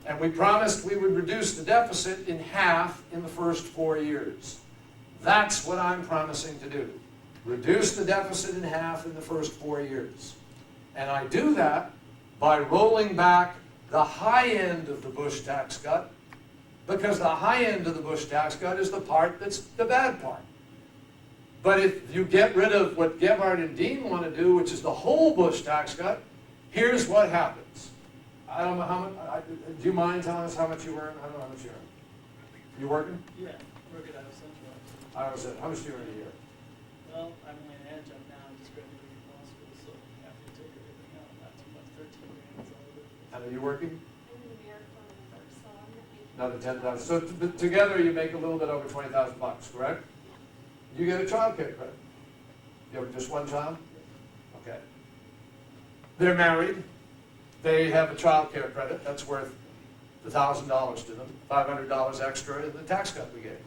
And we promised we would reduce the deficit in half in the first 4 years. That's what I'm promising to do. Reduce the deficit in half in the first 4 years. And I do that by rolling back the high end of the Bush tax cut, because the high end of the Bush tax cut is the part that's the bad part. But if you get rid of what Gebhardt and Dean want to do, which is the whole Bush tax cut, here's what happens. I don't know how much, do you mind telling us how much you earn? I don't know how much you earn. You working? Yeah, working out of Central. I was how much do you earn a year? Well, I'm only an adjunct now, I'm just graduating from law school, so after you take everything out, not too much, 13 grand is all it is. And are you working? I'm in America member, so I'm not making. Another 10,000. So together you make a little bit over 20,000 bucks, correct? You get a child care credit. You have just one child? Okay. They're married. They have a child care credit. That's worth $1,000 to them, $500 extra in the tax cut we gave them.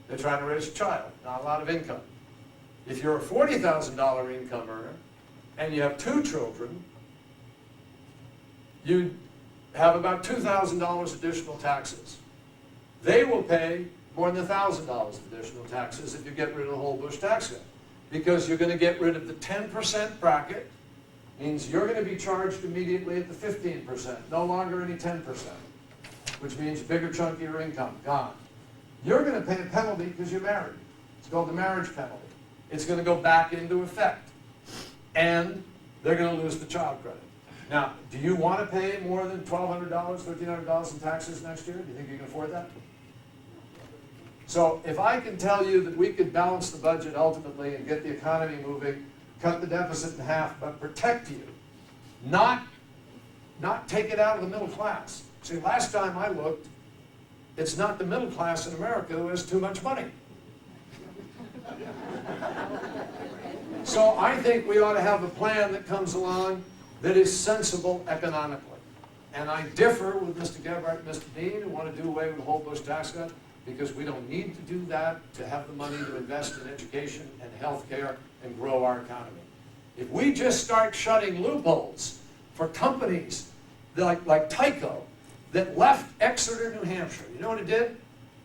They're trying to raise a child, not a lot of income. If you're a $40,000 income earner and you have 2 children, you have about $2,000 additional taxes. They will pay more than $1,000 of additional taxes if you get rid of the whole Bush tax cut. Because you're going to get rid of the 10% bracket, means you're going to be charged immediately at the 15%, no longer any 10%, which means a bigger chunk of your income, gone. You're going to pay a penalty because you're married. It's called the marriage penalty. It's going to go back into effect. And they're going to lose the child credit. Now, do you want to pay more than $1,200, $1,300 in taxes next year? Do you think you can afford that? So if I can tell you that we could balance the budget ultimately and get the economy moving, cut the deficit in half, but protect you, not take it out of the middle class. See, last time I looked, it's not the middle class in America who has too much money. So I think we ought to have a plan that comes along that is sensible economically. And I differ with Mr. Gebhardt and Mr. Dean, who want to do away with the whole Bush tax cut, because we don't need to do that to have the money to invest in education and health care and grow our economy. If we just start shutting loopholes for companies like Tyco, that left Exeter, New Hampshire. You know what it did?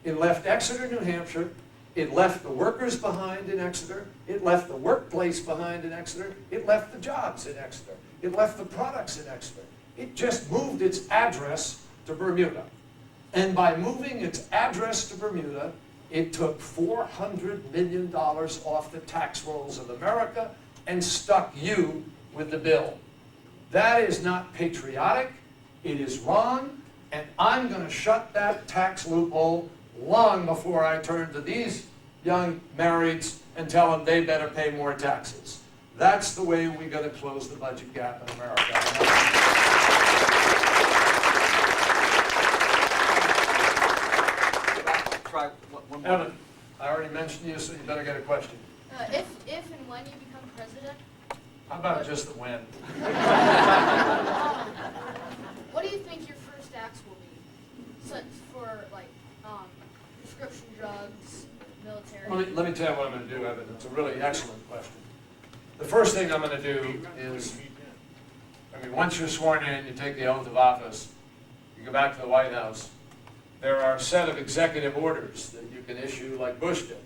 It left Exeter, New Hampshire. It left the workers behind in Exeter. It left the workplace behind in Exeter. It left the jobs in Exeter. It left the products in Exeter. It just moved its address to Bermuda. And by moving its address to Bermuda, it took $400 million off the tax rolls of America and stuck you with the bill. That is not patriotic. It is wrong. And I'm going to shut that tax loophole long before I turn to these young marrieds and tell them they better pay more taxes. That's the way we're going to close the budget gap in America. Try one more. Evan, I already mentioned you, so you better get a question. If and when you become president, How about just the when? what do you think your first acts will be? Such for like prescription drugs, military. Let me tell you what I'm going to do, Evan. It's a really excellent question. The first thing I'm going to do is, once you're sworn in, you take the oath of office, you go back to the White House, there are a set of executive orders that you can issue like Bush did.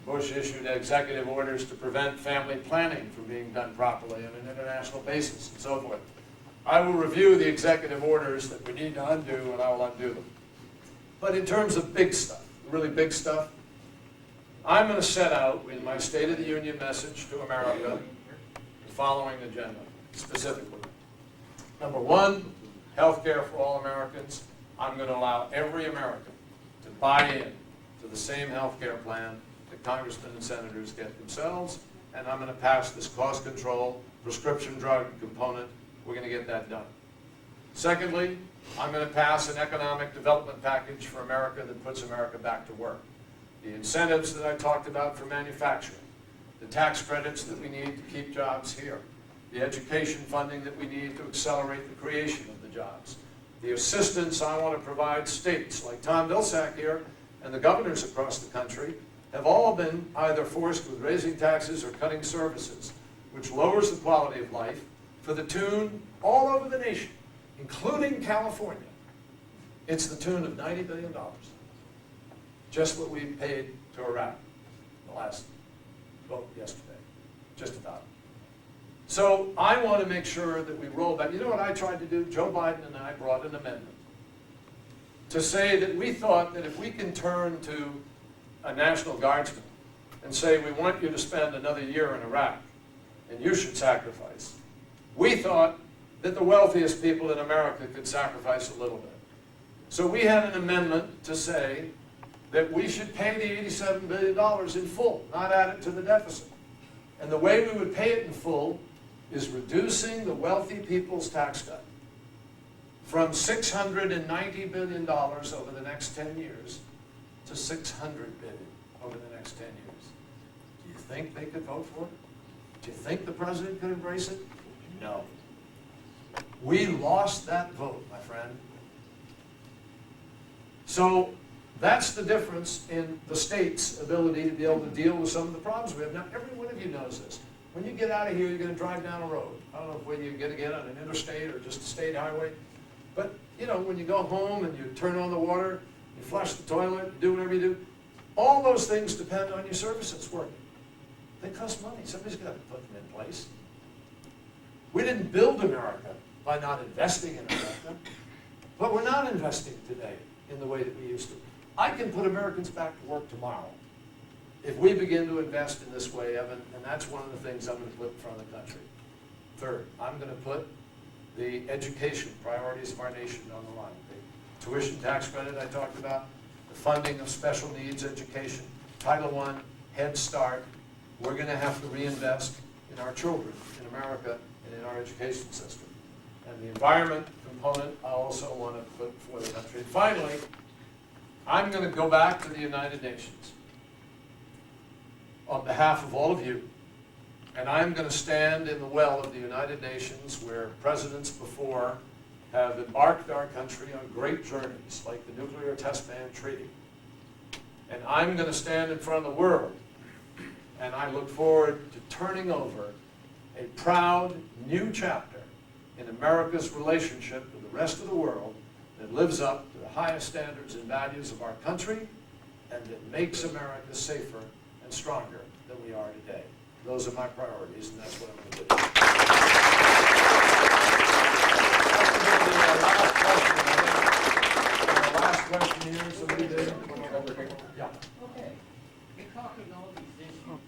Bush issued executive orders to prevent family planning from being done properly on an international basis and so forth. I will review the executive orders that we need to undo, and I will undo them. But in terms of big stuff, really big stuff, I'm going to set out in my State of the Union message to America the following agenda, specifically. Number one, health care for all Americans. I'm going to allow every American to buy in to the same health care plan that congressmen and senators get themselves, and I'm going to pass this cost control prescription drug component. We're going to get that done. Secondly, I'm going to pass an economic development package for America that puts America back to work. The incentives that I talked about for manufacturing, the tax credits that we need to keep jobs here, the education funding that we need to accelerate the creation of the jobs, the assistance I want to provide states like Tom Vilsack here and the governors across the country have all been either forced with raising taxes or cutting services, which lowers the quality of life for the tune all over the nation, including California. It's the tune of $90 billion. Just what we paid to Iraq the last vote yesterday, just about. So I want to make sure that we roll back. You know what I tried to do? Joe Biden and I brought an amendment to say that we thought that if we can turn to a National Guardsman and say we want you to spend another year in Iraq and you should sacrifice, we thought that the wealthiest people in America could sacrifice a little bit. So we had an amendment to say that we should pay the $87 billion in full, not add it to the deficit. And the way we would pay it in full is reducing the wealthy people's tax cut from $690 billion over the next 10 years to $600 billion over the next 10 years. Do you think they could vote for it? Do you think the president could embrace it? No. We lost that vote, my friend. So that's the difference in the state's ability to be able to deal with some of the problems we have. Now, every one of you knows this. When you get out of here, you're going to drive down a road. I don't know whether you're going to get on an interstate or just a state highway. But, you know, when you go home and you turn on the water, you flush the toilet, you do whatever you do, all those things depend on your services working. They cost money. Somebody's got to put them in place. We didn't build America by not investing in America, but we're not investing today in the way that we used to. I can put Americans back to work tomorrow if we begin to invest in this way, Evan, and that's one of the things I'm going to put in front of the country. Third, I'm going to put the education priorities of our nation on the line. The tuition tax credit I talked about, the funding of special needs education, Title I, Head Start. We're going to have to reinvest in our children in America and in our education system. And the environment component I also want to put for the country. And finally, I'm going to go back to the United Nations on behalf of all of you, and I'm going to stand in the well of the United Nations where presidents before have embarked our country on great journeys like the Nuclear Test Ban Treaty. And I'm going to stand in front of the world, and I look forward to turning over a proud new chapter in America's relationship with the rest of the world that lives up to the highest standards and values of our country and that makes America safer and stronger than we are today. Those are my priorities, and that's what I'm going to do. Last question here, somebody did. Yeah. Okay, you're talking all these issues,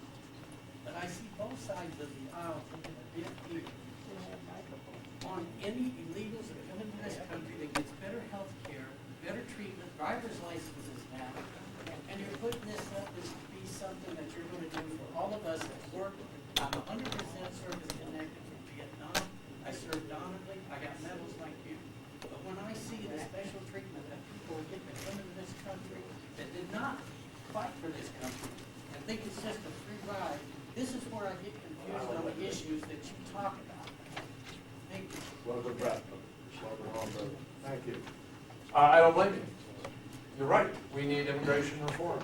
but I see both sides of the aisle taking a big view on any illegals that come into this country that gets better health care, better treatment, driver's licenses now, and you're putting this up as to be something that you're going to do for all of us that work. I'm 100% service connected from Vietnam. I served honorably. I got medals like you. But when I see the special treatment that people are getting that come into this country that did not fight for this country and think it's just a free ride, this is where I get confused on the issues that you talk about. Thank you. Thank you. I don't blame you. You're right. We need immigration reform.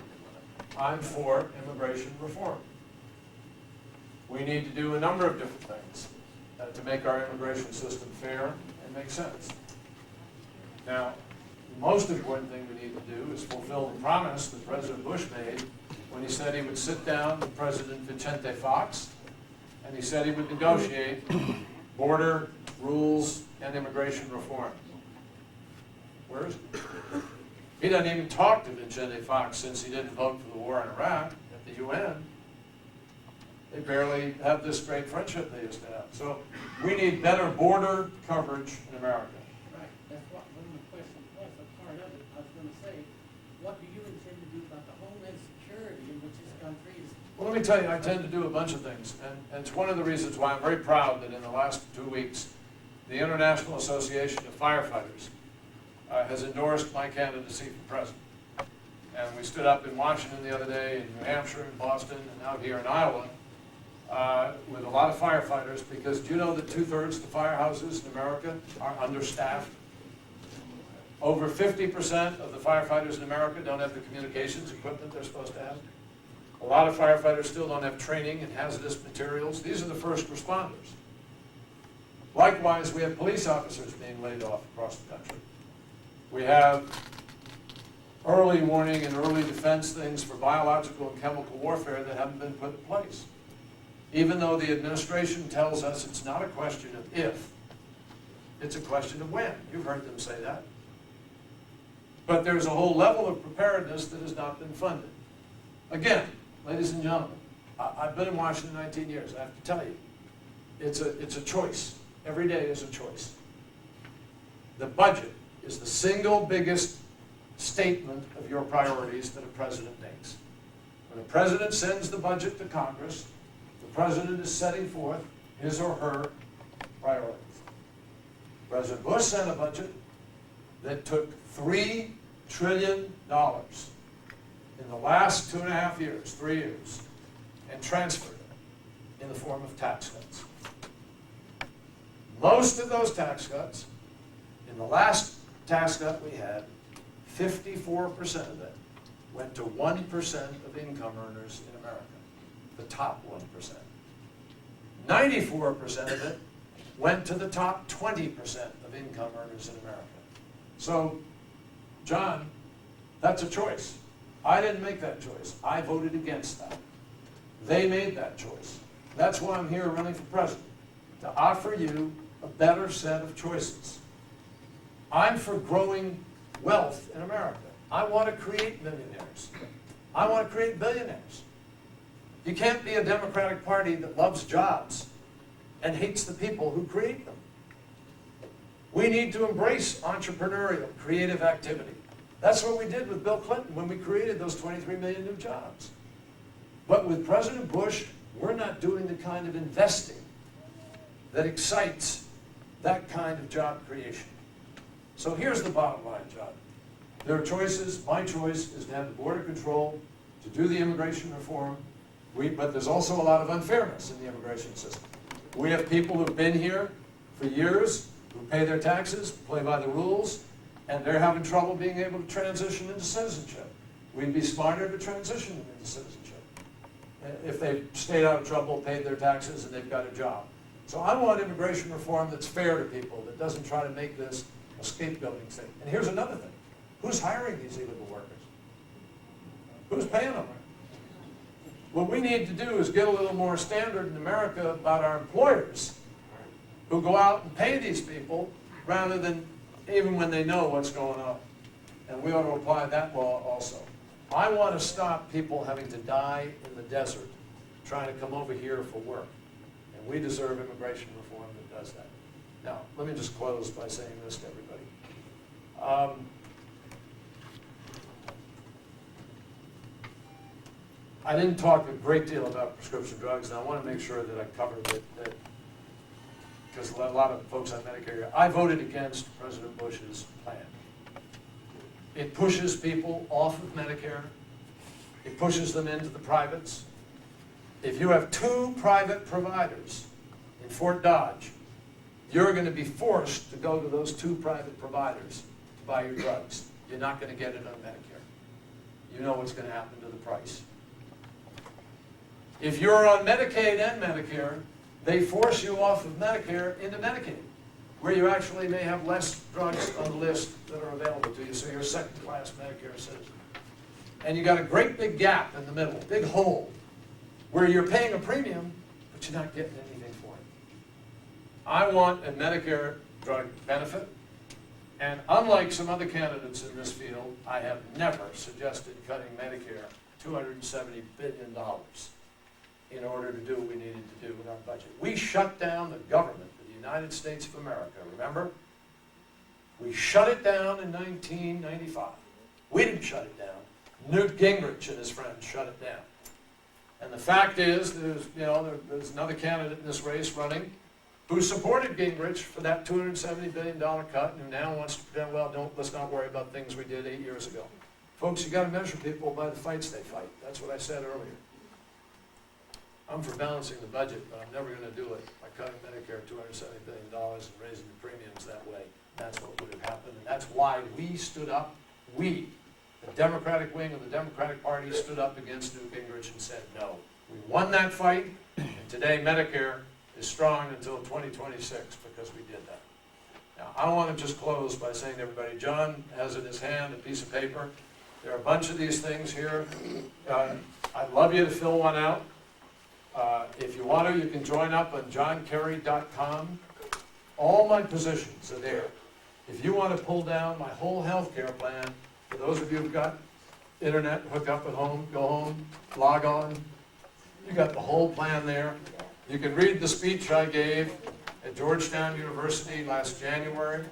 I'm for immigration reform. We need to do a number of different things to make our immigration system fair and make sense. Now, the most important thing we need to do is fulfill the promise that President Bush made when he said he would sit down with President Vicente Fox and he said he would negotiate border rules and immigration reform. Where is he? He doesn't even talk to Vicente Fox since he didn't vote for the war in Iraq at the UN. They barely have this great friendship they used to have. So we need better border coverage in America. Right. That's what one of the questions was. A part of it, I was going to say, what do you intend to do about the homeland security in which this country is? Well, let me tell you, I tend to do a bunch of things. And it's one of the reasons why I'm very proud that in the last 2 weeks, the International Association of Firefighters has endorsed my candidacy for president. And we stood up in Washington the other day, in New Hampshire, in Boston, and out here in Iowa, with a lot of firefighters, because do you know that 2/3 of the firehouses in America are understaffed? Over 50% of the firefighters in America don't have the communications equipment they're supposed to have. A lot of firefighters still don't have training in hazardous materials. These are the first responders. Likewise, we have police officers being laid off across the country. We have early warning and early defense things for biological and chemical warfare that haven't been put in place. Even though the administration tells us it's not a question of if, it's a question of when. You've heard them say that. But there's a whole level of preparedness that has not been funded. Again, ladies and gentlemen, I've been in Washington 19 years. I have to tell you, it's a choice. Every day is a choice. The budget is the single biggest statement of your priorities that a president makes. When a president sends the budget to Congress, the president is setting forth his or her priorities. President Bush sent a budget that took $3 trillion in the last 2.5 years, 3 years, and transferred it in the form of tax cuts. Most of those tax cuts, in the last tax cut we had, 54% of it went to 1% of income earners in America, the top 1%. 94% of it went to the top 20% of income earners in America. So, John, that's a choice. I didn't make that choice. I voted against that. They made that choice. That's why I'm here running for president, to offer you a better set of choices. I'm for growing wealth in America. I want to create millionaires. I want to create billionaires. You can't be a Democratic Party that loves jobs and hates the people who create them. We need to embrace entrepreneurial, creative activity. That's what we did with Bill Clinton when we created those 23 million new jobs. But with President Bush, we're not doing the kind of investing that excites that kind of job creation. So here's the bottom line, John. There are choices. My choice is to have the border control, to do the immigration reform, but there's also a lot of unfairness in the immigration system. We have people who've been here for years, who pay their taxes, play by the rules, and they're having trouble being able to transition into citizenship. We'd be smarter to transition them into citizenship if they've stayed out of trouble, paid their taxes, and they've got a job. So I want immigration reform that's fair to people, that doesn't try to make this a scapegoating thing. And here's another thing. Who's hiring these illegal workers? Who's paying them? What we need to do is get a little more standard in America about our employers who go out and pay these people rather than even when they know what's going on. And we ought to apply that law also. I want to stop people having to die in the desert trying to come over here for work. And we deserve immigration reform that does that. Now, let me just close by saying this to everybody. I didn't talk a great deal about prescription drugs, and I want to make sure that I cover that because a lot of folks on Medicare, I voted against President Bush's plan. It pushes people off of Medicare. It pushes them into the privates. If you have 2 private providers in Fort Dodge, you're going to be forced to go to those 2 private providers to buy your drugs. You're not going to get it on Medicare. You know what's going to happen to the price. If you're on Medicaid and Medicare, they force you off of Medicare into Medicaid, where you actually may have less drugs on the list that are available to you, so you're a second-class Medicare citizen. And you got a great big gap in the middle, big hole, where you're paying a premium, but you're not getting anything for it. I want a Medicare drug benefit, and unlike some other candidates in this field, I have never suggested cutting Medicare $270 billion in order to do what we needed to do with our budget. We shut down the government of the United States of America, remember? We shut it down in 1995. We didn't shut it down. Newt Gingrich and his friends shut it down. And the fact is, there's another candidate in this race running who supported Gingrich for that $270 billion cut and who now wants to pretend, well, let's not worry about things we did 8 years ago. Folks, you got to measure people by the fights they fight. That's what I said earlier. I'm for balancing the budget, but I'm never going to do it by cutting Medicare $270 billion and raising the premiums that way. That's what would have happened, and that's why we stood up. We, the Democratic wing of the Democratic Party, stood up against Newt Gingrich and said no. We won that fight, and today Medicare is strong until 2026 because we did that. Now, I want to just close by saying to everybody, John has in his hand a piece of paper. There are a bunch of these things here. I'd love you to fill one out. If you want to, you can join up on johnkerry.com. All my positions are there. If you want to pull down my whole health care plan, for those of you who've got internet hookup at home, go home, log on. You got the whole plan there. You can read the speech I gave at Georgetown University last January,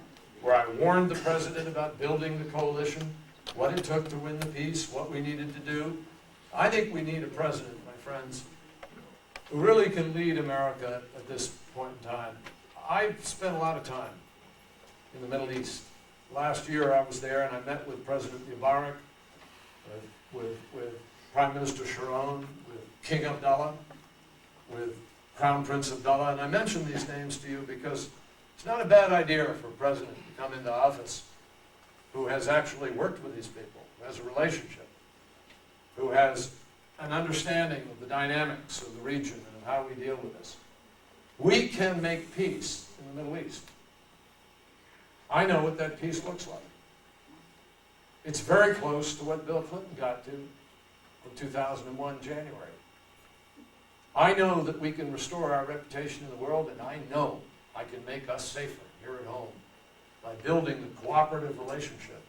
where I warned the president about building the coalition, what it took to win the peace, what we needed to do. I think we need a president, my friends, who really can lead America at this point in time. I've spent a lot of time in the Middle East. Last year I was there and I met with President Mubarak, with Prime Minister Sharon, with King Abdullah, with Crown Prince Abdullah, and I mention these names to you because it's not a bad idea for a president to come into office who has actually worked with these people, who has a relationship, who has an understanding of the dynamics of the region and of how we deal with this. We can make peace in the Middle East. I know what that peace looks like. It's very close to what Bill Clinton got to in 2001, January. I know that we can restore our reputation in the world, and I know I can make us safer here at home by building the cooperative relationship.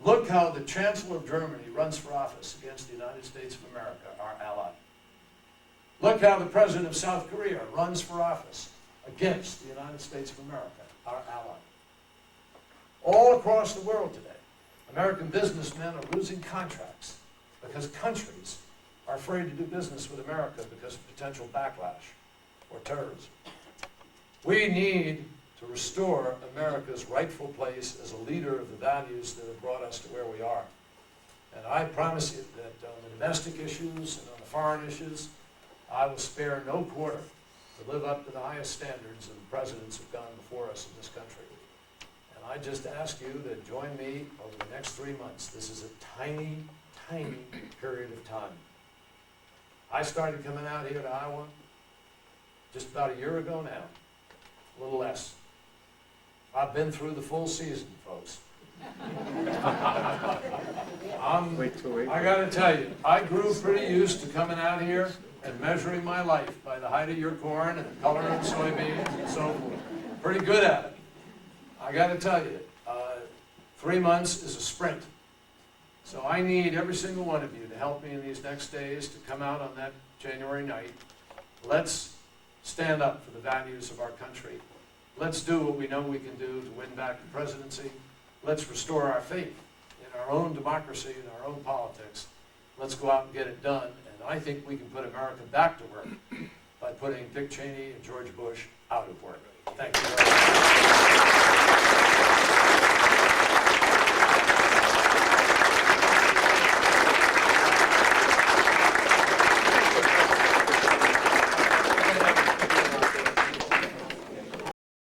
Look how the Chancellor of Germany runs for office against the United States of America, our ally. Look how the President of South Korea runs for office against the United States of America, our ally. All across the world today, American businessmen are losing contracts because countries are afraid to do business with America because of potential backlash or terrorism. We need to restore America's rightful place as a leader of the values that have brought us to where we are. And I promise you that on the domestic issues and on the foreign issues, I will spare no quarter to live up to the highest standards of the presidents who have gone before us in this country. And I just ask you to join me over the next 3 months. This is a tiny, tiny period of time. I started coming out here to Iowa just about a year ago now, a little less. I've been through the full season, folks. I gotta tell you, I grew pretty used to coming out here and measuring my life by the height of your corn and the color of soybeans and so forth. Pretty good at it. I gotta tell you, 3 months is a sprint. So I need every single one of you to help me in these next days to come out on that January night. Let's stand up for the values of our country. Let's do what we know we can do to win back the presidency. Let's restore our faith in our own democracy and our own politics. Let's go out and get it done. And I think we can put America back to work by putting Dick Cheney and George Bush out of work. Thank you very much.